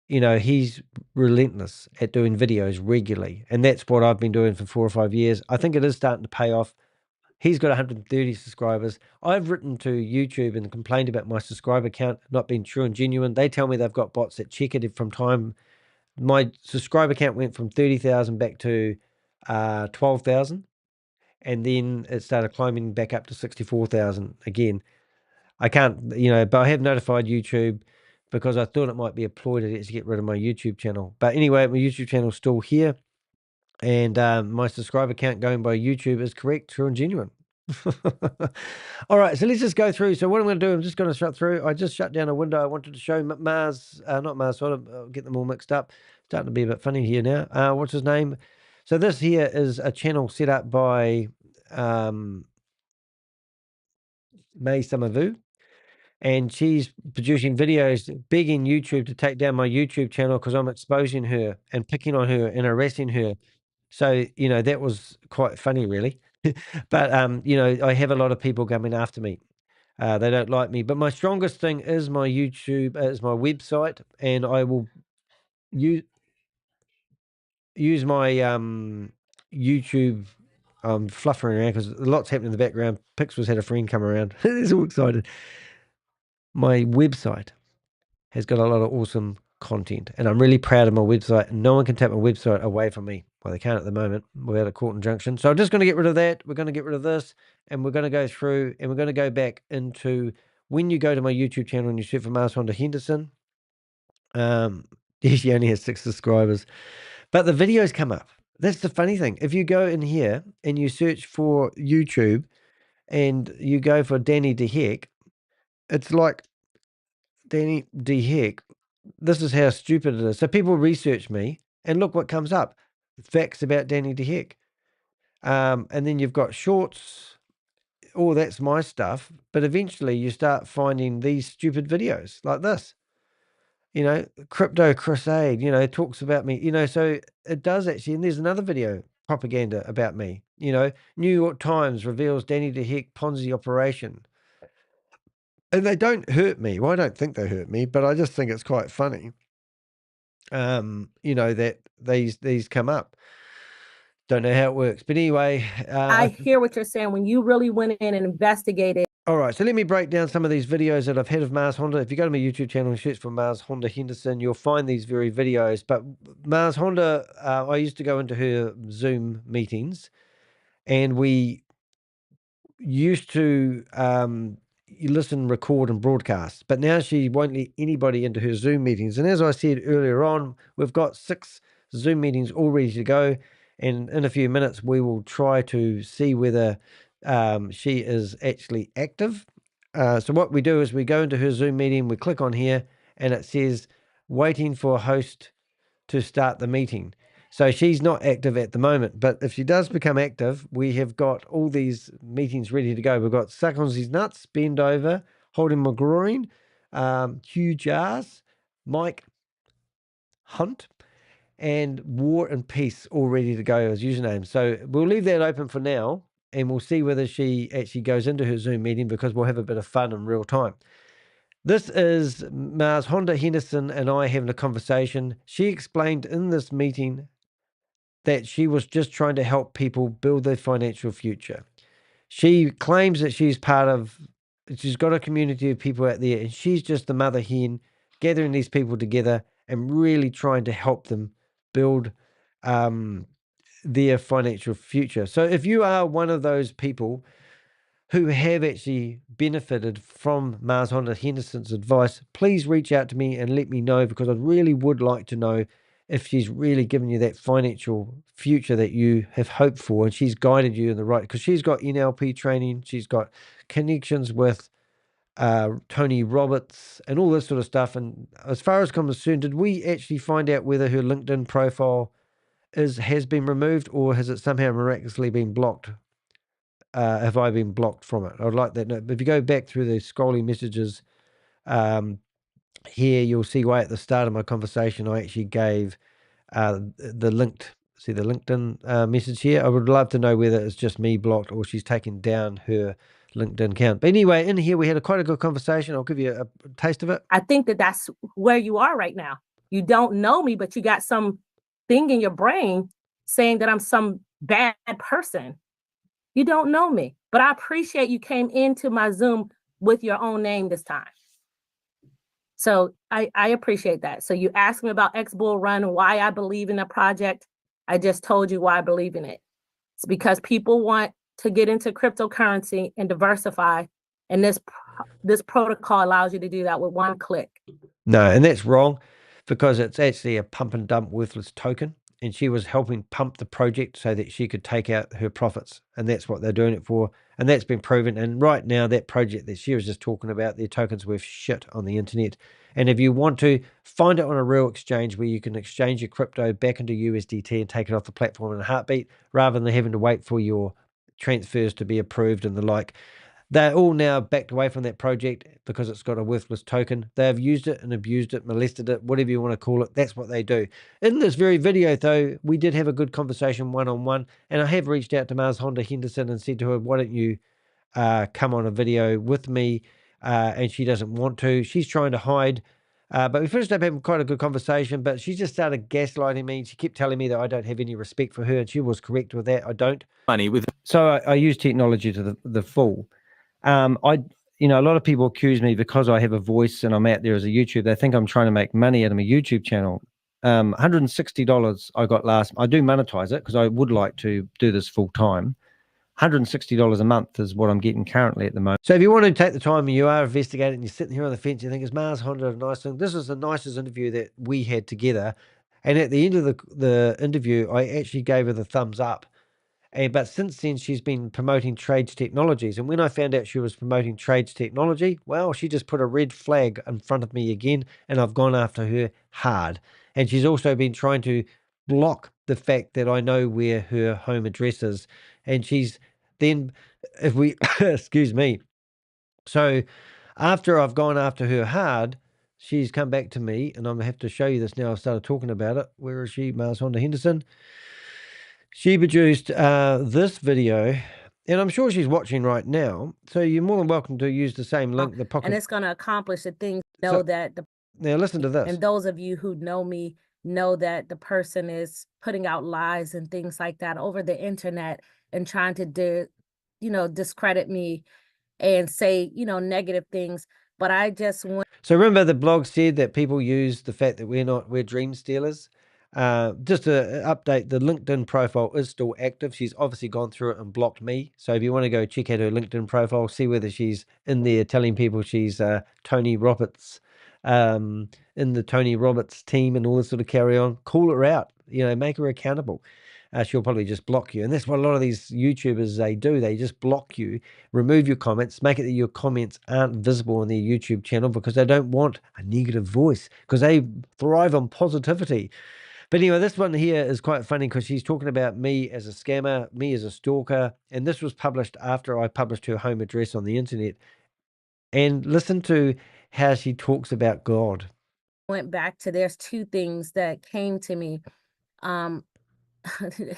you know, he's relentless at doing videos regularly. And that's what I've been doing for 4 or 5 years. I think it is starting to pay off. He's got 130 subscribers. I've written to YouTube and complained about my subscriber count not being true and genuine. They tell me they've got bots that check it from time. My subscriber count went from 30,000 back to 12,000. And then it started climbing back up to 64,000 again. I can't, you know, but I have notified YouTube because I thought it might be a ploy to get rid of my YouTube channel. But anyway, my YouTube channel is still here. And my subscriber count going by YouTube is correct, true and genuine. All right, so let's just go through. So what I'm going to do, I'm just going to shut through. I just shut down a window. I wanted to show Mars, not Mars, so I'll get them all mixed up. Starting to be a bit funny here now. What's his name? So this here is a channel set up by May Summer Vu. And she's producing videos begging YouTube to take down my YouTube channel because I'm exposing her and picking on her and harassing her. So, you know, that was quite funny, really. But, you know, I have a lot of people coming after me. They don't like me. But my strongest thing is my YouTube, is my website. And I will use my YouTube fluffing around because a lot's happening in the background. Pixels had a friend come around. He's all excited. My website has got a lot of awesome content, and I'm really proud of my website. No one can take my website away from me. Well, they can't at the moment without a court injunction. So I'm just going to get rid of that. We're going to get rid of this, and we're going to go through, and we're going to go back into when you go to my YouTube channel and you search for Marshonda Henderson. She only has 6 subscribers, but the videos come up. That's the funny thing. If you go in here and you search for YouTube and you go for Danny de Hek, it's like Danny de Hek. This is how stupid it is. So people research me and look what comes up. Facts about Danny de Hek. And then you've got shorts. Oh, that's my stuff. But eventually you start finding these stupid videos like this. You know, Crypto Crusade, you know, talks about me, you know, so it does actually. And there's another video, propaganda about me, you know, New York Times reveals Danny de Hek Ponzi operation. And they don't hurt me. Well, I don't think they hurt me, but I just think it's quite funny. You know, that these come up. Don't know how it works. But anyway. I hear what you're saying. When you really went in and investigated. All right, so let me break down some of these videos that I've had of Marshonda. If you go to my YouTube channel and search for Marshonda Henderson, you'll find these very videos. But Marshonda, I used to go into her Zoom meetings, and we used to you listen, record, and broadcast. But now she won't let anybody into her Zoom meetings. And as I said earlier on, we've got 6 Zoom meetings all ready to go. And in a few minutes, we will try to see whether she is actually active. So what we do is we go into her Zoom meeting, we click on here, and it says waiting for a host to start the meeting. So she's not active at the moment, but if she does become active, we have got all these meetings ready to go. We've got Suck on His Nuts, Bend Over, Holding My Groin, Hugh Jars, Mike Hunt, and War and Peace all ready to go as username. So we'll leave that open for now, and we'll see whether she actually goes into her Zoom meeting because we'll have a bit of fun in real time. This is Marshonda Henderson and I having a conversation. She explained in this meeting that she was just trying to help people build their financial future. She claims that she's got a community of people out there, and she's just the mother hen gathering these people together and really trying to help them build their financial future. So if you are one of those people who have actually benefited from Marshonda Henderson's advice, please reach out to me and let me know, because I really would like to know if she's really given you that financial future that you have hoped for, and she's guided you in the right, because she's got NLP training, she's got connections with Tony Robbins and all this sort of stuff. And as far as I'm concerned, did we actually find out whether her LinkedIn profile has been removed, or has it somehow miraculously been blocked? Have I been blocked from it? I'd like that. If you go back through the scrolling messages here, you'll see right at the start of my conversation, I actually gave the LinkedIn message here. I would love to know whether it's just me blocked or she's taken down her LinkedIn account. But anyway, in here we had quite a good conversation. I'll give you a taste of it. I think that that's where you are right now. You don't know me, but you got some thing in your brain saying that I'm some bad person. You don't know me, but I appreciate you came into my Zoom with your own name this time. So I appreciate that. So you asked me about XBullRun and why I believe in the project. I just told you why I believe in it. It's because people want to get into cryptocurrency and diversify, and this protocol allows you to do that with one click. No, and that's wrong, because it's actually a pump and dump worthless token, and she was helping pump the project so that she could take out her profits, and that's what they're doing it for, and that's been proven. And right now, that project that she was just talking about, their token's worth shit on the internet. And if you want to find it on a real exchange where you can exchange your crypto back into USDT and take it off the platform in a heartbeat, rather than having to wait for your transfers to be approved and the like, they're all now backed away from that project because it's got a worthless token. They have used it and abused it, molested it, whatever you want to call it. That's what they do. In this very video, though, we did have a good conversation one-on-one, and I have reached out to Marshonda Henderson and said to her, why don't you come on a video with me? And she doesn't want to. She's trying to hide. But we finished up having quite a good conversation, but she just started gaslighting me. She kept telling me that I don't have any respect for her, and she was correct with that. I don't. Money with So I use technology to the full. A lot of people accuse me because I have a voice and I'm out there as a YouTuber. They think I'm trying to make money out of my YouTube channel. $160 I got last. I do monetize it because I would like to do this full time. $160 a month is what I'm getting currently at the moment. So if you want to take the time and you are investigating and you're sitting here on the fence, you think, is Marshonda a nice thing? This is the nicest interview that we had together. And at the end of the interview, I actually gave her the thumbs up. But since then, she's been promoting Trades Technologies. And when I found out she was promoting Trades Technology, well, she just put a red flag in front of me again, and I've gone after her hard. And she's also been trying to block the fact that I know where her home address is. And she's then, if we, excuse me. So after I've gone after her hard, she's come back to me, and I'm going to have to show you this now. I've started talking about it. Where is she? Marshonda Henderson. She produced this video, and I'm sure she's watching right now. So you're more than welcome to use the same link, the pocket. And it's going to accomplish the things. Now listen to this. And those of you who know me know that the person is putting out lies and things like that over the internet and trying to discredit me and say, negative things. But I just want. So remember, the blog said that people use the fact that we're dream stealers. Just to update, the LinkedIn profile is still active. She's obviously gone through it and blocked me. So if you want to go check out her LinkedIn profile, see whether she's in there telling people she's Tony Robbins, in the Tony Robbins team and all this sort of carry on, call her out, make her accountable. She'll probably just block you. And that's what a lot of these YouTubers, they do. They just block you, remove your comments, make it that your comments aren't visible on their YouTube channel because they don't want a negative voice, because they thrive on positivity. But anyway, this one here is quite funny because she's talking about me as a scammer, me as a stalker. And this was published after I published her home address on the internet. And listen to how she talks about God. Went back to, there's two things that came to me.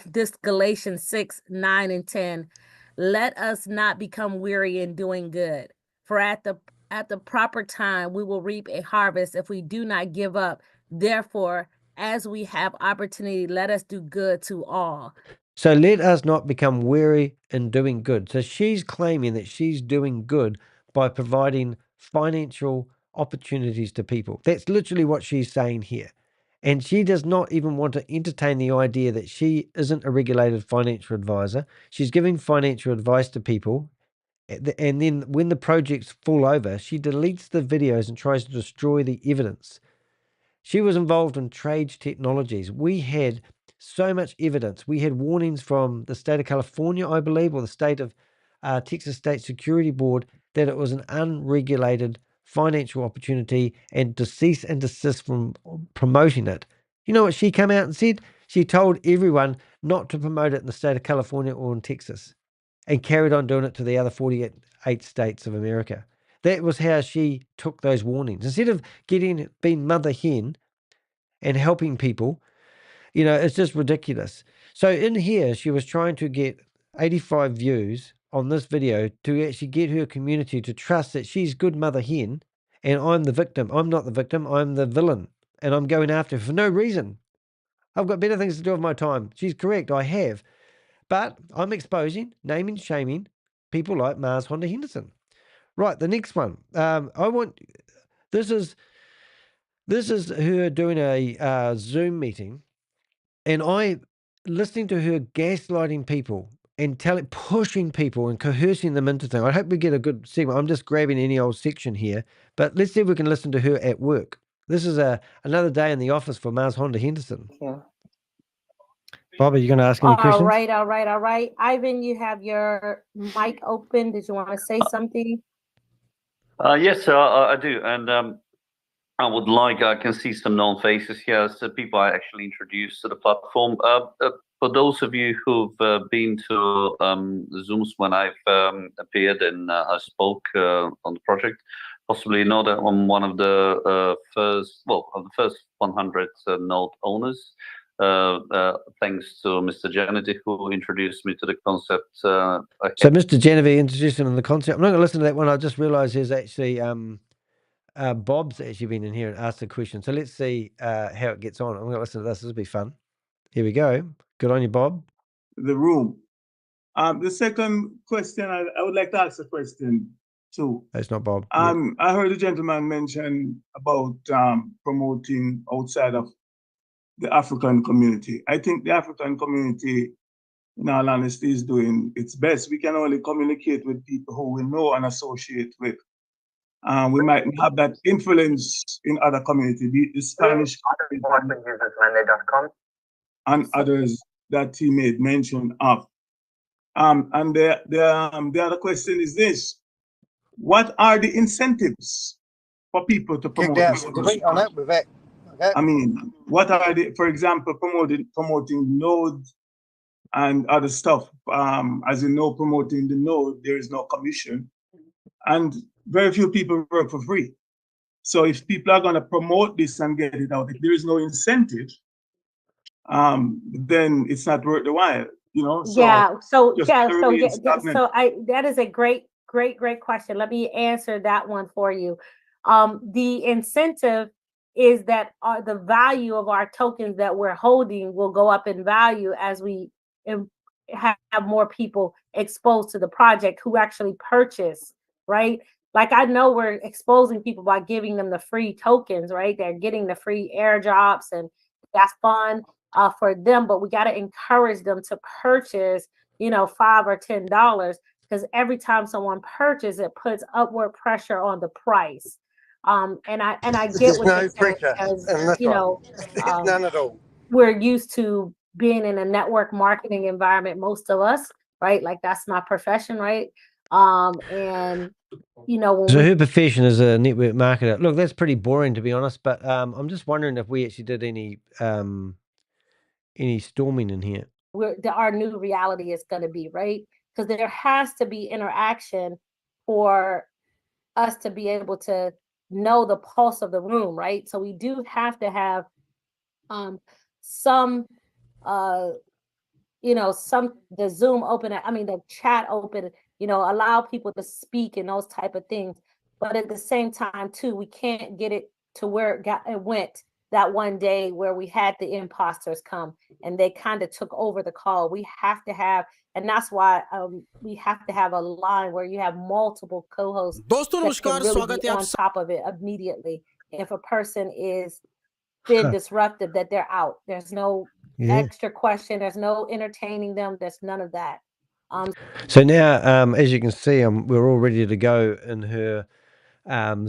This Galatians 6, 9, and 10. Let us not become weary in doing good. For at the proper time, we will reap a harvest if we do not give up. Therefore, as we have opportunity, let us do good to all. So let us not become weary in doing good. So she's claiming that she's doing good by providing financial opportunities to people. That's literally what she's saying here. And she does not even want to entertain the idea that she isn't a regulated financial advisor. She's giving financial advice to people. And then when the projects fall over, she deletes the videos and tries to destroy the evidence. She was involved in Trade Technologies. We had so much evidence. We had warnings from the state of California, I believe, or the state of Texas State Security Board that it was an unregulated financial opportunity and to cease and desist from promoting it. You know what she came out and said? She told everyone not to promote it in the state of California or in Texas and carried on doing it to the other 48 states of America. That was how she took those warnings. Instead of being mother hen and helping people, you know, it's just ridiculous. So in here, she was trying to get 85 views on this video to actually get her community to trust that she's good mother hen and I'm the victim. I'm not the victim. I'm the villain. And I'm going after her for no reason. I've got better things to do with my time. She's correct. I have. But I'm exposing, naming, shaming people like Marshonda Henderson. Right, the next one. This is her doing a Zoom meeting, and listening to her gaslighting people and pushing people and coercing them into things. I hope we get a good segment. I'm just grabbing any old section here, but let's see if we can listen to her at work. This is another day in the office for Marshonda Henderson. Yeah. Bob, are you going to ask any questions? All right. Ivan, you have your mic open. Did you want to say something? Yes, I do. And I would like, I can see some known faces here, so people I actually introduced to the platform. For those of you who've been to the Zooms when I've appeared and I spoke on the project, possibly know that I'm one of the first 100 node owners. Thanks to Mr. Janity, who introduced me to the concept. So Mr. Genevieve introduced him to the concept. I'm not going to listen to that one. I just realized there's actually Bob's actually been in here and asked a question. So let's see how it gets on. I'm going to listen to this. This will be fun. Here we go. Good on you, Bob. The room. The second question, I would like to ask a question too. That's not Bob. I heard the gentleman mention about promoting outside of the African community. I think the African community, in all honesty, is doing its best. We can only communicate with people who we know and associate with. We might have that influence in other communities, be it the Spanish and others that he made mention of. And the other question is this: what are the incentives for people to promote this? I mean, what are the, for example, promoting nodes and other stuff? As you know, promoting the node, there is no commission, and very few people work for free. So if people are going to promote this and get it out, if there is no incentive, then it's not worth the while, you know. So that is a great question. Let me answer that one for you. The incentive is that the value of our tokens that we're holding will go up in value as we have more people exposed to the project who actually purchase, right? Like, I know we're exposing people by giving them the free tokens, right? They're getting the free airdrops, and that's fun for them, but we got to encourage them to purchase, $5 or $10, because every time someone purchases, it puts upward pressure on the price. And I get what you're saying, because, none at all. We're used to being in a network marketing environment, most of us, right? Like, that's my profession, right? And so her profession is a network marketer. Look, that's pretty boring, to be honest, but I'm just wondering if we actually did any storming in here. Our new reality is going to be, right? Because there has to be interaction for us to be able to know the pulse of the room, right? So we do have to have the Zoom open, the chat open, allow people to speak and those type of things. But at the same time too, we can't get it to where it went that one day where we had the imposters come and they kind of took over the call. We have to have, and that's why we have to have a line where you have multiple co-hosts that can really be on top of it immediately. If a person is been disruptive, that they're out. There's no Yeah. extra question. There's no entertaining them. There's none of that. So now, as you can see, we're all ready to go in her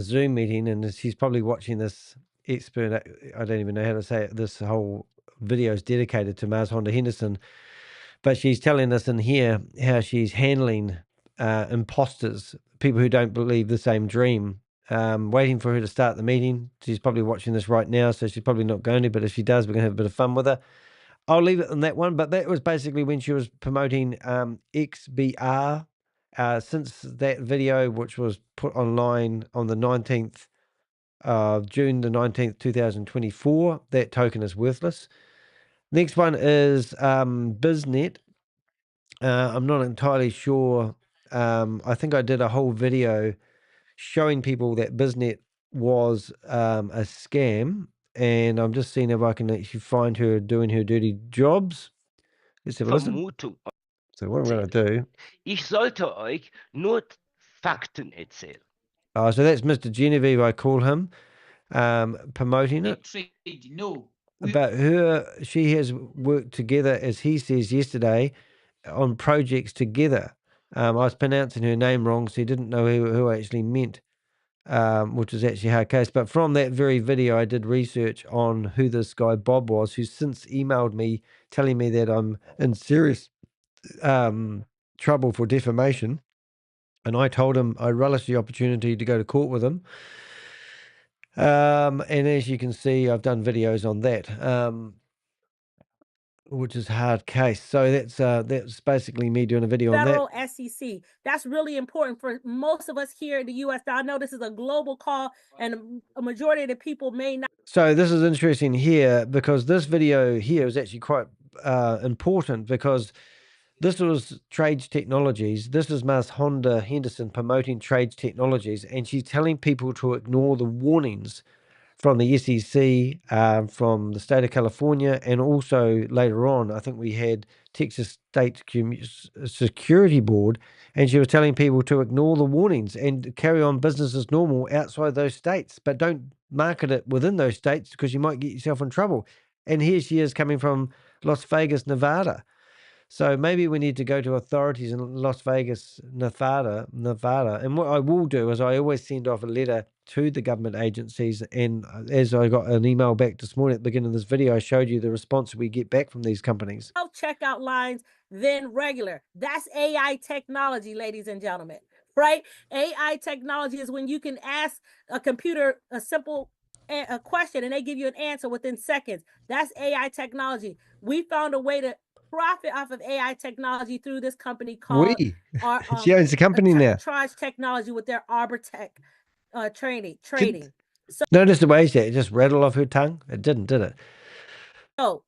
Zoom meeting, and she's probably watching this expert. I don't even know how to say it. This whole video is dedicated to Marshonda Henderson, but she's telling us in here how she's handling imposters, people who don't believe the same dream. Waiting for her to start the meeting. She's probably watching this right now, so she's probably not going to, but if she does, we're going to have a bit of fun with her. I'll leave it on that one, but that was basically when she was promoting XBR. Since that video, which was put online on the 19th of June the 19th, 2024, that token is worthless. Next one is BizNet. I'm not entirely sure. I think I did a whole video showing people that BizNet was a scam, and I'm just seeing if I can actually find her doing her dirty jobs. Let's have a listen. Vermutung. So what I'm going to do. Ich sollte euch nur Fakten erzählen. So that's Mr. Genevieve, I call him, promoting it. No. About her, she has worked together, as he says yesterday, on projects together. I was pronouncing her name wrong, so he didn't know who I actually meant, which is actually a hard case. But from that very video, I did research on who this guy Bob was, who's since emailed me telling me that I'm in serious trouble for defamation. And I told him I relish the opportunity to go to court with him. And as you can see, I've done videos on that, which is a hard case. So that's basically me doing a video on that. Federal SEC. That's really important for most of us here in the U.S. Now, I know this is a global call, and a majority of the people may not. So this is interesting here, because this video here is actually quite important, because this was Trades Technologies. This is Marshonda Henderson promoting Trades Technologies, and she's telling people to ignore the warnings from the SEC, from the state of California, and also later on, I think we had Texas State Security Board, and she was telling people to ignore the warnings and carry on business as normal outside those states, but don't market it within those states because you might get yourself in trouble. And here she is coming from Las Vegas, Nevada. So maybe we need to go to authorities in Las Vegas, Nevada. And what I will do is I always send off a letter to the government agencies. And as I got an email back this morning at the beginning of this video, I showed you the response we get back from these companies. Checkout lines than regular. That's AI technology, ladies and gentlemen, right? AI technology is when you can ask a computer a simple a question and they give you an answer within seconds. That's AI technology. We found a way to profit off of AI technology through this company called she owns the company now. Triage Technology with their Arbortech trading. So notice the way it just rattled off her tongue. It didn't, did it? Oh,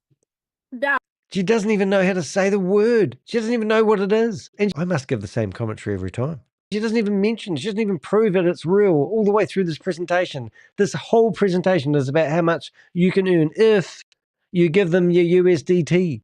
now she doesn't even know how to say the word. She doesn't even know what it is. And I must give the same commentary every time. She doesn't even mention, she doesn't even prove that it's real all the way through this presentation. This whole presentation is about how much you can earn if you give them your USDT.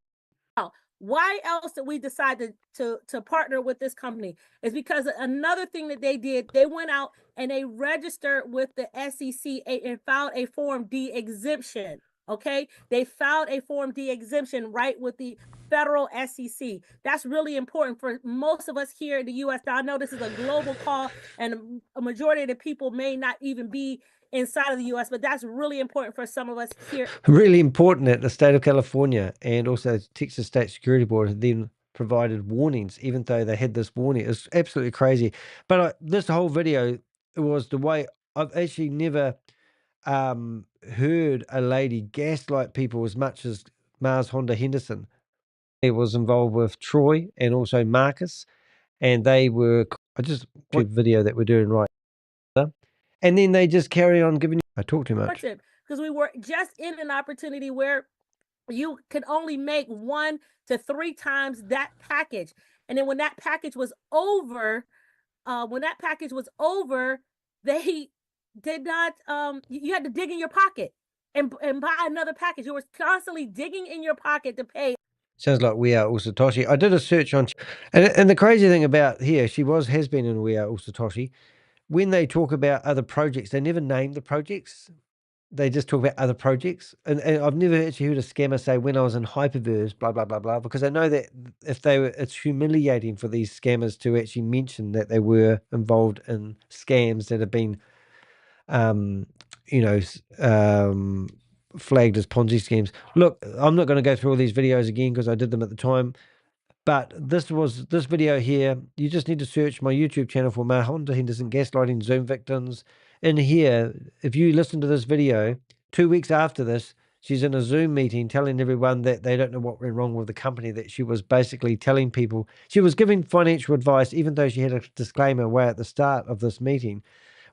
Why else did we decide to partner with this company? Is because another thing that they did, they went out and they registered with the SEC and filed a Form D exemption. Okay, they filed a Form D exemption right with the federal SEC. That's really important for most of us here in the U.S. Now, I know this is a global call, and a majority of the people may not even be inside of the U.S., but that's really important for some of us here. Really important that the state of California and also Texas State Security Board had then provided warnings, even though they had this warning. It's absolutely crazy. But this whole video was the way I've actually never heard a lady gaslight people as much as Marshonda Henderson. He was involved with Troy and also Marcus, and they were. I just watched the video that we're doing right now, and then they just carry on giving. I talk too much because we were just in an opportunity where you could only make 1 to 3 times that package, and then when that package was over, they did not. You had to dig in your pocket and buy another package. You were constantly digging in your pocket to pay. Sounds like We Are All Satoshi. I did a search on, and the crazy thing about here, she has been in We Are All Satoshi. When they talk about other projects, they never name the projects. they just talk about other projects. And I've never actually heard a scammer say, when I was in hyperverse, blah, blah, blah, blah, because I know that if they were, it's humiliating for these scammers to actually mention that they were involved in scams that have been, flagged as Ponzi schemes. Look, I'm not going to go through all these videos again because I did them at the time. But this video here. You just need to search my YouTube channel for Marshonda Henderson gaslighting Zoom victims. In here, if you listen to this video, 2 weeks after this, she's in a Zoom meeting telling everyone that they don't know what went wrong with the company, that she was basically telling people, she was giving financial advice, even though she had a disclaimer way at the start of this meeting,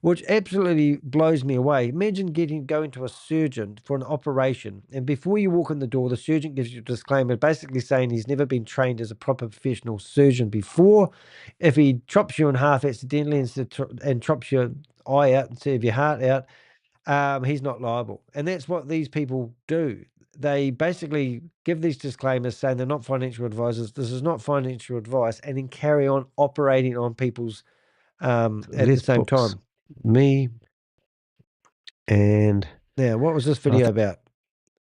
which absolutely blows me away. Imagine going to a surgeon for an operation, and before you walk in the door, the surgeon gives you a disclaimer, basically saying he's never been trained as a proper professional surgeon before. If he chops you in half accidentally and chops your eye out instead of your heart out, he's not liable. And that's what these people do. They basically give these disclaimers saying they're not financial advisors, this is not financial advice, and then carry on operating on people's at the same time. Me and now, what was this video about?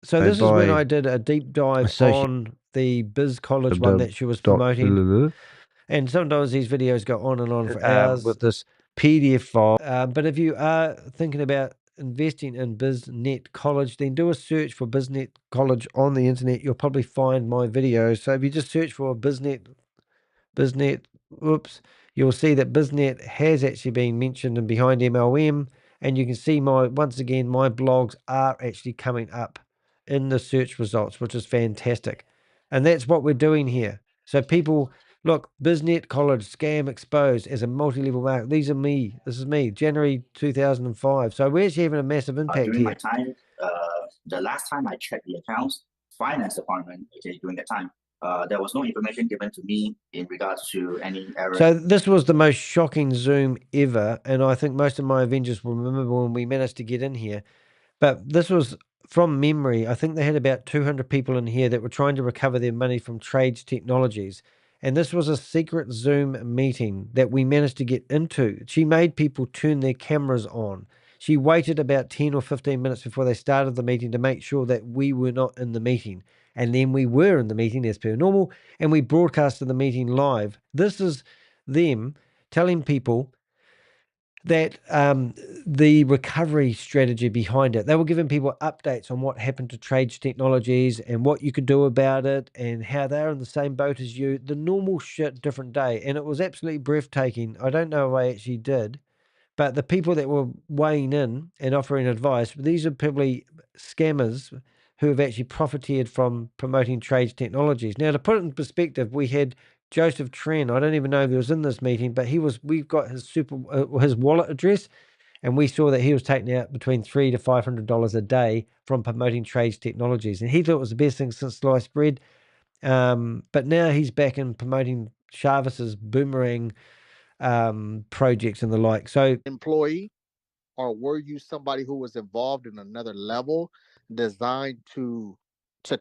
So this is when I did a deep dive on the Biz College one that she was promoting. And sometimes these videos go on and on for hours with this PDF file. But if you are thinking about investing in BizNet College, then do a search for BizNet College on the internet. You'll probably find my videos. So if you just search for BizNet, you'll see that BizNet has actually been mentioned in behind MLM, and you can see once again, my blogs are actually coming up in the search results, which is fantastic. And that's what we're doing here. So people, look, BizNet College scam exposed as a multi-level market. These are me. This is me, January 2005. So we're actually having a massive impact during here. my time, the last time I checked the accounts, finance department, okay, during that time, there was no information given to me in regards to any error. So this was the most shocking Zoom ever, and I think most of my Avengers will remember when we managed to get in here. But this was from memory. I think they had about 200 people in here that were trying to recover their money from Trades Technologies. And this was a secret Zoom meeting that we managed to get into. She made people turn their cameras on. She waited about 10 or 15 minutes before they started the meeting to make sure that we were not in the meeting. And then we were in the meeting as per normal, and we broadcasted the meeting live. This is them telling people that the recovery strategy behind it. They were giving people updates on what happened to Trades Technologies and what you could do about it and how they're in the same boat as you. The normal shit, different day. And it was absolutely breathtaking. I don't know if I actually did, but the people that were weighing in and offering advice, these are probably scammers who have actually profiteered from promoting Trades Technologies. Now, to put it in perspective, we had Joseph Tren. I don't even know if he was in this meeting, but we've got his wallet address, and we saw that he was taking out between $300 to $500 a day from promoting Trades Technologies, and he thought it was the best thing since sliced bread. But now he's back in promoting Chavez's boomerang projects and the like. So, employee, or were you somebody who was involved in another level designed to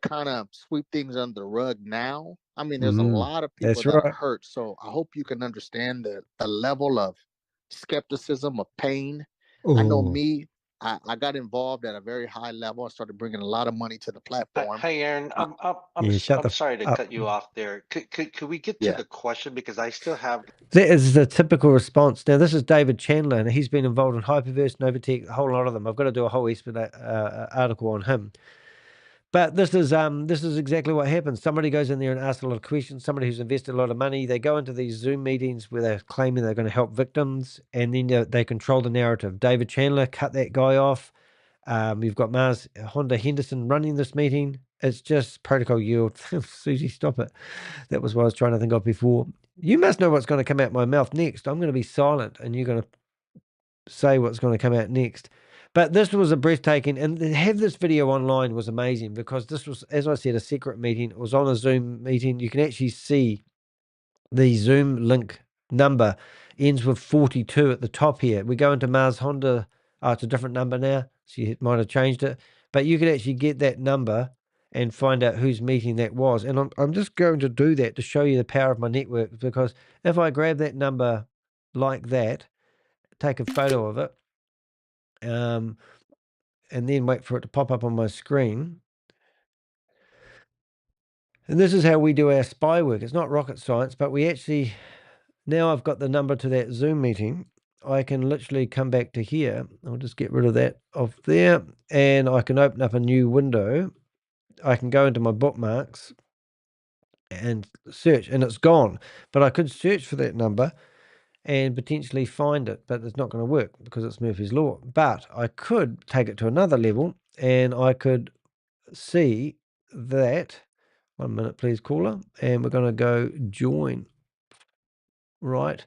kind of sweep things under the rug now? I mean, there's a lot of people that are hurt. So I hope you can understand the level of skepticism, of pain. I know me, I got involved at a very high level. I started bringing a lot of money to the platform. Hey, Aaron, I'm sorry to cut you off there. Could we get to the question, because I still have. That is the typical response. Now, this is David Chandler, and he's been involved in Hyperverse, Novatech, a whole lot of them. I've got to do a whole article on him. But this is exactly what happens. Somebody goes in there and asks a lot of questions. Somebody who's invested a lot of money, they go into these Zoom meetings where they're claiming they're going to help victims, and then they control the narrative. David Chandler cut that guy off. You've got Marshonda Henderson running this meeting. It's just protocol yield. Susie, stop it. That was what I was trying to think of before. You must know what's going to come out my mouth next. I'm going to be silent, and you're going to say what's going to come out next. But this was a breathtaking, and to have this video online was amazing, because this was, as I said, a secret meeting. It was on a Zoom meeting. You can actually see the Zoom link number ends with 42 at the top here. We go into Marshonda. It's a different number now. She might have changed it. But you could actually get that number and find out whose meeting that was. And I'm just going to do that to show you the power of my network, because if I grab that number like that, take a photo of it, and then wait for it to pop up on my screen. And this is how we do our spy work. It's not rocket science, but we actually, now I've got the number to that Zoom meeting, I can literally come back to here. I'll just get rid of that off there, and I can open up a new window. I can go into my bookmarks and search, and it's gone. But I could search for that number and potentially find it, but it's not going to work because it's Murphy's Law. But I could take it to another level, and I could see that, 1 minute please, caller, and we're going to go join, right?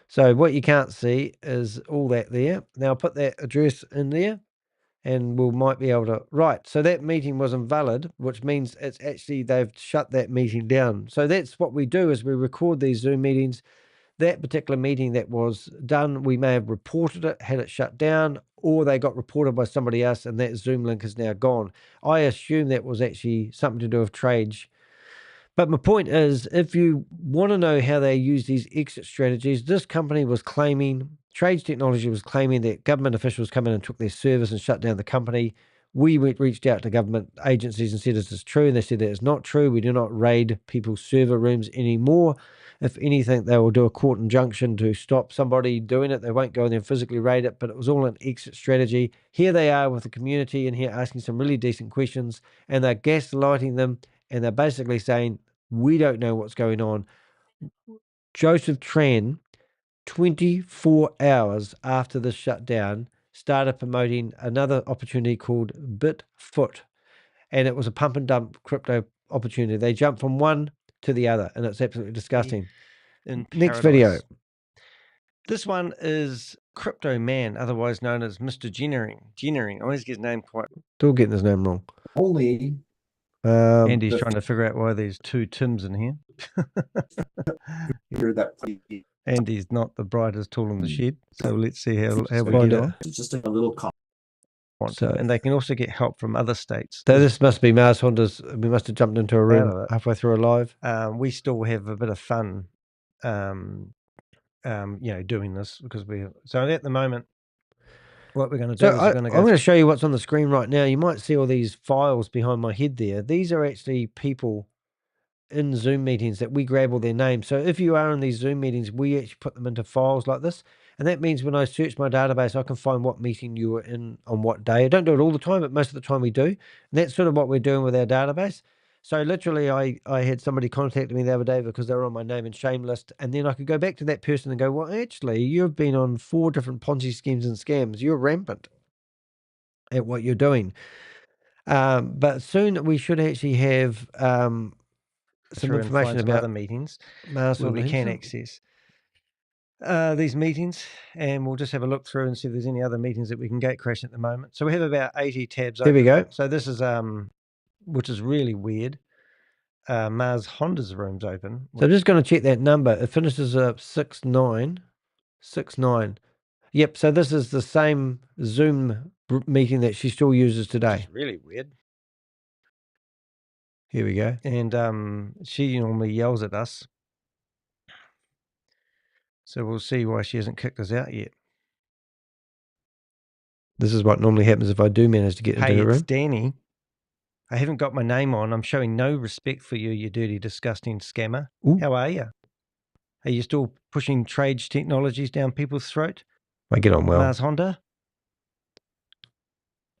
So what you can't see is all that there. Now I'll put that address in there, and we might be able to, right, so that meeting was invalid, which means it's actually, they've shut that meeting down. So that's what we do, is we record these Zoom meetings. That particular meeting that was done, we may have reported it, had it shut down, or they got reported by somebody else, and that Zoom link is now gone. I assume that was actually something to do with trades. But my point is, if you want to know how they use these exit strategies, this company was claiming, Trades Technology was claiming that government officials come in and took their servers and shut down the company. We reached out to government agencies and said, is this true? And they said that it's not true. We do not raid people's server rooms anymore. If anything, they will do a court injunction to stop somebody doing it. They won't go in there and physically raid it, but it was all an exit strategy. Here they are with the community in here asking some really decent questions, and they're gaslighting them, and they're basically saying, we don't know what's going on. Joseph Tran, 24 hours after this shutdown, started promoting another opportunity called Bitfoot, and it was a pump and dump crypto opportunity. They jumped from one to the other, and it's absolutely disgusting. Next video. This one is Crypto Man, otherwise known as Mr. Jennering. I always get his name quite. Still getting his name wrong. Only. Andy's trying to figure out why there's two Tims in here. Andy's not the brightest tool in the shed, so let's see how we get on. It's just a little So, and they can also get help from other states. So this must be Marshonda's. We must have jumped into a room halfway through a live. We still have a bit of fun, doing this because so at the moment, what we're going to do is I'm going to show you what's on the screen right now. You might see all these files behind my head there. These are actually people in Zoom meetings that we grab all their names. So if you are in these Zoom meetings, we actually put them into files like this. And that means when I search my database, I can find what meeting you were in on what day. I don't do it all the time, but most of the time we do. And that's sort of what we're doing with our database. So literally, I had somebody contact me the other day because they were on my name and shame list. And then I could go back to that person and go, well, actually, you've been on 4 different Ponzi schemes and scams. You're rampant at what you're doing. But soon we should actually have some information about other meetings where we can access these meetings. And we'll just have a look through and see if there's any other meetings that we can gate crash at the moment. So we have about 80 tabs open. Here we go. So this is... which is really weird. Mars Honda's room's open. So I'm just going to check that number. It finishes up 6969. Yep. So this is the same Zoom meeting that she still uses today. It's really weird. Here we go. And she normally yells at us. So we'll see why she hasn't kicked us out yet. This is what normally happens if I do manage to get into her room. Hey, it's Danny. I haven't got my name on. I'm showing no respect for you, you dirty, disgusting scammer. Ooh. How are you? Are you still pushing Trades Technologies down people's throat? I get on well. Mars Honda?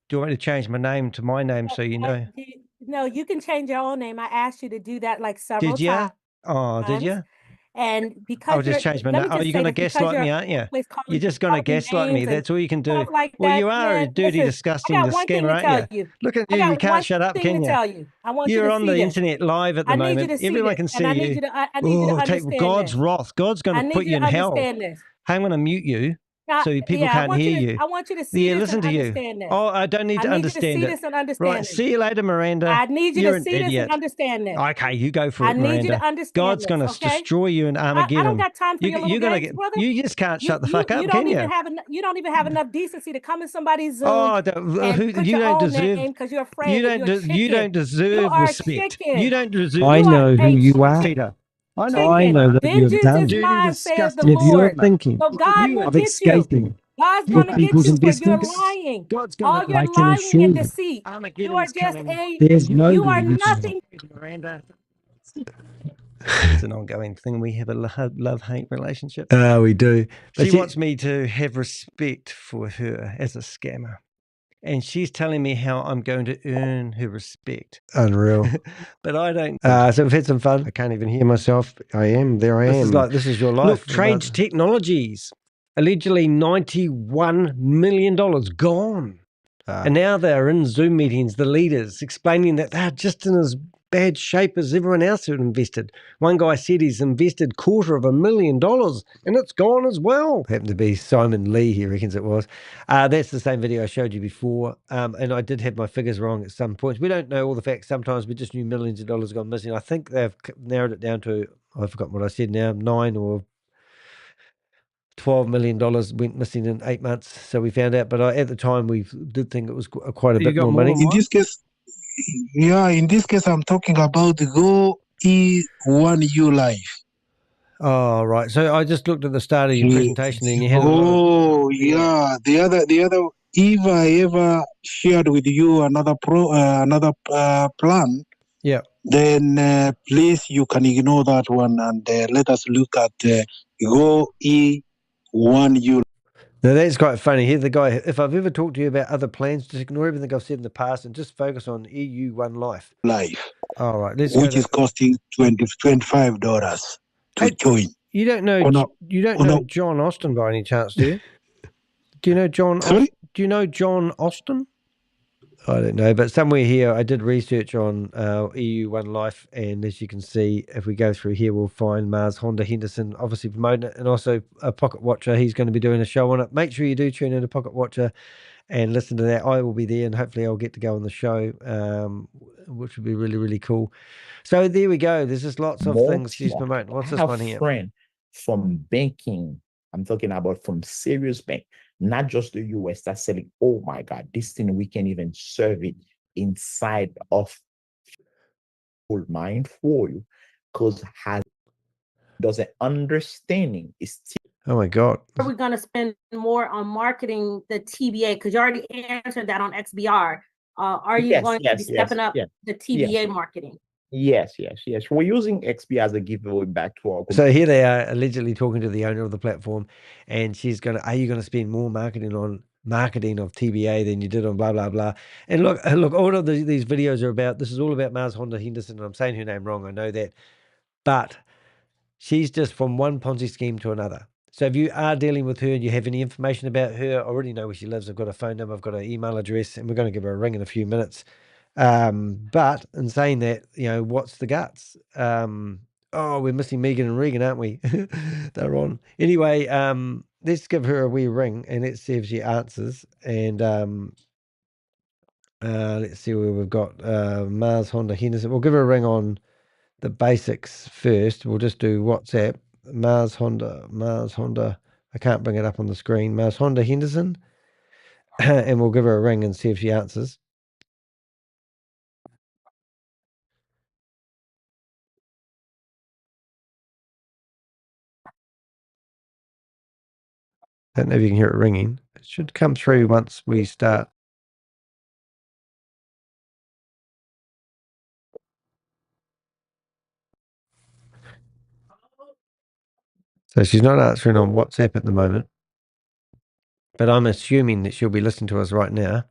Do you want me to change my name to my name so you know? No, you can change your own name. I asked you to do that like several times. Did you? Oh, did you? And because I'll just change my name. Oh, you're going to gaslight me, aren't you? You're just going to gaslight me. That's all you can do. Well, you are a dirty, disgusting scammer, aren't you? Look at you. You can't shut up, can you? You're on the internet live at the moment. Everyone can see you. Oh, take God's wrath. God's going to put you in hell. I'm going to mute you. So people can't hear you. I want you to see this listen and to understand you. this. Oh, I don't need to understand it. Right, see you later, Miranda. I need you to see this and understand this. Okay, you go for it, Miranda. I need you to understand God's going to destroy you in Armageddon. I don't got time for your little games, brother. You just can't shut the fuck up, can you? You don't even have enough decency to come in somebody's Zoom you don't deserve because you're afraid. You don't deserve respect. You don't deserve. I know who you are. Peter. I know that you have done. Vengeance is mine, says the If you're Lord. thinking So God will of get escaping God's Put gonna get people's you for you're investments. lying. God's All gonna, you're I can lying assure and you. deceit. You are Armageddon's just coming. There's you are nobody which is nothing. Miranda. It's an ongoing thing. We have a love-hate relationship. We do. She wants me to have respect for her as a scammer. And she's telling me how I'm going to earn her respect. Unreal. But I don't. So we've had some fun. I can't even hear myself. There I am. This is your life. Look, Trade Technologies, allegedly $91 million gone. And now they're in Zoom meetings, the leaders, explaining that they're just in as bad shape as everyone else who invested. One guy said he's invested $250,000 and it's gone as well. Happened to be Simon Lee, he reckons it was. That's the same video I showed you before. And I did have my figures wrong at some points. We don't know all the facts. Sometimes we just knew millions of dollars gone missing. I think they've narrowed it down to, I've forgotten what I said now, 9 or $12 million went missing in 8 months. So we found out. But at the time, we did think it was quite a bit more money. In this case, I'm talking about the Go E1U Life. Oh, right. So I just looked at the start of your presentation and you had The other, if I ever shared with you another plan, then please, you can ignore that one and let us look at Go E1U. Now, that's quite funny. Here's the guy. If I've ever talked to you about other plans, just ignore everything I've said in the past and just focus on E1U Life. All right. Which is costing $25 to join. You don't know John Austin by any chance, do you? Do you know John? Sorry? Do you know John Austin? I don't know, but somewhere here I did research on E1U Life, and as you can see, if we go through here, we'll find Marshonda Henderson obviously promoting it, and also a Pocket Watcher. He's going to be doing a show on it. Make sure you do tune in to Pocket Watcher and listen to that. I will be there, and hopefully I'll get to go on the show, which would be really, really cool. So there we go. There's just lots of things she's promoting. What's this one here? Friend from banking. I'm talking about from serious bank, not just the US, that's selling, oh my God, this thing, we can even serve it inside of full mind for you, because does an understanding is oh my God. Are we going to spend more on marketing the TBA? Because you already answered that on XBR. Are you going to be stepping up the TBA marketing? Yes. We're using XP as a giveaway back to our. So here they are allegedly talking to the owner of the platform, and she's going to, are you going to spend more marketing of TBA than you did on blah, blah, blah. And look, all of these videos are about, this is all about Marshonda Henderson, and I'm saying her name wrong, I know that. But she's just from one Ponzi scheme to another. So if you are dealing with her and you have any information about her, I already know where she lives. I've got a phone number, I've got an email address, and we're going to give her a ring in a few minutes. But in saying that, what's the guts? We're missing Megan and Regan, aren't we? They're on. Anyway, let's give her a wee ring and let's see if she answers. And let's see where we've got Marshonda Henderson. We'll give her a ring on the basics first. We'll just do WhatsApp. Marshonda. I can't bring it up on the screen. Marshonda Henderson. And we'll give her a ring and see if she answers. I don't know if you can hear it ringing. It should come through once we start. So she's not answering on WhatsApp at the moment, but I'm assuming that she'll be listening to us right now.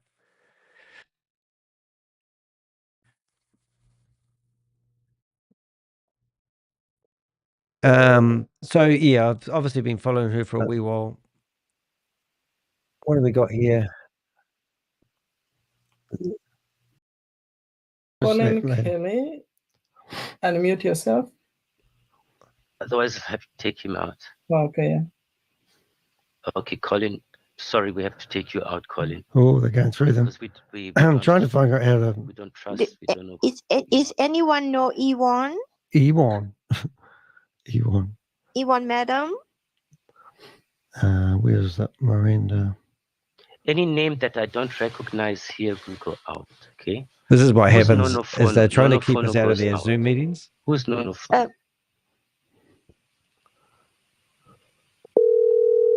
So yeah, I've obviously been following her for a wee while. What have we got here? Colin, Kelly, unmute yourself. Otherwise, I have to take him out. Okay. Yeah. Okay, Colin. Sorry, we have to take you out, Colin. Oh, they're going through them. I'm trying to figure out how to. We don't trust. We don't know. Is anyone know E1? E1. E1, madam. Where's that Miranda? Any name that I don't recognize here will go out. Okay. This is what happens. Is they're trying to keep us out of their Zoom meetings. Who's no?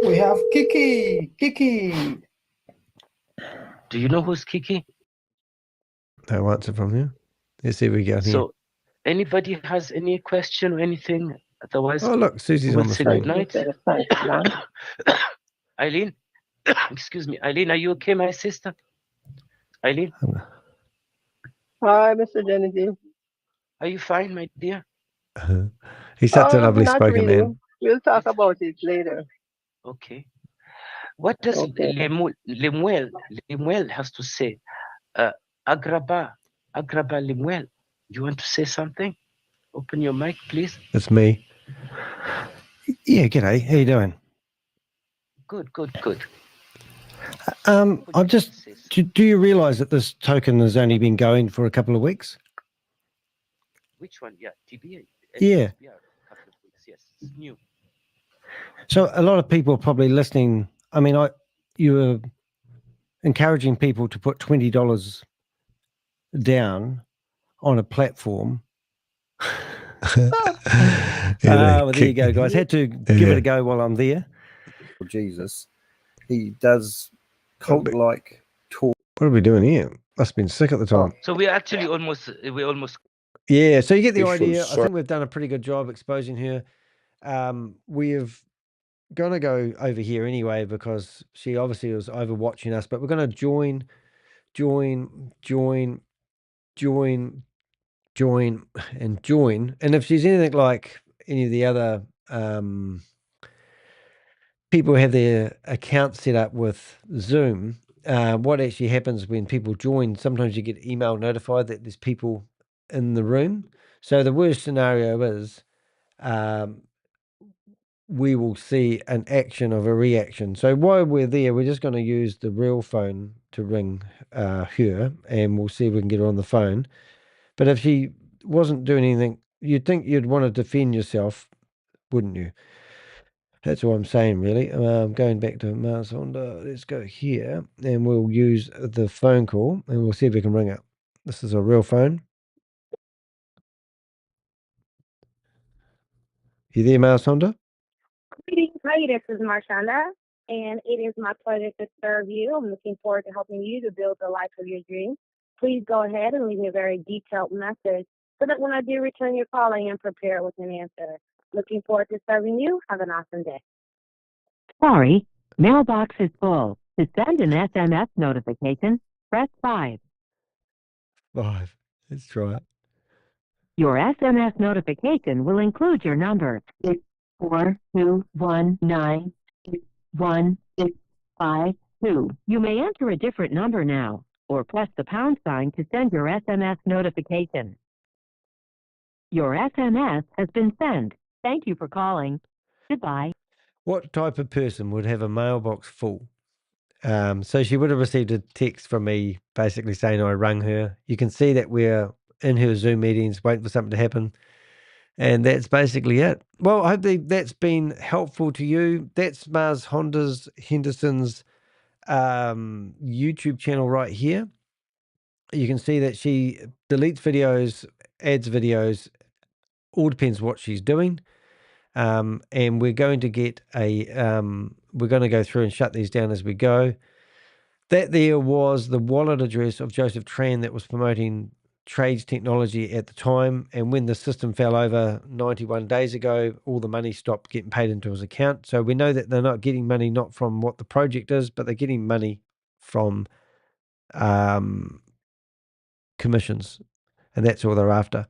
We have Kiki. Kiki. Do you know who's Kiki? No answer from you. Let's see if we go here. So, anybody has any question or anything? Otherwise, Oh, look, Susie's on the say good screen. night. Eileen, excuse me. Eileen, are you okay, my sister? Eileen? Hi, Mr. Dennis. Are you fine, my dear? He's such a lovely Not spoken really. man. We'll talk about it later. Okay. What does Lemuel has to say? Agraba Lemuel. You want to say something? Open your mic, please. It's me. Yeah, g'day. How you doing? Good. I'm just. Do you realise that this token has only been going for a couple of weeks? Which one? Yeah, TBA. Yeah. A couple of weeks. Yes, it's new. So a lot of people are probably listening. I mean, you were encouraging people to put $20 down on a platform. Well, there you go, guys. Had to give it a go while I'm there. Jesus, he does cult-like talk. What are we doing here? Must have been sick at the time. So we're actually almost. Yeah. So you get the idea. I think we've done a pretty good job exposing her. We're going to go over here anyway because she obviously was overwatching us. But we're going to join, and join. And if she's anything like any of the other people who have their account set up with Zoom, what actually happens when people join, sometimes you get email notified that there's people in the room. So the worst scenario is we will see an action of a reaction. So while we're there, we're just going to use the real phone to ring her, and we'll see if we can get her on the phone. But if she wasn't doing anything, you'd think you'd want to defend yourself, wouldn't you? That's what I'm saying, really. Going back to Marshonda, let's go here, and we'll use the phone call, and we'll see if we can ring it. This is a real phone. You there, Marshonda? Hi, this is Marshonda, and it is my pleasure to serve you. I'm looking forward to helping you to build the life of your dreams. Please go ahead and leave me a very detailed message so that when I do return your call, I am prepared with an answer. Looking forward to serving you. Have an awesome day. Sorry, mailbox is full. To send an SMS notification, press 5. 5. Let's try it. Your SMS notification will include your number 642191652. You may enter a different number now, or press the pound sign to send your SMS notification. Your SMS has been sent. Thank you for calling. Goodbye. What type of person would have a mailbox full? So she would have received a text from me basically saying I rang her. You can see that we're in her Zoom meetings waiting for something to happen. And that's basically it. Well, I hope that's been helpful to you. That's Marshonda Henderson's YouTube channel right here. You can see that she deletes videos, adds videos, all depends what she's doing. And we're going to get we're going to go through and shut these down as we go. That there was the wallet address of Joseph Tran that was promoting trades technology at the time. And when the system fell over 91 days ago, all the money stopped getting paid into his account. So we know that they're not getting money, not from what the project is, but they're getting money from commissions. And that's all they're after.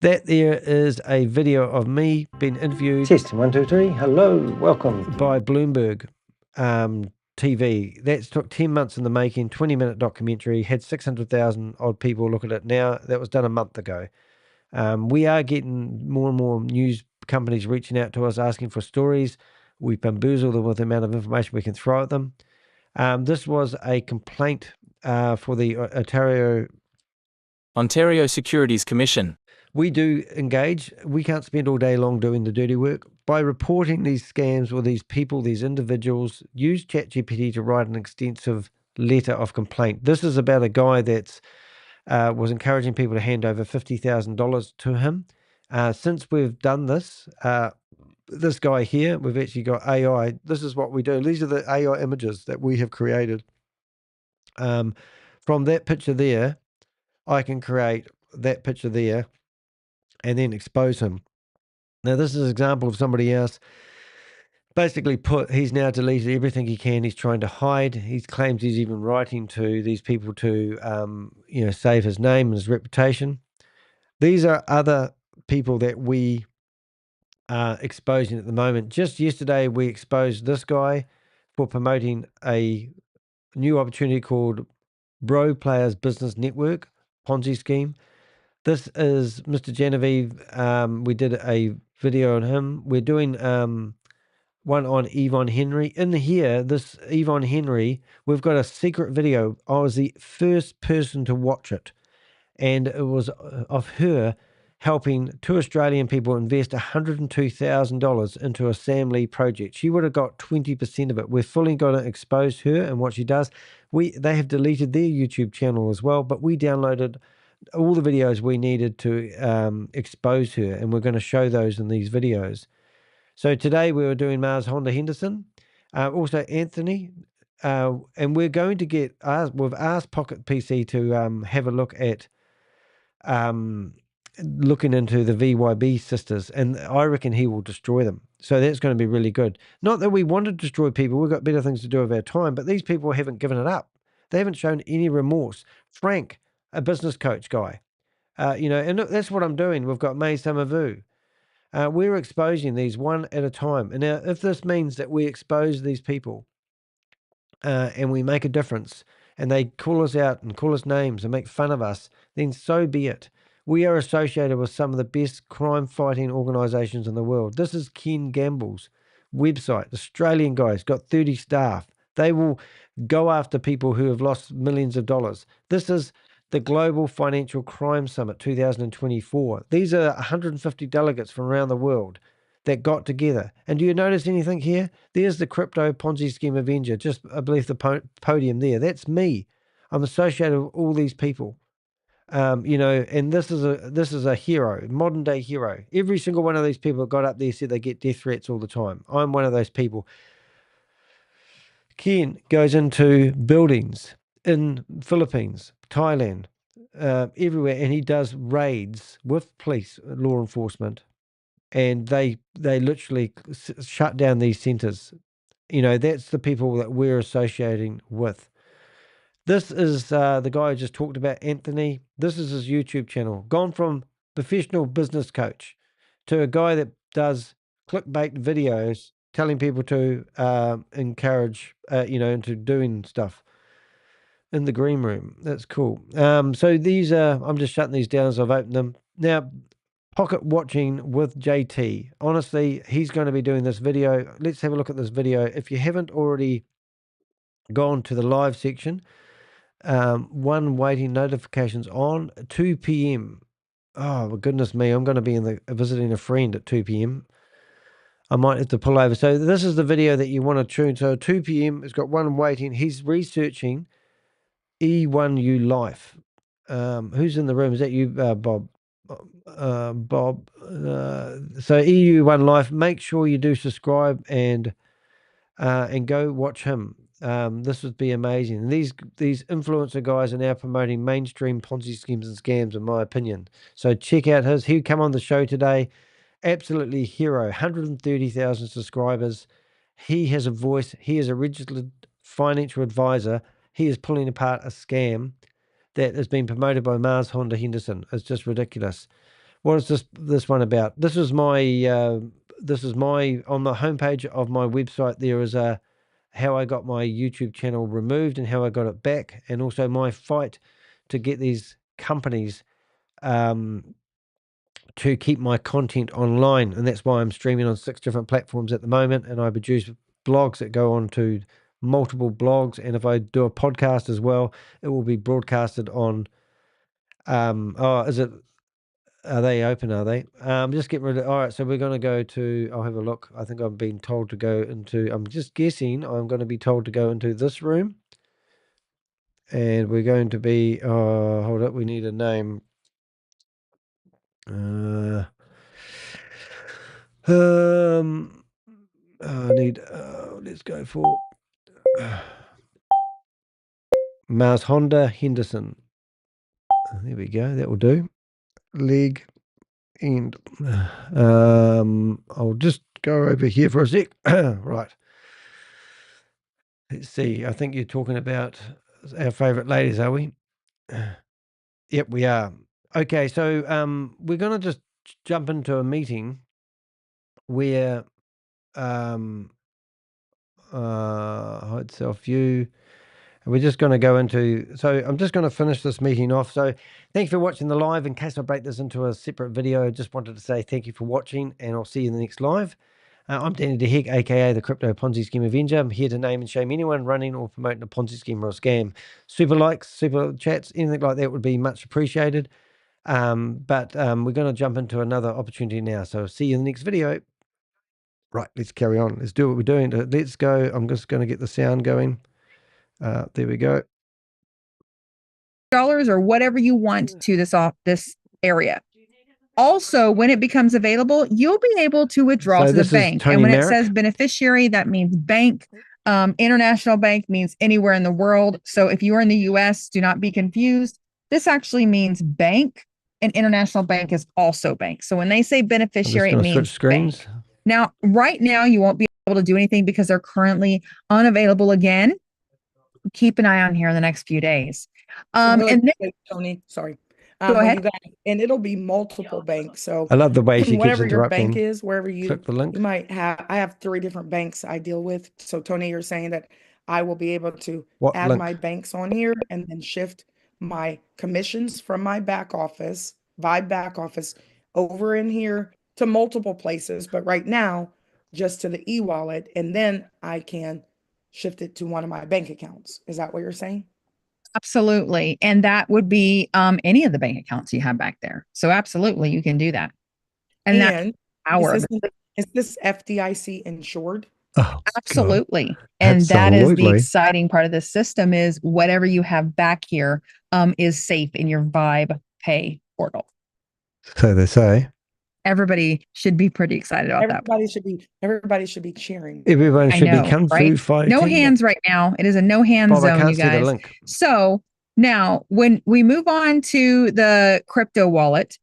That there is a video of me being interviewed. Test 1, 2, 3. Hello, welcome. By Bloomberg TV. That took 10 months in the making, 20-minute documentary, had 600,000 odd people look at it now. That was done a month ago. We are getting more and more news companies reaching out to us asking for stories. We bamboozle them with the amount of information we can throw at them. This was a complaint for the Ontario Securities Commission. We do engage. We can't spend all day long doing the dirty work. By reporting these scams with these people, these individuals, use ChatGPT to write an extensive letter of complaint. This is about a guy that was encouraging people to hand over $50,000 to him. Since we've done this, this guy here, we've actually got AI. This is what we do. These are the AI images that we have created. From that picture there, I can create that picture there and then expose him. Now, this is an example of somebody else. Basically he's now deleted everything he can. He's trying to hide. He claims he's even writing to these people to, save his name and his reputation. These are other people that we are exposing at the moment. Just yesterday, we exposed this guy for promoting a new opportunity called Bro Players Business Network Ponzi Scheme. This is Mr. Genevieve. We did a video on him. We're doing one on Yvonne Henry. In here, this Yvonne Henry, we've got a secret video. I was the first person to watch it, and it was of her helping 2 Australian people invest $102,000 into a Sam Lee project. She would have got 20% of it. We're fully going to expose her and what she does. They have deleted their YouTube channel as well, but we downloaded all the videos we needed to expose her, and we're going to show those in these videos. So today we were doing Marshonda Henderson, also Anthony, and we're going to we've asked Pocket PC to have a look at looking into the VYB sisters, and I reckon he will destroy them. So that's going to be really good. Not that we want to destroy people. We've got better things to do with our time, but these people haven't given it up. They haven't shown any remorse. Frank, a business coach guy, and that's what I'm doing. We've got May Samavu. We're exposing these one at a time. And now, if this means that we expose these people and we make a difference, and they call us out and call us names and make fun of us, then so be it. We are associated with some of the best crime-fighting organisations in the world. This is Ken Gamble's website. Australian guys, got 30 staff. They will go after people who have lost millions of dollars. This is the Global Financial Crime Summit 2024. These are 150 delegates from around the world that got together. And do you notice anything here? There's the Crypto Ponzi Scheme Avenger, just I believe the podium there. That's me. I'm associated with all these people. And this is a hero, modern day hero. Every single one of these people that got up there said they get death threats all the time. I'm one of those people. Ken goes into buildings in Philippines, Thailand, everywhere, and he does raids with police, law enforcement, and they literally shut down these centers. That's the people that we're associating with. This is the guy I just talked about, Anthony. This is his YouTube channel. Gone from professional business coach to a guy that does clickbait videos telling people to encourage, into doing stuff in the green room. That's cool. So these are, I'm just shutting these down as I've opened them. Now, Pocket Watching with JT. Honestly, he's going to be doing this video. Let's have a look at this video. If you haven't already gone to the live section, one waiting notifications on 2 p.m. Oh, my goodness me. I'm going to be visiting a friend at 2 p.m. I might have to pull over. So this is the video that you want to tune. So 2 p.m. It's got one waiting. He's researching E1U life. Who's in the room? Is that you, Bob? Bob. So EU1 Life. Make sure you do subscribe and go watch him. This would be amazing. These influencer guys are now promoting mainstream Ponzi schemes and scams, in my opinion. So check out his. He'll come on the show today. Absolutely hero. 130,000 subscribers. He has a voice. He is a registered financial advisor. He is pulling apart a scam that has been promoted by Marshonda Henderson. It's just ridiculous. What is this one about? This is my on the homepage of my website. There is how I got my YouTube channel removed and how I got it back, and also my fight to get these companies to keep my content online, and that's why I'm streaming on 6 different platforms at the moment, and I produce blogs that go on to multiple blogs, and if I do a podcast as well, it will be broadcasted on are they open? Are they? Just get rid of. All right, so we're going to go to. I'll have a look. I think I'm being told to go into. I'm just guessing. I'm going to be told to go into this room, and we're going to be. Hold up. We need a name. I need, let's go for Marshonda Henderson. There we go. That will do. Leg and I'll just go over here for a sec. Right. Let's see. I think you're talking about our favorite ladies, are we? Yep, we are. Okay, so we're going to just jump into a meeting where hide self view. And we're just going to go into, so I'm just going to finish this meeting off. So thanks for watching the live. In case I break this into a separate video, I just wanted to say thank you for watching, and I'll see you in the next live. I'm Danny de Hek, aka the Crypto Ponzi Scheme Avenger. I'm here to name and shame anyone running or promoting a Ponzi scheme or a scam. Super likes, super chats, anything like that would be much appreciated. But we're going to jump into another opportunity now. So see you in the next video. Right, let's carry on. Let's do what we're doing. Let's go. I'm just going to get the sound going. There we go. Dollars or whatever you want to this area. Also, when it becomes available, you'll be able to withdraw So to the this is bank. Tony And when Merrick. it says beneficiary, that means bank. International bank means anywhere in the world. So if you are in the US, do not be confused. This actually means bank, and international bank is also bank. So when they say beneficiary, it I'm just going to means switch screens. bank. Now, right now, you won't be able to do anything because they're currently unavailable again. Keep an eye on here in the next few days. Really And then, quick, Tony, sorry. Go When ahead. you got, and it'll be multiple banks. So I love the way she keeps whatever your bank interrupting. is, wherever you Click the link. you might have, I have 3 different banks I deal with. So Tony, you're saying that I will be able to What add link? my banks on here and then shift my commissions from my back office, VYB back office, over in here to multiple places. But right now, just to the e-wallet, and then I can shift it to one of my bank accounts. Is that what you're saying? absolutely. And that would be any of the bank accounts you have back there. So absolutely, you can do that. And that's And our is this FDIC insured? Oh, absolutely. And that is the Absolutely. exciting part of this system is whatever you have back here is safe in your VYB Pay portal. So they say. Everybody should be pretty excited about that. Everybody should be cheering. Everyone I should know, be kung fu right? fighting. No hands right now. It is a no hands Bob, I zone, can't you see the guys. link. So now when we move on to the crypto wallet,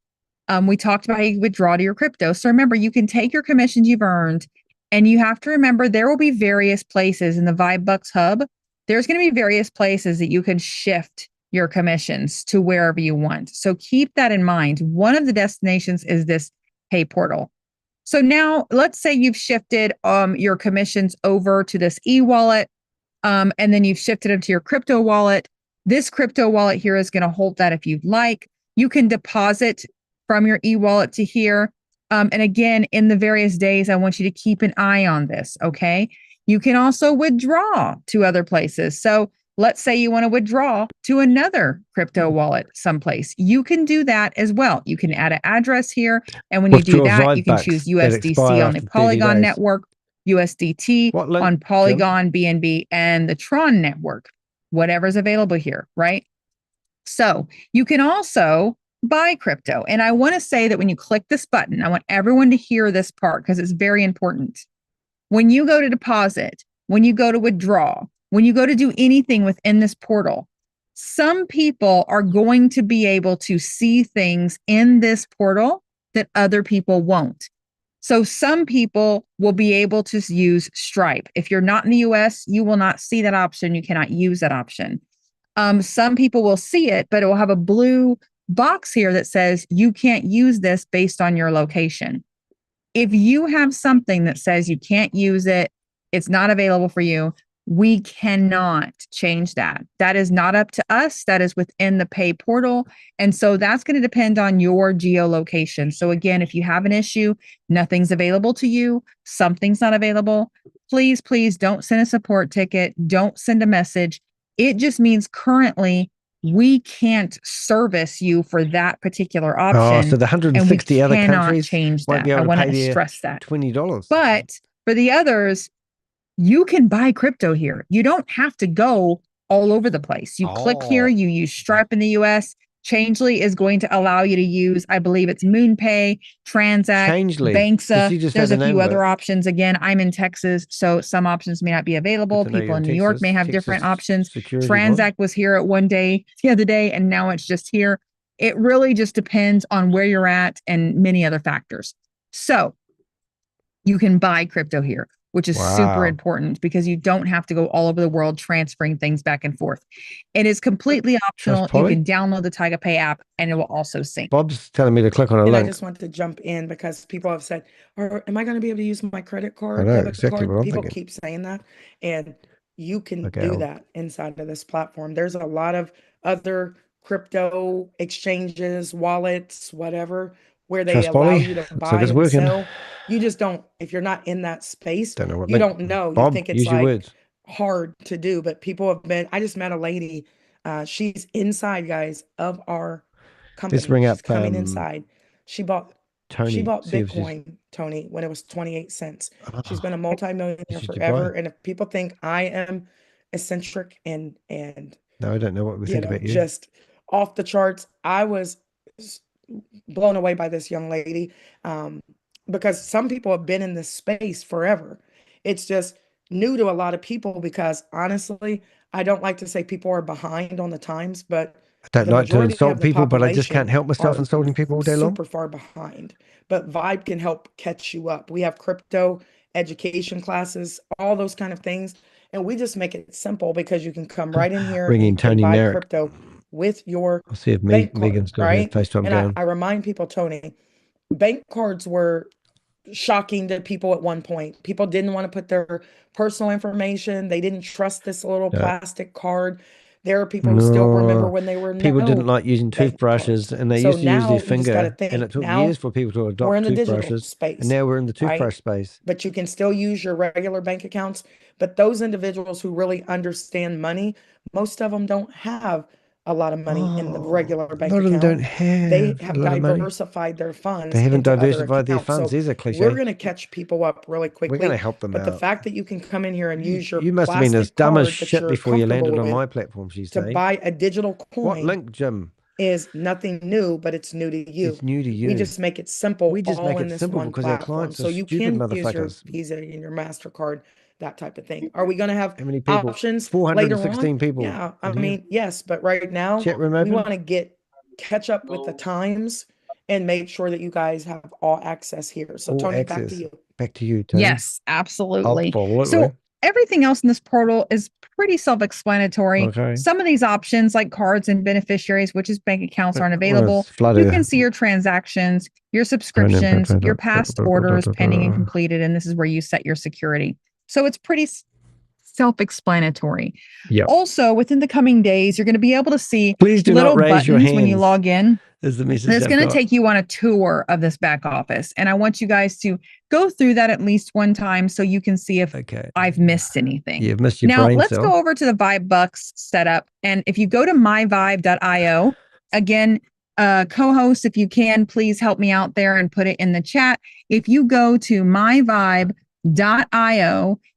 we talked about how you withdraw to your crypto. So remember, you can take your commissions you've earned, and you have to remember there will be various places in the VYB Bucks hub. There's going to be various places that you can shift your commissions to wherever you want. So keep that in mind. One of the destinations is this pay portal. So now let's say you've shifted your commissions over to this e-wallet, and then you've shifted them to your crypto wallet. This crypto wallet here is going to hold that if you'd like. You can deposit from your e-wallet to here. And again, in the various days, I want you to keep an eye on this, okay? You can also withdraw to other places. So let's say you want to withdraw to another crypto wallet someplace. You can do that as well. You can add an address here. And when you do that, you can choose USDC on the Polygon network, USDT on Polygon, BNB, and the Tron network, whatever's available here, right? So you can also buy crypto. And I want to say that when you click this button, I want everyone to hear this part because it's very important. When you go to deposit, when you go to withdraw, when you go to do anything within this portal, some people are going to be able to see things in this portal that other people won't. So some people will be able to use Stripe. If you're not in the US, you will not see that option. You cannot use that option. Some people will see it, but it will have a blue box here that says you can't use this based on your location. If you have something that says you can't use it, it's not available for you, we cannot change that. That is not up to us. That is within the pay portal. And so that's going to depend on your geolocation. So again, if you have an issue, nothing's available to you, something's not available, please, please don't send a support ticket. Don't send a message. It just means currently we can't service you for that particular option. Oh, so the 160 other countries change won't that. be able I to want pay to their stress that. $20. But for the others, you can buy crypto here. You don't have to go all over the place. You click here, you use Stripe in the US, Changely is going to allow you to use, I believe it's MoonPay, Transact, Changely. Banksa. There's a few other options. Again, I'm in Texas, so some options may not be available. People in New York may have different options. Transact was here at one day the other day, and now it's just here. It really just depends on where you're at and many other factors. So you can buy crypto here, which is super important because you don't have to go all over the world transferring things back and forth. It is completely optional. You can download the Tiger Pay app and it will also sync. Bob's telling me to click on a and link. I just wanted to jump in because people have said, am I going to be able to use my credit card, I know, debit exactly card? what I'm People thinking. keep saying that. And you can Okay, do that inside of this platform. There's a lot of other crypto exchanges, wallets, whatever, where they Trust allow Polly. you to Looks buy like it's and working. sell. You just don't, if you're not in that space, Don't know what you link. don't know. You Bob, think it's use your like words. hard to do, but people have been, I just met a lady, she's inside, guys, of our company. Let's bring She's up coming inside. She bought Tony. See if she's... Bitcoin, Tony, when it was 28 cents. She's been a multimillionaire Should you forever. buy? And if people think I am eccentric and No, I don't know what we think about you. just off the charts, I was blown away by this young lady, because some people have been in this space forever. It's just new to a lot of people because honestly, I don't like to say people are behind on the times, but I don't the like to majority insult of the people, but I just can't population help myself are insulting people all day long. super far behind. But Vibe can help catch you up. We have crypto education classes, all those kind of things. And we just make it simple because you can come right in here Bring in and you can Tony buy Merrick. crypto with your I'll see if bank card, Megan's got her right? FaceTime And going. I remind people, Tony, bank cards were shocking to people at one point. People didn't want to put their personal information. They didn't trust this little plastic card. There are people who still remember when they were people didn't no like using bank toothbrushes, cards. and they So used to use now their you just got to finger, and think, it took now years for people to we're adopt in the digital toothbrushes, space, and now we're in the toothbrush right? space. But you can still use your regular bank accounts. But those individuals who really understand money, most of them don't have a lot of money in the regular A bank lot of them don't account. They have a have lot of money. diversified their funds They haven't into other diversified their accounts. funds. So There's a we're cliche. going to catch people up really We're going to quickly. help them But the out. fact that you can come in here and use your You must have been as plastic dumb as card that shit you're before you comfortable landed on with my platform, she's to saying. buy a digital What coin link, Jim? is nothing new, but it's new to you. It's new to you. We just make it simple, We just all make in it this simple one because our platform. clients are So you stupid can use your motherfuckers. Visa and your MasterCard, that type of thing. Are we going to have How many people? options later 416 on? people. Yeah, I in here. mean, yes, but right now Chat room we open? want to catch up with the times and make sure that you guys have all access here. So All Tony, back to access. you. Back to you, Tony. Yes, absolutely. Absolutely. So everything else in this portal is pretty self-explanatory. Okay. Some of these options like cards and beneficiaries, which is bank accounts, aren't available. it's flooded. You can see your transactions, your subscriptions, your past orders pending and completed, and this is where you set your security. So it's pretty self-explanatory. Yep. Also, within the coming days, you're going to be able to see Please do little not raise your buttons when you hands. log in. Is the message That's I've going to got. take you on a tour of this back office. And I want you guys to go through that at least one time so you can see if I've missed anything. You've missed your Now, brain let's cell. go over to the Vibe Bucks setup. And if you go to myvibe.io, again, co-host, if you can, please help me out there and put it in the chat. If you go to myvibe.io,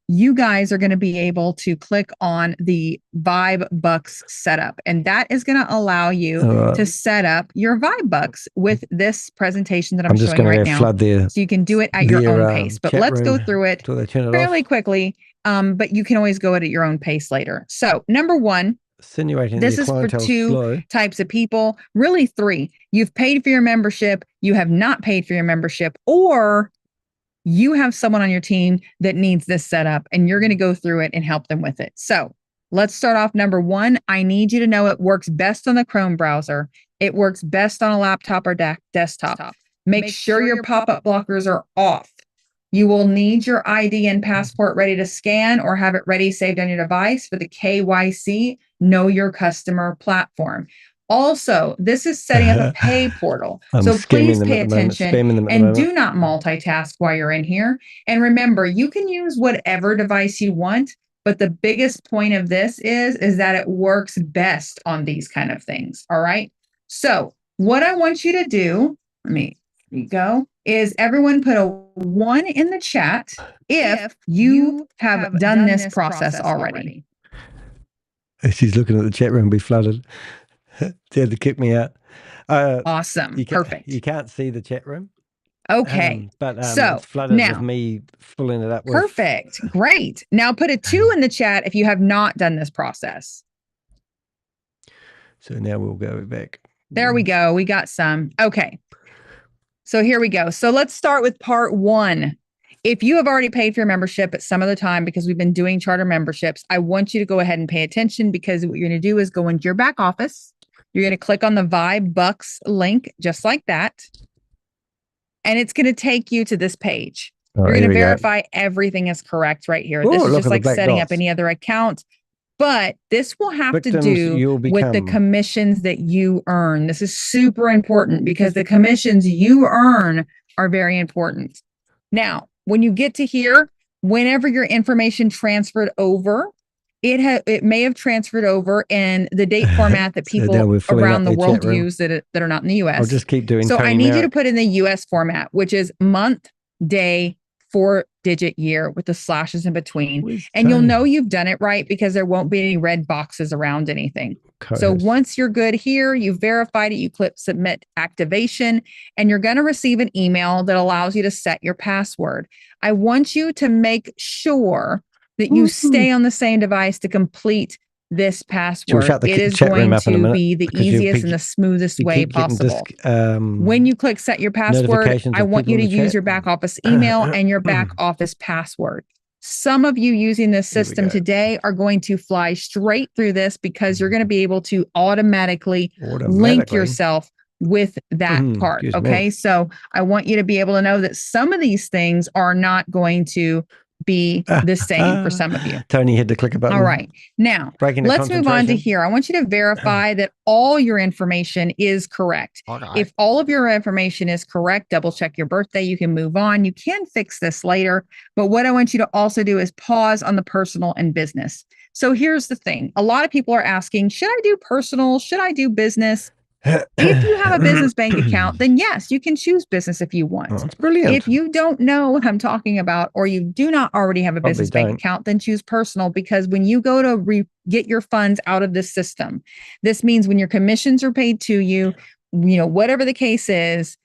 you guys are going to be able to click on the Vibe Bucks setup, and that is going to allow you to set up your Vibe Bucks with this presentation that I'm just showing going right to now. flood their, so you can do it at your own pace, but chat let's go room through it till they turn it fairly off. quickly. But you can always go at your own pace later. So number one, Insinuating this your is for clientele's two slow. types of people, really three. You've paid for your membership, you have not paid for your membership, or you have someone on your team that needs this setup and you're going to go through it and help them with it. So let's start off. Number one, I need you to know it works best on the Chrome browser. It works best on a laptop or desktop. Make sure your pop-up blockers are off. You will need your ID and passport ready to scan or have it ready saved on your device for the KYC Know Your Customer platform. Also, this is setting up a pay portal. So please pay attention and do not multitask while you're in here. And remember, you can use whatever device you want, but the biggest point of this is that it works best on these kind of things. All right. So what I want you to do, here you go, is everyone put a 1 in the chat if you have done this process already. She's looking at the chat room be flooded. They had to kick me out. Awesome. Perfect. You can't see the chat room. Okay. But so it's flooded now, with me filling it up with. Perfect. Great. Now put a 2 in the chat if you have not done this process. So now we'll go back. There we go. We got some. Okay. So here we go. So let's start with part 1. If you have already paid for your membership at some other time, because we've been doing charter memberships, I want you to go ahead and pay attention, because what you're going to do is go into your back office. You're going to click on the VYB Bucks link, just like that. And it's going to take you to this page. You're going to verify everything is correct right here. This is just like setting up any other account. But this will have to do with the commissions that you earn. This is super important, because the commissions you earn are very important. Now, when you get to here, whenever your information transferred over, it may have transferred over in the date format that people around the world use that are not in the US. I'll just keep doing. So I need you to put in the US format, which is month, day, 4-digit year with the slashes in between. And you'll know you've done it right, because there won't be any red boxes around anything. So once you're good here, you've verified it, you click submit activation, and you're going to receive an email that allows you to set your password. I want you to make sure that you stay on the same device to complete this password. It is going to be the easiest and the smoothest way possible. When you click set your password, I want you to use your back office email and your back office password. Some of you using this system today are going to fly straight through this, because you're going to be able to automatically link yourself with that part. Okay. So I want you to be able to know that some of these things are not going to be the same for some of you. Tony had to click a button. All right. Now, let's move on to here. I want you to verify that all your information is correct. Okay. If all of your information is correct, double check your birthday. You can move on. You can fix this later. But what I want you to also do is pause on the personal and business. So here's the thing. A lot of people are asking, should I do personal? Should I do business? If you have a business bank account, then yes, you can choose business if you want. That's brilliant. If you don't know what I'm talking about, or you do not already have a business bank account, then choose personal, because when you go to get your funds out of this system, this means when your commissions are paid to you, whatever the case is,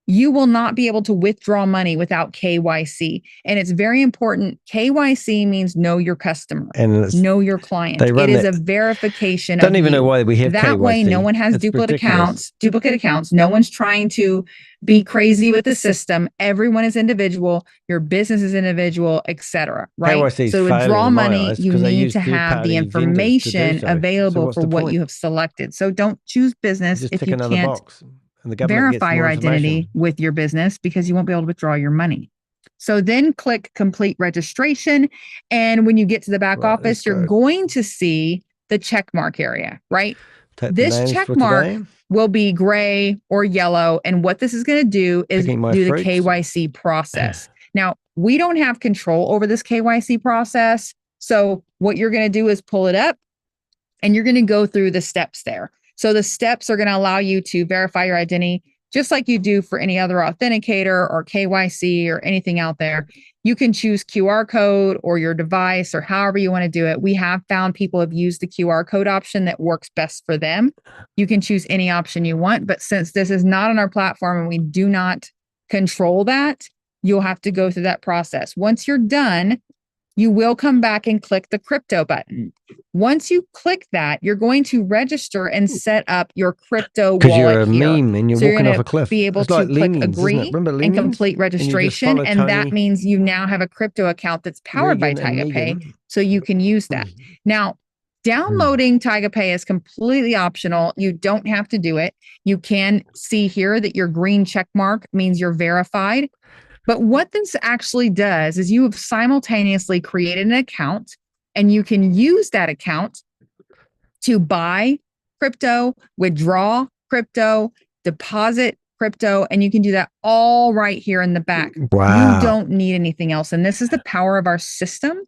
you will not be able to withdraw money without KYC. And it's very important. KYC means know your customer, and know your client. It is a verification. Don't even know why we have that KYC. Way, no one has duplicate accounts. No one's trying to be crazy with the system. Everyone is individual. Your business is individual, etc. Right? KYC so to withdraw money, you need to have the information available for what you have selected. So don't choose business if you can't verify your identity with your business, because you won't be able to withdraw your money. So then click complete registration. And when you get to the back office, you're going to see the check mark area, right? This check mark will be gray or yellow. And what this is going to do is do the KYC process. Now, we don't have control over this KYC process. So what you're going to do is pull it up, and you're going to go through the steps there. So the steps are going to allow you to verify your identity, just like you do for any other authenticator or KYC or anything out there. You can choose QR code or your device, or however you want to do it. We have found people have used the QR code option that works best for them. You can choose any option you want, but since this is not on our platform and we do not control that, you'll have to go through that process. Once you're done, you will come back and click the crypto button. Once you click that, you're going to register and set up your crypto wallet. Because you're a meme and you're walking off a cliff. Be able to click agree and complete registration, and that means you now have a crypto account that's powered by TigerPay, so you can use that. Now, downloading TigerPay is completely optional. You don't have to do it. You can see here that your green check mark means you're verified. But what this actually does is you have simultaneously created an account, and you can use that account to buy crypto, withdraw crypto, deposit crypto, and you can do that all right here in the back. Wow. You don't need anything else. And this is the power of our system.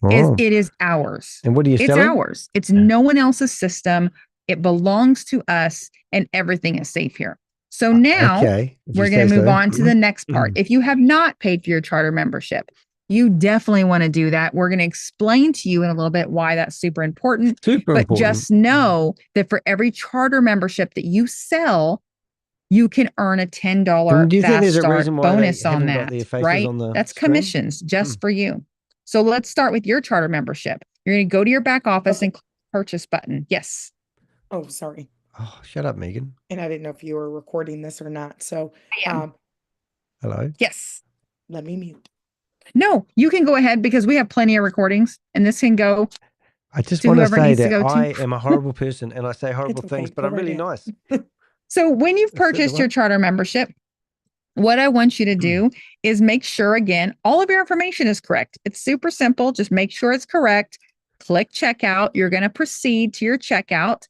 It is ours. And what do you sell? It's ours. It's no one else's system. It belongs to us, and everything is safe here. So now we're going to move on to the next part. If you have not paid for your charter membership, You definitely want to do that. We're going to explain to you in a little bit why that's super important. But just know that for every charter membership that you sell, you can earn a $10 Do you think fast there's a start reason why bonus they on haven't got that, their faces right? on the That's screen? commissions just for you. So let's start with your charter membership. You're going to go to your back office and click purchase button. Yes. Oh, sorry. Oh, shut up, Megan. And I didn't know if you were recording this or not. So, Hello. Yes. let me mute. No, you can go ahead because we have plenty of recordings and this can go I just to want to whoever say needs to that go I to. am a horrible person and I say horrible It's okay. things, but Go I'm right really ahead. nice. So when you've Is that the purchased your one? charter membership, what I want you to do is make sure, again, all of your information is correct. It's super simple. Just make sure it's correct. Click checkout. You're going to proceed to your checkout.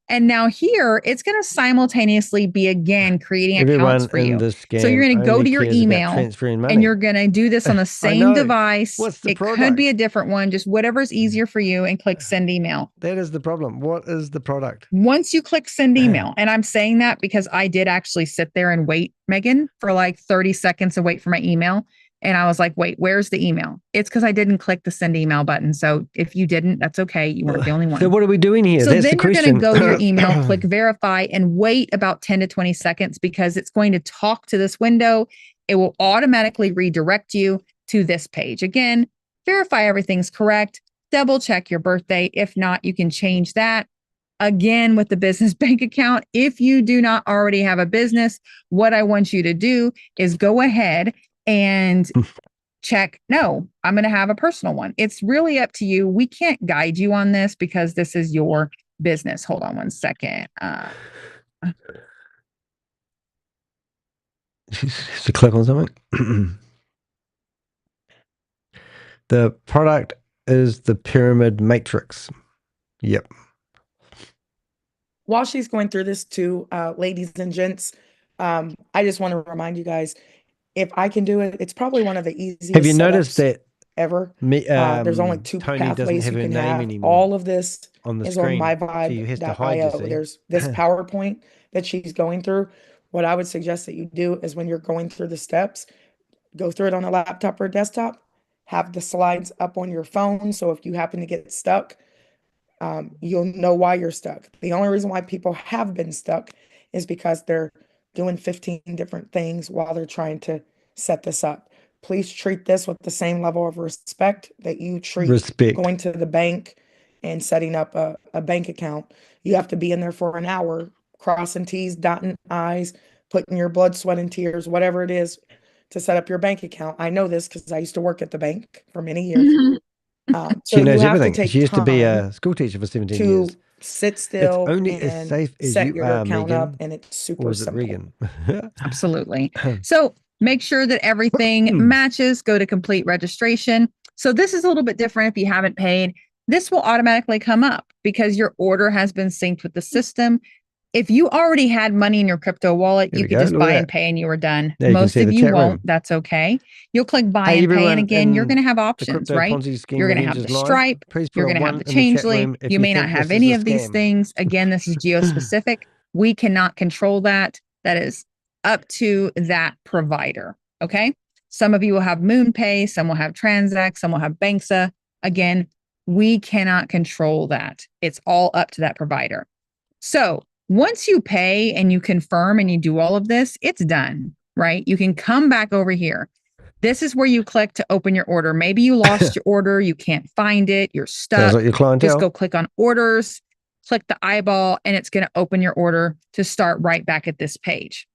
And now here, it's going to simultaneously be again creating accounts Everyone for in you. this scam So you're going to go only to your cares about email transferring money. and you're going to do this on the I same know. device. What's the It could product? be a different one, just whatever's easier for you, and click send email. That is the problem. What is the product? Once you click send email, and I'm saying that because I did actually sit there and wait, Megan, for like 30 seconds and wait for my email. And I was like, wait, where's the email? It's because I didn't click the send email button. So if you didn't, that's okay. You weren't the only one. So what are we doing here? So That's then the you're going to question. go to your email, click verify, and wait about 10 to 20 seconds because it's going to talk to this window. It will automatically redirect you to this page. Again, verify everything's correct. Double check your birthday. If not, you can change that. Again, with the business bank account, if you do not already have a business, what I want you to do is go ahead and check, no, I'm going to have a personal one. It's really up to you. We can't guide you on this because this is your business. Hold on one second. To click on something. The product is the pyramid matrix. Yep. While she's going through this too, ladies and gents, I just want to remind you guys, if I can do it, it's probably one of the easiest Have you noticed setups that ever. There's only two Tony doesn't pathways have you her can name have. anymore All of this on the is on screen? She has to hide, you myvibe.io. see. There's this PowerPoint that she's going through. What I would suggest that you do is when you're going through the steps, go through it on a laptop or desktop, have the slides up on your phone. So if you happen to get stuck, you'll know why you're stuck. The only reason why people have been stuck is because they're doing 15 different things while they're trying to set this up. Please treat this with the same level of respect that you treat going to the bank and setting up a bank account. You have to be in there for an hour, crossing T's, dotting I's, putting your blood, sweat, and tears, whatever it is, to set up your bank account. I know this because I used to work at the bank for many years. She knows you have everything. to take She used to be time a school teacher for 17 to years. sit still It's only as and safe as set you your are, account Megan. up, and it's super Or is it simple. Regan? Absolutely. So make sure that everything matches. Go to complete registration. So this is a little bit different if you haven't paid. This will automatically come up because your order has been synced with the system. If you already had money in your crypto wallet, There you we could go. just Look at buy and that. pay and you were done. There you can Most see of the you chat won't. room. That's okay. You'll click buy Hey, and pay. And everyone again, you're in going to have the options, Crypto right? Ponzi Scheme You're going to have Avengers the live. Stripe. Please put You're a going to have 1 the in the chat Changely. room if You you may not think have this any is a of these scam. things. Again, this is geo-specific. We cannot control that. That is up to that provider. Okay. Some of you will have MoonPay. Some will have Transact. Some will have Banksa. Again, we cannot control that. It's all up to that provider. So once you pay and you confirm and you do all of this, it's done, right? You can come back over here. This is where you click to open your order. Maybe you lost your order. You can't find it. You're stuck. Sounds like your clientele. Just go click on orders, click the eyeball, and it's going to open your order to start right back at this page.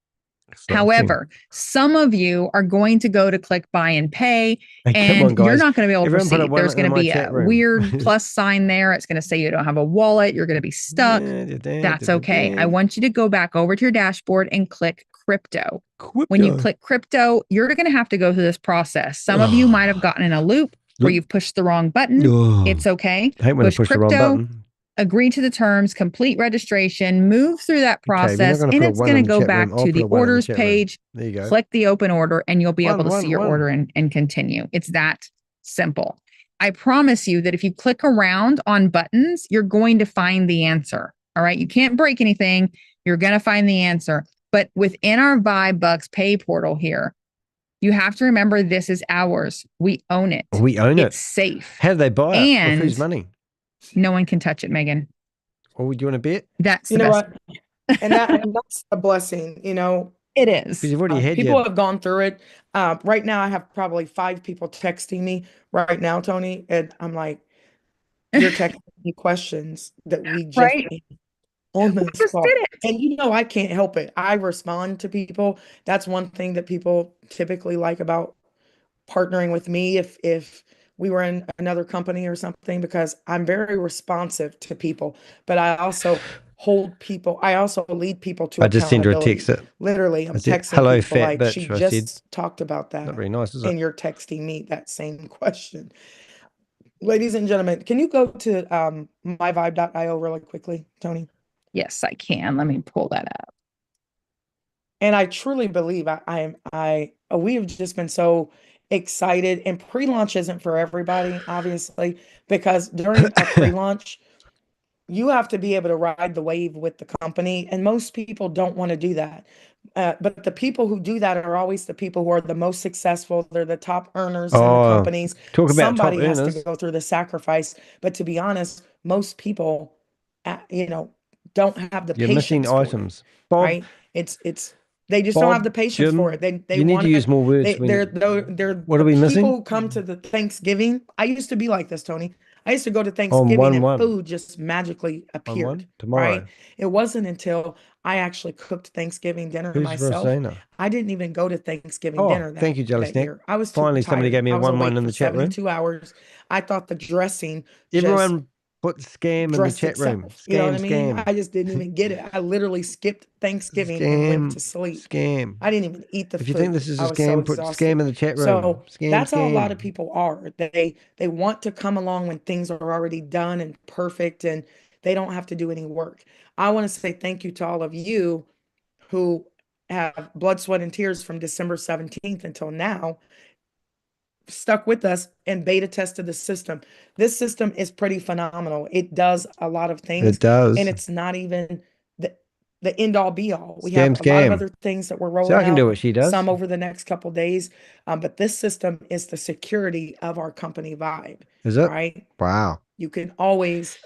However, some of you are going to go to click buy and pay, Hey, come and on, guys. you're not going to be able to Everyone put a proceed. 1 There's going in to my be a chat room. weird plus sign there. It's going to say you don't have a wallet. You're going to be stuck. That's okay. I want you to go back over to your dashboard and click crypto. When you click crypto, you're going to have to go through this process. Some of you might have gotten in a loop where you've pushed the wrong button. It's okay. I hate when I push the wrong button. Agree to the terms, complete registration, move through that process, and it's going to go back to the orders page. There you go. Click the open order, and you'll be able to see your order and continue. It's that simple. I promise you that if you click around on buttons, you're going to find the answer. All right. You can't break anything. You're going to find the answer. But within our VYB Bucks pay portal here, You have to remember this is ours. We own it. We own it. It's safe. How do they buy it? And with whose money? No one can touch it, Megan. Or would you want to bet? That's You the know best. what? And that's a blessing, you know. It is. Because you've already had People have gone through it. Right now, I have probably 5 people texting me right now, Tony, and I'm like, you're texting me questions that we just Right. on this just call. did it. And you know, I can't help it. I respond to people. That's one thing that people typically like about partnering with me if we were in another company or something, because I'm very responsive to people, but I also hold people. I also lead people to I just send her a accountability. text. Literally, I'm said, texting "Hello, people fat like, bitch," she I just said. talked about that. Not very nice, is it? And you're texting me that same question. Ladies and gentlemen, can you go to myvibe.io really quickly, Tony? Yes, I can. Let me pull that up. And I truly believe we have just been so excited, and pre-launch isn't for everybody, obviously, because during a pre-launch, you have to be able to ride the wave with the company, and most people don't want to do that. But the people who do that are always the people who are the most successful. They're the top earners in the companies. Talk about Somebody top has to earners. go through the sacrifice. But to be honest, most people, don't have the You're patience missing for items. it, Bob, right? It's they just don't have the patience Jim, for it. They you need want to use more words. They're What are we the missing? people who come to the Thanksgiving. I used to be like this, Tony. I used to go to On Thanksgiving and 1-1. food just magically appeared. Tomorrow. Right? It wasn't until I actually cooked Thanksgiving dinner Who's myself. Rosana? I didn't even go to Thanksgiving dinner Thank you, Jelly that Snack. year. I was Finally, somebody gave me a 1-1 in the chat room. 72 hours. I thought the dressing just Everyone put scam in the dressed chat room. itself. You know what I mean? Scam. I just didn't even get it. I literally skipped Thanksgiving and went to sleep. Scam. I didn't even eat the food. If you think this is a I was so scam, put exhausted. scam in the chat room. So Scam, that's how a lot scam. of people are. They want to come along when things are already done and perfect, and they don't have to do any work. I want to say thank you to all of you who have blood, sweat, and tears from December 17th until now, stuck with us and beta tested the system. This system is pretty phenomenal. It does a lot of things. It does. And it's not even the end all be all. We Scam, have a lot of scam. other things that we're So rolling I can out, do what she does. some over the next couple days. But this system is the security of our company vibe. Is it? Right? Wow. You can always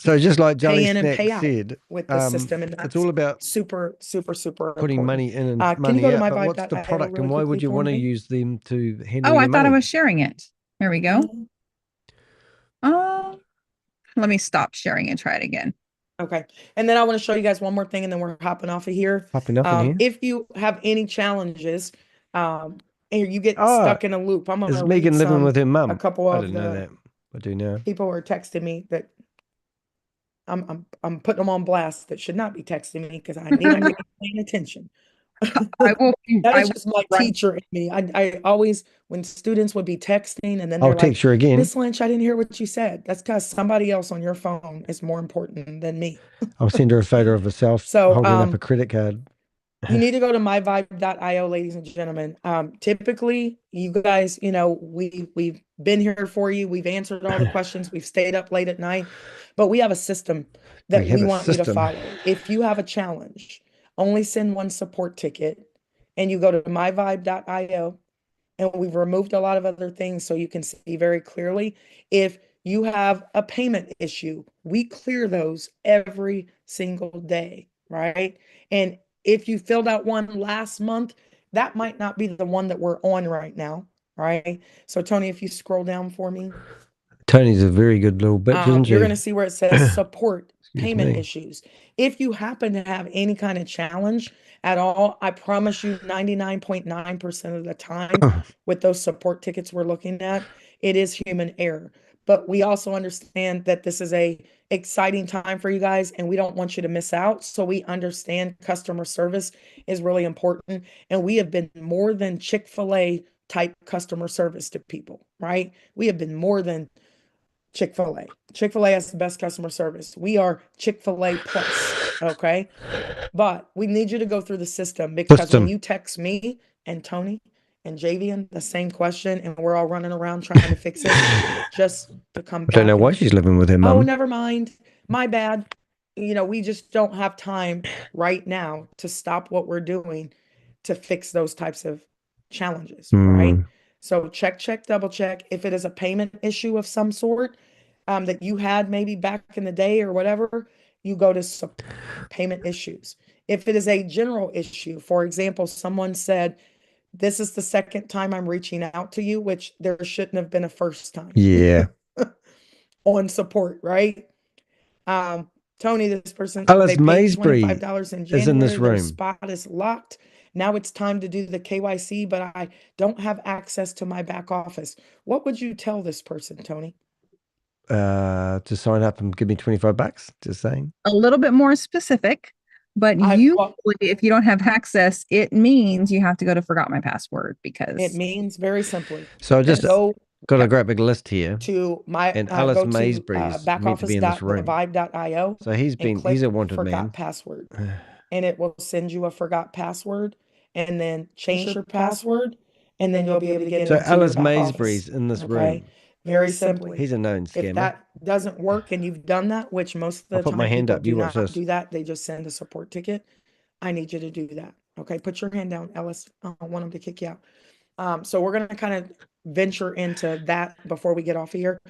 So just like Jelly pay in and Snack pay out said, with the system, and it's all about super putting important. money in and Can you money go to out. But what's the myvibe.io product, and really why would quickly you for want to me? use them to handle Oh, I your thought I money? was sharing it. There we go. Let me stop sharing and try it again. Okay. And then I want to show you guys one more thing, and then we're hopping off of here. Hopping off in here? If you have any challenges, and you get stuck in a loop, I'm going Is to Megan read living with her mum? a couple I of didn't know the that. I do now. people who are texting me that I'm putting them on blast that should not be texting me, because I need them to be paying attention. I will. That I is will just my right. teacher in me. I always, when students would be texting and then I'll they're like, text her again. Miss Lynch, I didn't hear what you said. That's because somebody else on your phone is more important than me. I'll send her a photo of herself So, holding up a credit card. you need to go to myvibe.io, ladies and gentlemen. Typically, you guys, we've been here for you. We've answered all the questions. We've stayed up late at night, but we have a system that we want you to follow. If you have a challenge, only send one support ticket, and you go to myvibe.io, and we've removed a lot of other things so you can see very clearly. If you have a payment issue, we clear those every single day, right? And if you filled out one last month, that might not be the one that we're on right now, right? So Tony, if you scroll down for me. Tony's a very good little bitch, isn't she? You're going to see where it says support payment me. issues. If you happen to have any kind of challenge at all, I promise you 99.9% of the time with those support tickets we're looking at, it is human error. But we also understand that this is a exciting time for you guys, and we don't want you to miss out. So we understand customer service is really important. And we have been more than Chick-fil-A type customer service to people, right? We have been more than Chick-fil-A. Chick-fil-A has the best customer service. We are Chick-fil-A plus, okay? But we need you to go through the system, because when you text me and Tony and Javian the same question, and we're all running around trying to fix it, just to come back. I don't know why she's living with her mum. Oh, never mind. My bad. We just don't have time right now to stop what we're doing to fix those types of challenges, right? So check, double check. If it is a payment issue of some sort that you had maybe back in the day or whatever, you go to payment issues. If it is a general issue, for example, someone said, this is the second time I'm reaching out to you, which there shouldn't have been a first time. Yeah. On support, right? Tony, this person, Alice they paid Maysbury $25 in is in this January. Their room. spot is locked. Now it's time to do the KYC, but I don't have access to my back office. What would you tell this person, Tony? To sign up and give me $25. Just saying. A little bit more specific, but usually if you don't have access, it means you have to go to forgot my password because it means very simply. So I just got a great big list here. To my and Alice go to Maysbury's meant to be in this room. backoffice.thevibe.io. So he's a wanted forgot man. password, and it will send you a forgot password, and then change your password, and then you'll be able to get So into Alice your back Maysbury's office. in this Okay? room. Very simply. He's a known If scammer. that doesn't work and you've done that, which most of the I'll put time my hand people up. do You watch not this. do that, they just send a support ticket. I need you to do that. Okay, put your hand down, Ellis. I don't want them to kick you out. So we're going to kind of venture into that before we get off of here.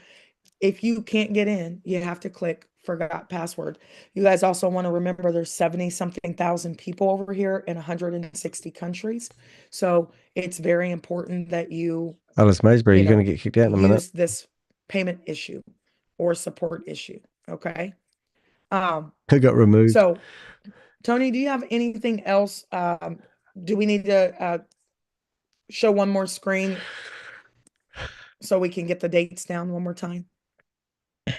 If you can't get in, you have to click forgot password. You guys also want to remember there's 70 something thousand people over here in 160 countries. So it's very important that you Alice Maysbury, you're going to get kicked out in a minute. use this payment issue or support issue. Okay. I got removed. So Tony, do you have anything else? Do we need to show one more screen so we can get the dates down one more time?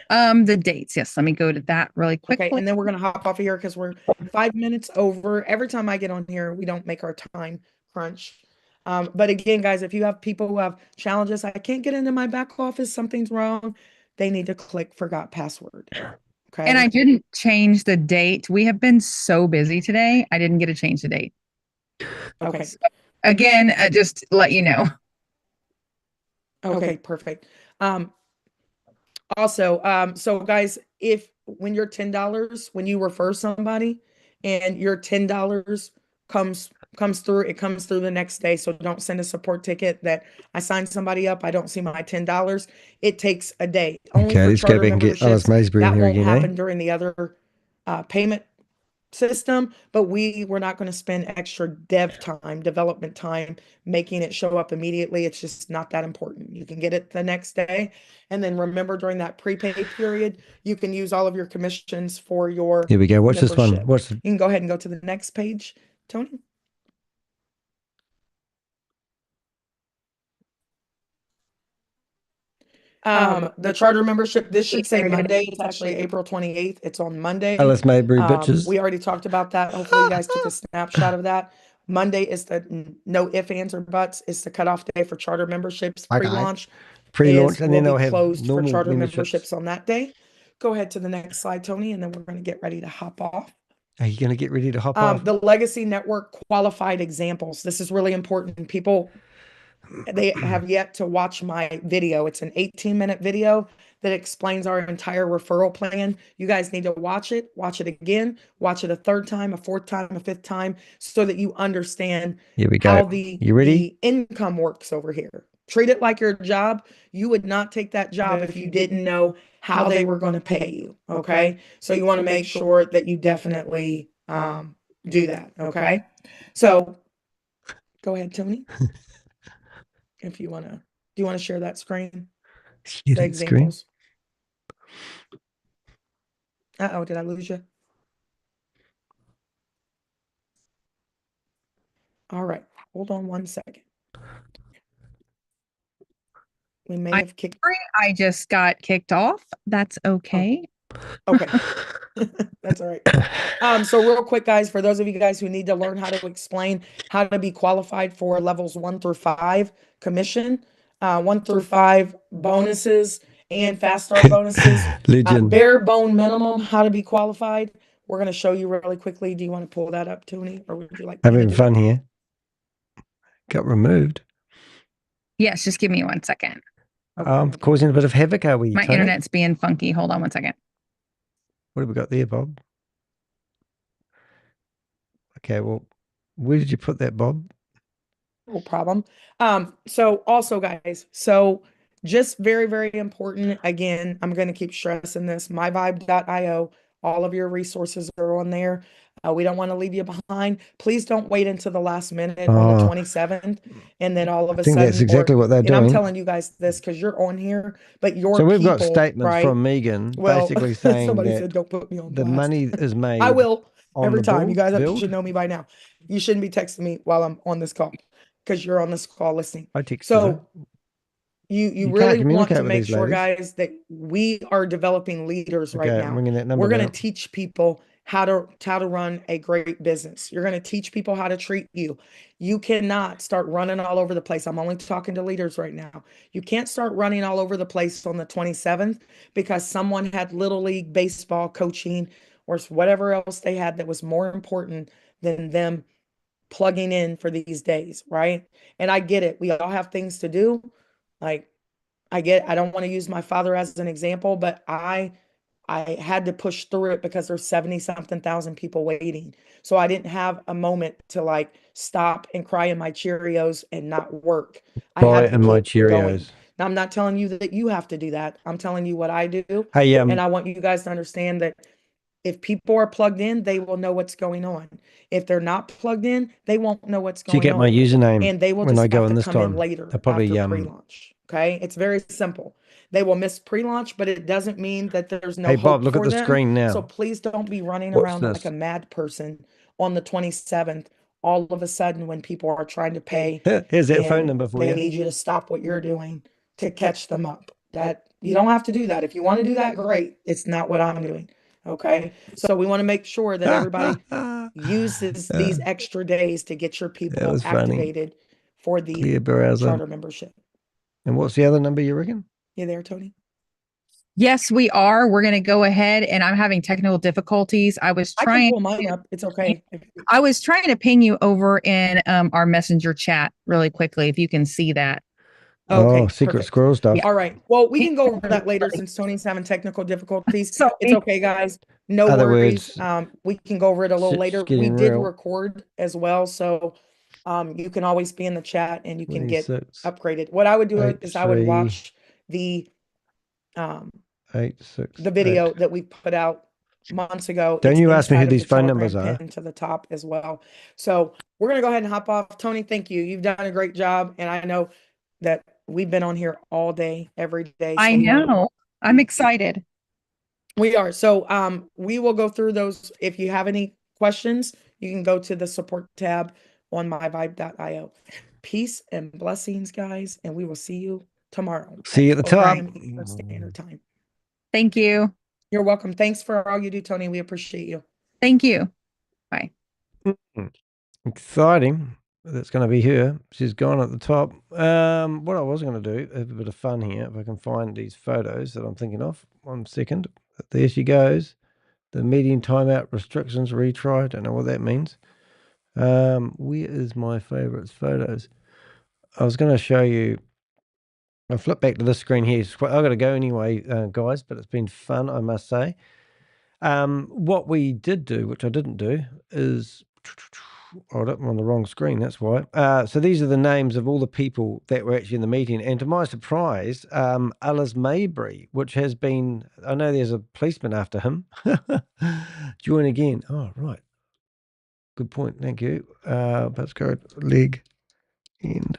The dates, yes. Let me go to that really quickly. Okay, and then we're gonna hop off of here because we're 5 minutes over. Every time I get on here, we don't make our time crunch. But again, guys, if you have people who have challenges, I can't get into my back office, something's wrong, they need to click forgot password. Okay. And I didn't change the date. We have been so busy today. I didn't get to change the date. Okay. So, again, just let you know. Okay, perfect. Also, so guys, when you're $10, when you refer somebody and your $10 comes through, it comes through the next day. So don't send a support ticket that I signed somebody up, I don't see my $10. It takes a day. Only Okay, for let's go charter back and get Alice memberships. Maysbury in That here won't again, happen eh? during the other payment system, but we're not going to spend extra development time making it show up immediately. It's just not that important. You can get it the next day. And then remember, during that prepaid period, you can use all of your commissions for your Here we go. Watch this one. membership. Watch You can go ahead and go to the next page, Tony. The charter membership, this should say Monday. It's actually April 28th. It's on Monday. Alice Maysbury bitches. We already talked about that. Hopefully you guys took a snapshot of that. Monday is the no ifs, ands, or buts. It's the cutoff day for charter memberships. Okay. Pre-launch. Pre-launch, and then will they'll be have closed for normal charter memberships. memberships on that day. Go ahead to the next slide, Tony, and then we're going to get ready to hop off. Are you going to get ready to hop off? The Legacy Network qualified examples. This is really important. People, they have yet to watch my video. It's an 18-minute video that explains our entire referral plan. You guys need to watch it again, watch it a third time, a fourth time, a fifth time, so that you understand Here we go. how You ready? the income works over here. Treat it like your job. You would not take that job if you didn't know how they were going to pay you. Okay. So you want to make sure that you definitely do that. Okay. So go ahead, Tony. If you want to, do you want to share that screen? Share The that screen. examples. Uh-oh, did I lose you? All right. Hold on one second. We may have kicked. I just got kicked off. That's okay. Okay. That's all right. So real quick, guys, for those of you guys who need to learn how to explain how to be qualified for levels 1 through 5 commission, 1 through 5 bonuses and fast start bonuses, bare bone minimum, how to be qualified. We're going to show you really quickly. Do you want to pull that up, Tony, or would you like me to Having do fun it? here. Got removed. Yes, just give me 1 second. Causing a bit of havoc, are we? My Tony? internet's being funky. Hold on 1 second. What have we got there, Bob? Okay, well, where did you put that, Bob? No problem. So also guys, so just very, very important. Again, I'm going to keep stressing this. MyVibe.io, all of your resources are on there. We don't want to leave you behind. Please don't wait until the last minute on the 27th. And then all of a think sudden, that's exactly what they're and doing. I'm telling you guys this because you're on here, but your So we've got people, statements right? from Megan Well, basically saying somebody that said, don't put me on the blast. money is made I will on every the time. You guys build. should know me by now. You shouldn't be texting me while I'm on this call because you're on this call listening. I texted So her. you can't really want communicate to with make these sure, ladies. guys, that we are developing leaders right Okay, I'm now. ringing that number We're going now. to teach people how to run a great business. You're going to teach people how to treat you. You cannot start running all over the place. I'm only talking to leaders right now. You can't start running all over the place on the 27th because someone had Little League baseball coaching or whatever else they had that was more important than them plugging in for these days, right? And I get it. We all have things to do. Like, I don't want to use my father as an example, but I had to push through it because there's 70-something thousand people waiting. So I didn't have a moment to like stop and cry in my Cheerios and not work. I Buy had to in my keep going. Cheerios. Now, I'm not telling you that you have to do that. I'm telling you what I do. Hey, And I want you guys to understand that if people are plugged in, they will know what's going on. If they're not plugged in, they won't know what's did you going get my on. username And they will when just I go have in to this come in time? later They'll probably after pre-launch. Okay. It's very simple. They will miss pre-launch, but it doesn't mean that there's no Hey Bob, hope look at for the them. screen So now. please don't be running What's around like this? a mad person on the 27th, all of a sudden when people are trying to pay. Here's that phone and number for they you. need you to stop what you're doing to catch them up. That you don't have to do that. If you want to do that, great. It's not what I'm doing. Okay. So we want to make sure that everybody uses these extra days to get your people was funny. activated for the Clear browser. charter membership. And what's the other number you reckon? You there, Tony? Yes, we are. We're going to go ahead, and I'm having technical difficulties. I can pull mine up. It's okay. I was trying to ping you over in our messenger chat really quickly, if you can see that. Okay, Oh, secret perfect. squirrel stuff. All right. Well, we can go over that later since Tony's having technical difficulties. It's okay, guys. No Other worries. words, We can go over it a little shit's later. We getting did real. record as well, so you can always be in the chat and you can get 26, upgraded. What I would do is I would 83, watch the 86. the video that we put out months ago. Don't It's you ask me who inside of these the phone Telegram numbers are? pin to the top as well. So we're gonna go ahead and hop off. Tony, thank you. You've done a great job, and I know that we've been on here all day, every day. So I know. I'm excited. we are. So we will go through those. If you have any questions, you can go to the support tab on myvibe.io. Peace and blessings, guys, and we will see you tomorrow. See you at the top. Eastern Standard Time. Thank you. You're welcome. Thanks for all you do, Tony. We appreciate you. Thank you. Bye. Exciting. That's going to be her. She's gone at the top. What I was going to do, have a bit of fun here, if I can find these photos that I'm thinking of. 1 second. There she goes. The meeting timeout restrictions retry. Don't know what that means. Where is my favorites photos? I was going to show you. I'll flip back to this screen here. I've got to go anyway, guys, but it's been fun, I must say. What we did do, which I didn't do, is... Hold up, I'm on the wrong screen, that's why. So these are the names of all the people that were actually in the meeting. And to my surprise, Alice Maybury, which has been... I know there's a policeman after him. Join again. Oh, right. Good point, thank you. Passcode, leg, end.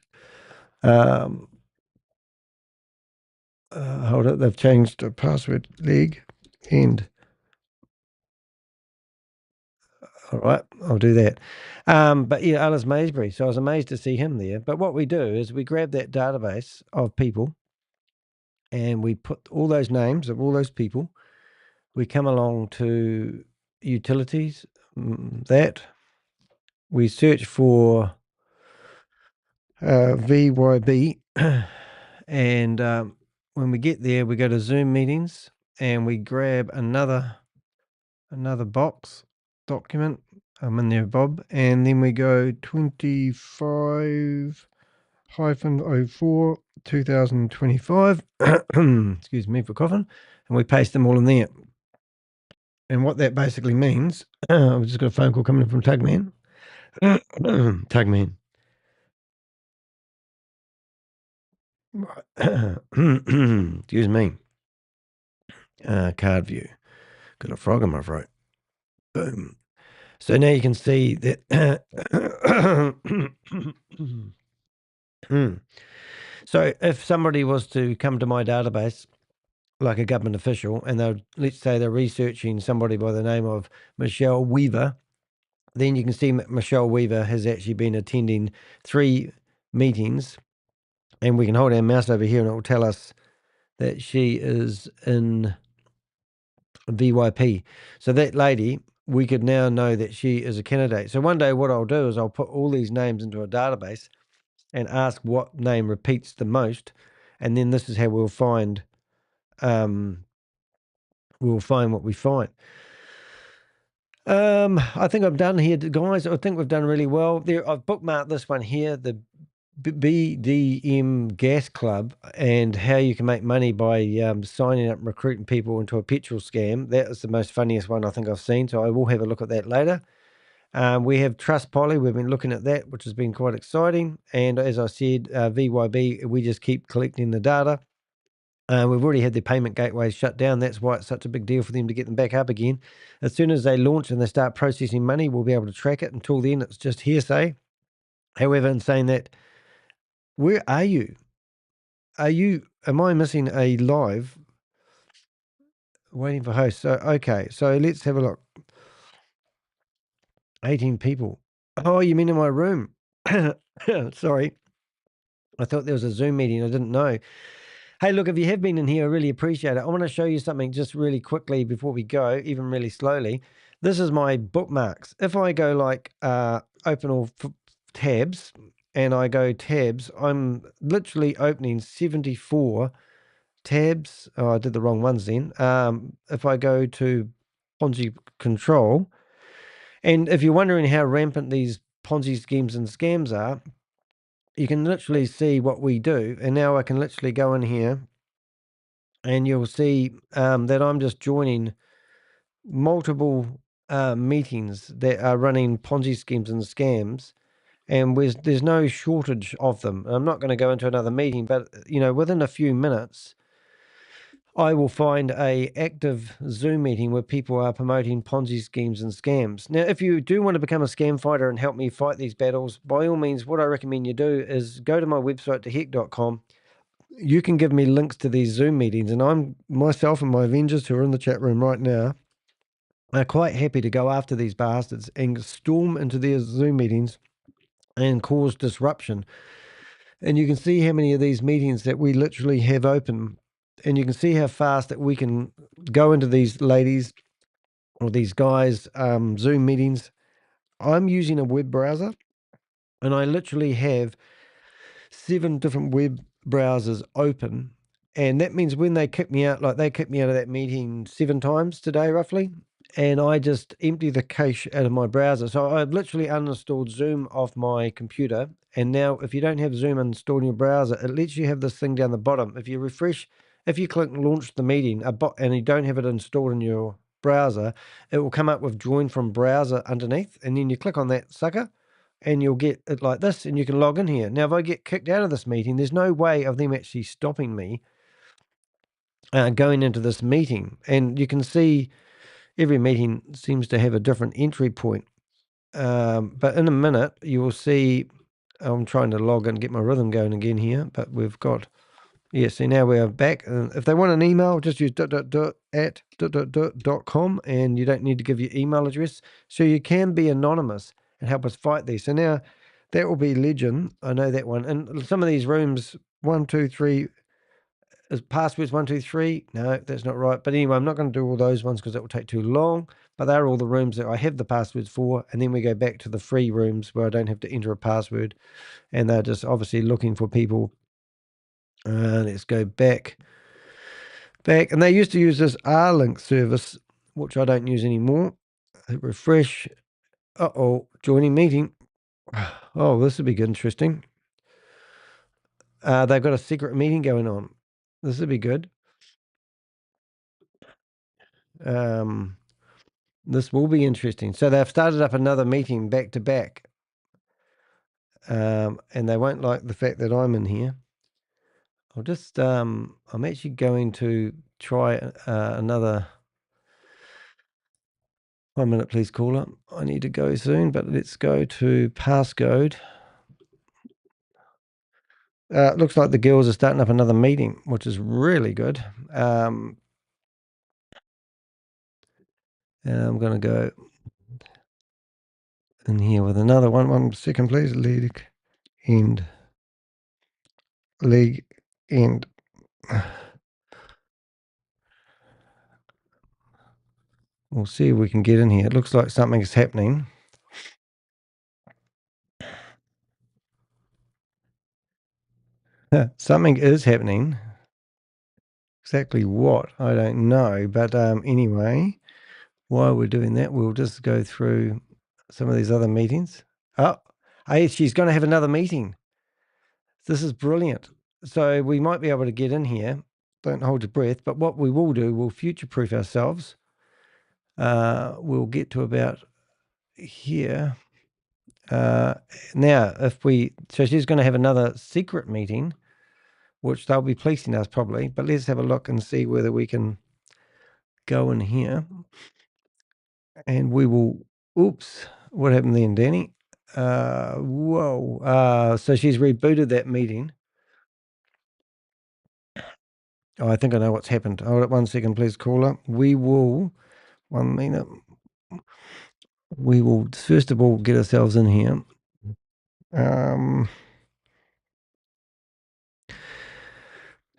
Hold up, they've changed the password, leg, end. All right, I'll do that. But yeah, Alice Maysbury. So I was amazed to see him there. But what we do is we grab that database of people and we put all those names of all those people. We come along to utilities, that. We search for VYB. And when we get there, we go to Zoom meetings and we grab another box document. I'm in there, Bob. And then we go 25-04 2025. Excuse me for coughing. And we paste them all in there. And what that basically means, I've just got a phone call coming in from Tugman. Tugman. Right. Excuse me. Card view. Got a frog in my throat. Boom. So now you can see that. So if somebody was to come to my database, like a government official, and let's say they're researching somebody by the name of Michelle Weaver, then you can see Michelle Weaver has actually been attending 3 meetings, and we can hold our mouse over here and it will tell us that she is in VYP. So that lady, we could now know that she is a candidate. So one day what I'll do is I'll put all these names into a database and ask what name repeats the most, and then this is how we'll find what we find. I think I'm done here, guys. I think we've done really well. I've bookmarked this one here, the BDM Gas Club, and how you can make money by signing up and recruiting people into a petrol scam. That is the most funniest one I think I've seen, so I will have a look at that later. We have Trust Poly. We've been looking at that, which has been quite exciting. And as I said, VYB, we just keep collecting the data. We've already had their payment gateways shut down. That's why it's such a big deal for them to get them back up again. As soon as they launch and they start processing money, we'll be able to track it. Until then, it's just hearsay. However, in saying that, where are you? Am I missing a live? Waiting for hosts. So, okay, so let's have a look. 18 people. Oh, you mean in my room? Sorry. I thought there was a Zoom meeting. I didn't know. Hey, look, if you have been in here, I really appreciate it. I want to show you something just really quickly before we go, even really slowly. This is my bookmarks. If I go like open all tabs and I go tabs, I'm literally opening 74 tabs. Oh, I did the wrong ones then. If I go to Ponzi control, and if you're wondering how rampant these Ponzi schemes and scams are, you can literally see what we do. And now I can literally go in here and you'll see that I'm just joining multiple meetings that are running Ponzi schemes and scams. And there's no shortage of them. I'm not going to go into another meeting, but, within a few minutes, I will find a active Zoom meeting where people are promoting Ponzi schemes and scams. Now, if you do want to become a scam fighter and help me fight these battles, by all means, what I recommend you do is go to my website, dehek.com. You can give me links to these Zoom meetings, and myself and my Avengers who are in the chat room right now are quite happy to go after these bastards and storm into their Zoom meetings and cause disruption. And you can see how many of these meetings that we literally have open, and you can see how fast that we can go into these ladies or these guys' Zoom meetings. I'm using a web browser, and I literally have 7 different web browsers open. And that means when they kick me out, like they kicked me out of that meeting 7 times today, roughly, and I just empty the cache out of my browser. So I've literally uninstalled Zoom off my computer. And now if you don't have Zoom installed in your browser, it lets you have this thing down the bottom. If you refresh, if you click launch the meeting, and you don't have it installed in your browser, it will come up with join from browser underneath. And then you click on that sucker, and you'll get it like this, and you can log in here. Now, if I get kicked out of this meeting, there's no way of them actually stopping me going into this meeting. And you can see every meeting seems to have a different entry point. But in a minute, you will see, I'm trying to log in, get my rhythm going again here, but we've got, see, now we're back. If they want an email, just use @.com, and you don't need to give your email address. So you can be anonymous and help us fight these. So now that will be legend. I know that one. And some of these rooms, 1, 2, 3, is passwords 1, 2, 3. No, that's not right. But anyway, I'm not going to do all those ones because that will take too long. But they're all the rooms that I have the passwords for. And then we go back to the free rooms where I don't have to enter a password. And they're just obviously looking for people. Let's go back. And they used to use this R-Link service, which I don't use anymore. Hit refresh. Joining meeting. Oh, this would be good, interesting. They've got a secret meeting going on. This would be good. This will be interesting. So they've started up another meeting back to back. And they won't like the fact that I'm in here. I'll just, I'm actually going to try another 1 minute, please, caller. I need to go soon, but let's go to passcode. Looks like the girls are starting up another meeting, which is really good. And I'm going to go in here with another one. 1 second, please. League end. League end. We'll see if we can get in here. It looks like something is happening. Something is happening. Exactly what, I don't know. But anyway, while we're doing that, we'll just go through some of these other meetings. Oh, hey, she's going to have another meeting. This is brilliant. So we might be able to get in here. Don't hold your breath. But what we will do, we'll future-proof ourselves. We'll get to about here. Now, so she's going to have another secret meeting, which they'll be policing us probably. But let's have a look and see whether we can go in here. And we will, oops, what happened then, Danny? Whoa. So she's rebooted that meeting. Oh, I think I know what's happened. Hold it 1 second, please, caller. We will, 1 minute. We will, first of all, get ourselves in here.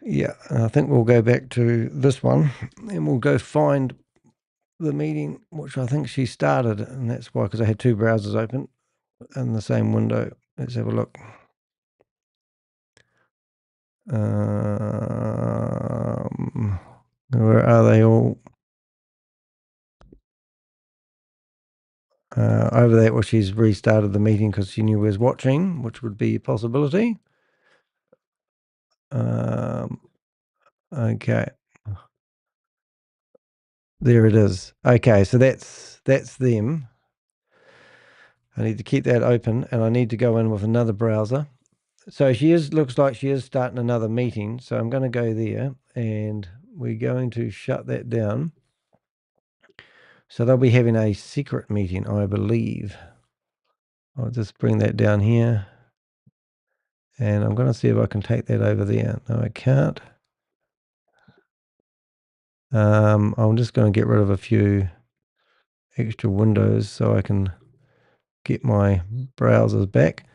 Yeah, I think we'll go back to this one and we'll go find the meeting, which I think she started. And that's why, because I had two browsers open in the same window. Let's have a look. Where are they all? Over there, well, she's restarted the meeting because she knew we was watching, which would be a possibility. Okay. There it is. Okay, so that's them. I need to keep that open, and I need to go in with another browser. So looks like she is starting another meeting. So I'm going to go there, and we're going to shut that down. So they'll be having a secret meeting, I believe. I'll just bring that down here. And I'm going to see if I can take that over there. No, I can't. I'm just going to get rid of a few extra windows so I can get my browsers back.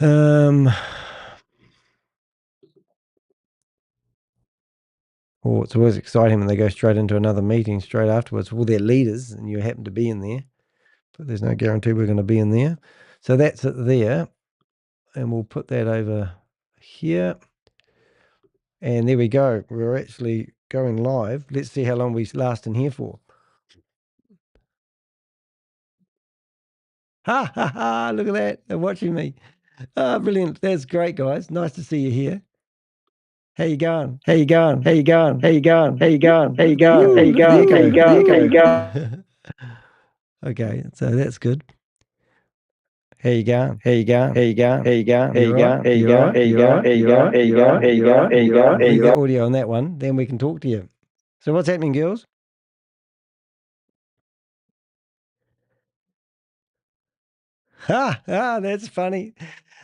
Oh, it's always exciting when they go straight into another meeting straight afterwards. Well, they're leaders and you happen to be in there, but there's no guarantee we're going to be in there. So that's it there. And we'll put that over here. And there we go. We're actually going live. Let's see how long we last in here for. Ha ha ha, look at that. They're watching me. Oh, brilliant. That's great, guys. Nice to see you here. How you going? How you going? How you going? How you going? How you going? How you going? How you going? How you going? How you going? Okay, so that's good. How you going? How you going? How you going? How you going? How you going? How you going? How you going? How you going? How you going? How you going? How you going? Leave the audio on that one, then we can talk to you. So what's happening, girls? That's funny.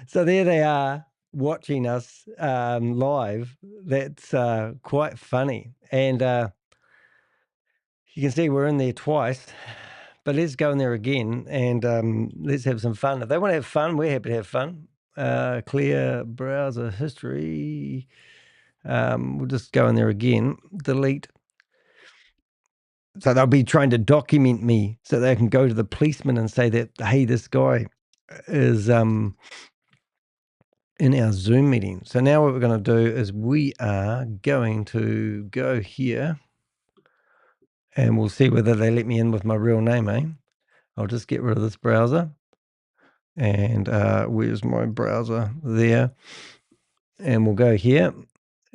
So there they are watching us live. That's quite funny. And you can see we're in there twice, but let's go in there again and let's have some fun. If they want to have fun, we're happy to have fun. Clear browser history. We'll just go in there again, delete. So they'll be trying to document me so they can go to the policeman and say that, hey, this guy is in our Zoom meeting. So now what we're going to do is we are going to go here and we'll see whether they let me in with my real name, eh? I'll just get rid of this browser. And where's my browser? There. And we'll go here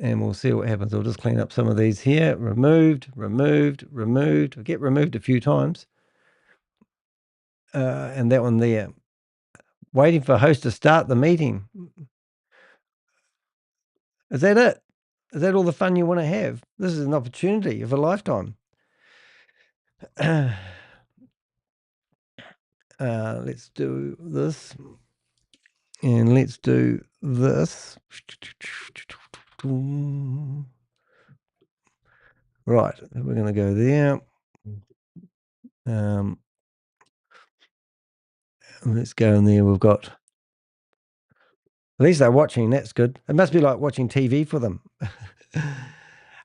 and we'll see what happens. I'll just clean up some of these here. Removed. I get removed a few times. And that one there. Waiting for host to start the meeting. Is that it? Is that all the fun you want to have? This is an opportunity of a lifetime. Let's do this. And let's do this. Right, we're going to go there. Let's go in there. We've got, at least they're watching. That's good. It must be like watching TV for them.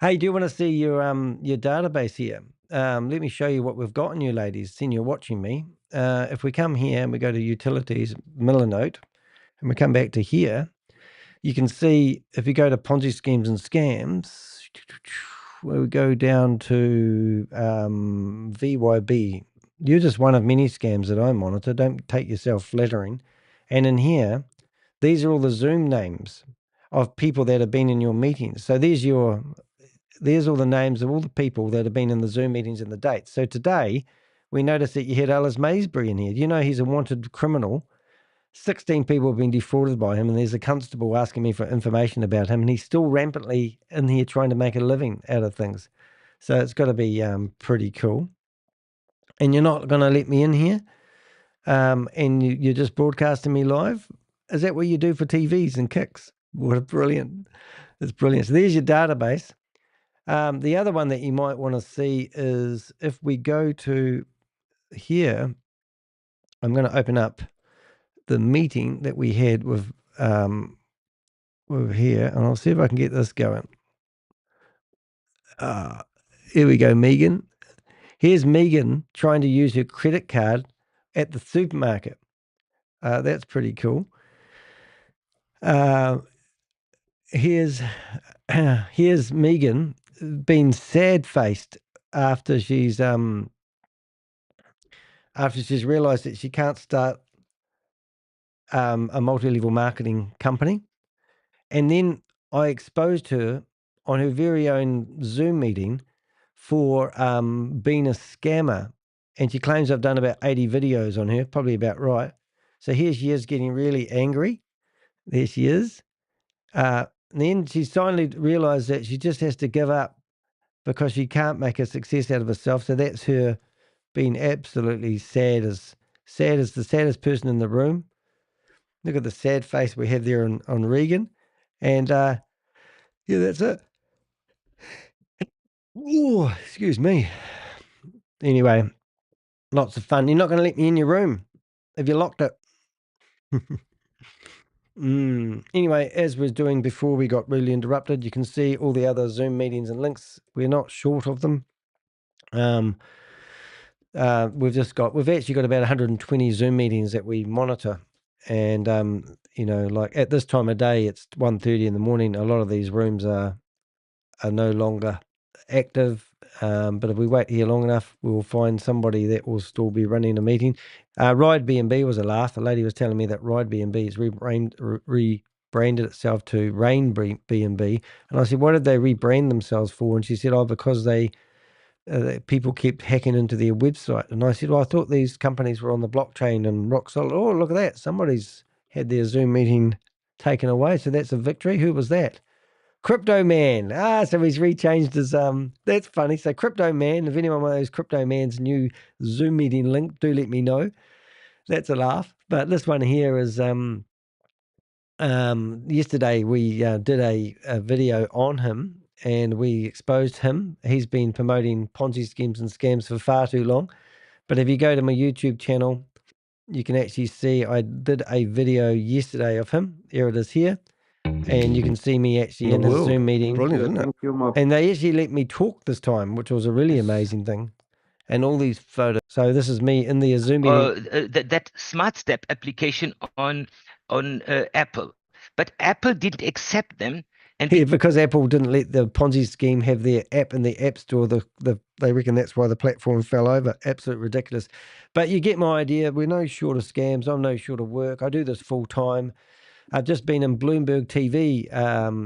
Hey, do you want to see your database here? Let me show you what we've got in you, ladies. Seeing you're watching me. If we come here and we go to Utilities, Milanote, and we come back to here, you can see if you go to Ponzi Schemes and Scams, we go down to VYB. You're just one of many scams that I monitor. Don't take yourself flattering. And in here, these are all the Zoom names of people that have been in your meetings. So there's all the names of all the people that have been in the Zoom meetings and the dates. So today, we noticed that you had Alice Maysbury in here. Do you know he's a wanted criminal? 16 people have been defrauded by him, and there's a constable asking me for information about him, and he's still rampantly in here trying to make a living out of things. So it's got to be pretty cool. And you're not going to let me in here, and you're just broadcasting me live? Is that what you do for TVs and kicks? What a brilliant. It's brilliant. So there's your database. The other one that you might want to see is if we go to here, I'm going to open up the meeting that we had with here, and I'll see if I can get this going. Here we go, Megan. Here's Megan trying to use her credit card at the supermarket. That's pretty cool. Here's Megan being sad-faced after she's realized that she can't start a multi-level marketing company. And then I exposed her on her very own Zoom meeting for being a scammer. And she claims I've done about 80 videos on her, probably about right. So here she is getting really angry. There she is. Then she's finally realized that she just has to give up because she can't make a success out of herself. So that's her being absolutely sad as the saddest person in the room. Look at the sad face we have there on Regan. And yeah, that's it. Oh, excuse me. Anyway, lots of fun. You're not going to let me in your room. Have you locked it? Anyway, as we were doing before we got really interrupted, you can see all the other Zoom meetings and links. We're not short of them. We've actually got about 120 Zoom meetings that we monitor. And, like at this time of day, it's 1:30 in the morning. A lot of these rooms are no longer active. But if we wait here long enough, we'll find somebody that will still be running a meeting. Ride B&B was a laugh. A lady was telling me that Ride B&B has rebranded itself to Rain B&B. And I said, what did they rebrand themselves for? And she said, because people kept hacking into their website. And I said, well, I thought these companies were on the blockchain and rock solid. Oh, look at that. Somebody's had their Zoom meeting taken away. So that's a victory. Who was that? Crypto Man. So he's rechanged his, that's funny. So Crypto Man, if anyone knows Crypto Man's new Zoom meeting link, do let me know. That's a laugh. But this one here is, yesterday we did a video on him and we exposed him. He's been promoting Ponzi schemes and scams for far too long. But if you go to my YouTube channel, you can actually see I did a video yesterday of him. Here it is here. And you can see me actually in a Zoom meeting. Brilliant, isn't it? And they actually let me talk this time, which was a really amazing thing. And all these photos. So this is me in the Zoom meeting. That Smart Step application on Apple. But Apple didn't accept them. And yeah, because Apple didn't let the Ponzi scheme have their app in the App Store. They reckon that's why the platform fell over. Absolute ridiculous. But you get my idea. We're no short of scams. I'm no short of work. I do this full time. I've just been in Bloomberg TV.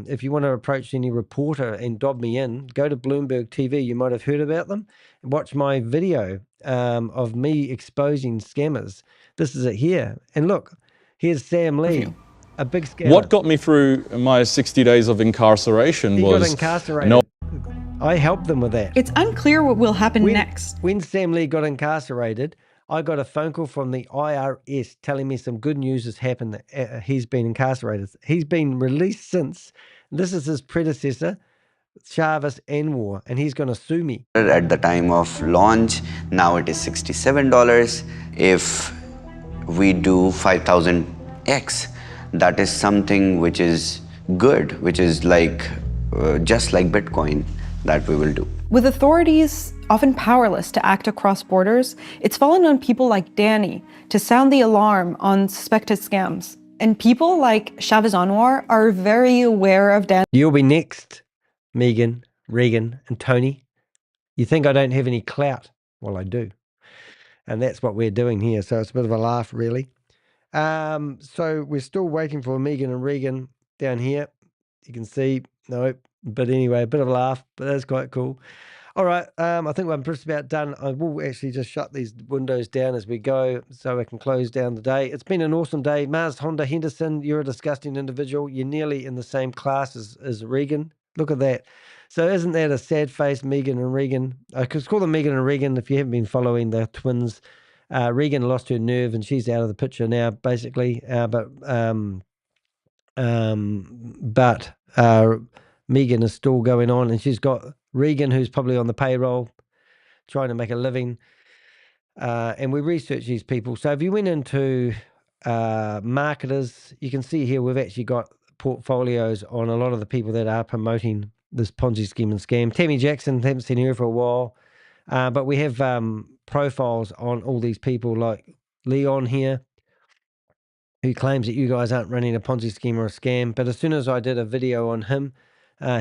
If you want to approach any reporter and dob me in, go to Bloomberg TV. You might have heard about them. Watch my video of me exposing scammers. This is it here. And look, here's Sam Lee. A big scammer. What got me through my 60 days of incarceration he was... got incarcerated. I helped them with that. It's unclear what will happen next. When Sam Lee got incarcerated, I got a phone call from the IRS telling me some good news has happened. He's been incarcerated. He's been released since. This is his predecessor, Chavez Anwar, and he's going to sue me. At the time of launch, now it is $67. If we do 5,000x, that is something which is good, which is like just like Bitcoin that we will do. With authorities often powerless to act across borders, it's fallen on people like Danny to sound the alarm on suspected scams. And people like Chavez Anwar are very aware of Danny. You'll be next, Megan, Regan, and Tony. You think I don't have any clout? Well, I do. And that's what we're doing here. So it's a bit of a laugh, really. So we're still waiting for Megan and Regan down here. You can see, no, but anyway, a bit of a laugh, but that's quite cool. All right, I think I'm just about done. I will actually just shut these windows down as we go so I can close down the day. It's been an awesome day. Marshonda Henderson, you're a disgusting individual. You're nearly in the same class as Regan. Look at that. So isn't that a sad face, Megan and Regan? I could call them Megan and Regan if you haven't been following the twins. Regan lost her nerve and she's out of the picture now, basically. But Megan is still going on, and she's got Regan, who's probably on the payroll, trying to make a living. And we research these people. So if you went into marketers, you can see here we've actually got portfolios on a lot of the people that are promoting this Ponzi scheme and scam. Tammy Jackson, haven't seen her for a while. But we have profiles on all these people like Leon here, who claims that you guys aren't running a Ponzi scheme or a scam. But as soon as I did a video on him,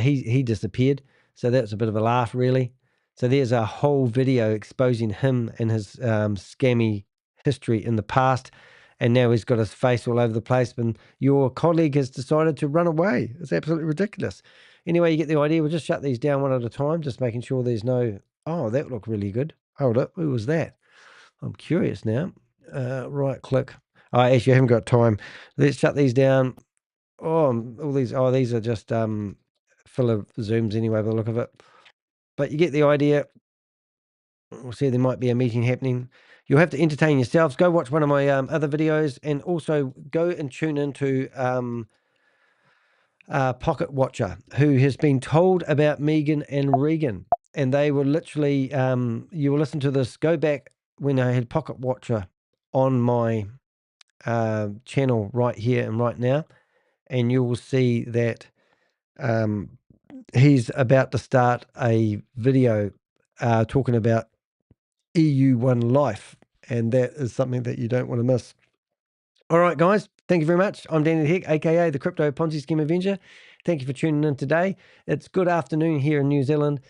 he disappeared. So that's a bit of a laugh, really. So there's a whole video exposing him and his scammy history in the past. And now he's got his face all over the place. And your colleague has decided to run away. It's absolutely ridiculous. Anyway, you get the idea. We'll just shut these down one at a time, just making sure there's no... Oh, that looked really good. Hold up. Who was that? I'm curious now. Right click. Oh, actually, I haven't got time. Let's shut these down. Oh, all these. Oh, these are just full of Zooms anyway, by the look of it. But you get the idea. We'll see. There might be a meeting happening. You'll have to entertain yourselves. Go watch one of my other videos, and also go and tune into Pocket Watcher, who has been told about Megan and Regan. And they were literally, you will listen to this, go back when I had Pocket Watcher on my channel right here and right now, and you will see that he's about to start a video talking about E1U life, and that is something that you don't want to miss. All right, guys, thank you very much. I'm Danny de Hek, aka the Crypto Ponzi Scheme Avenger. Thank you for tuning in today. It's good afternoon here in New Zealand,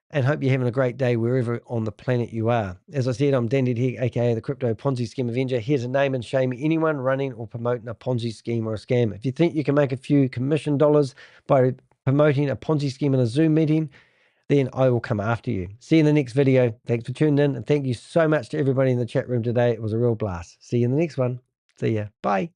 and hope you're having a great day wherever on the planet you are. As I said, I'm Danny de Hek, aka the Crypto Ponzi Scheme Avenger. Here to name and shame anyone running or promoting a Ponzi scheme or a scam. If you think you can make a few commission dollars by promoting a Ponzi scheme in a Zoom meeting, then I will come after you. See you in the next video. Thanks for tuning in, and thank you so much to everybody in the chat room today. It was a real blast. See you in the next one. See ya. Bye.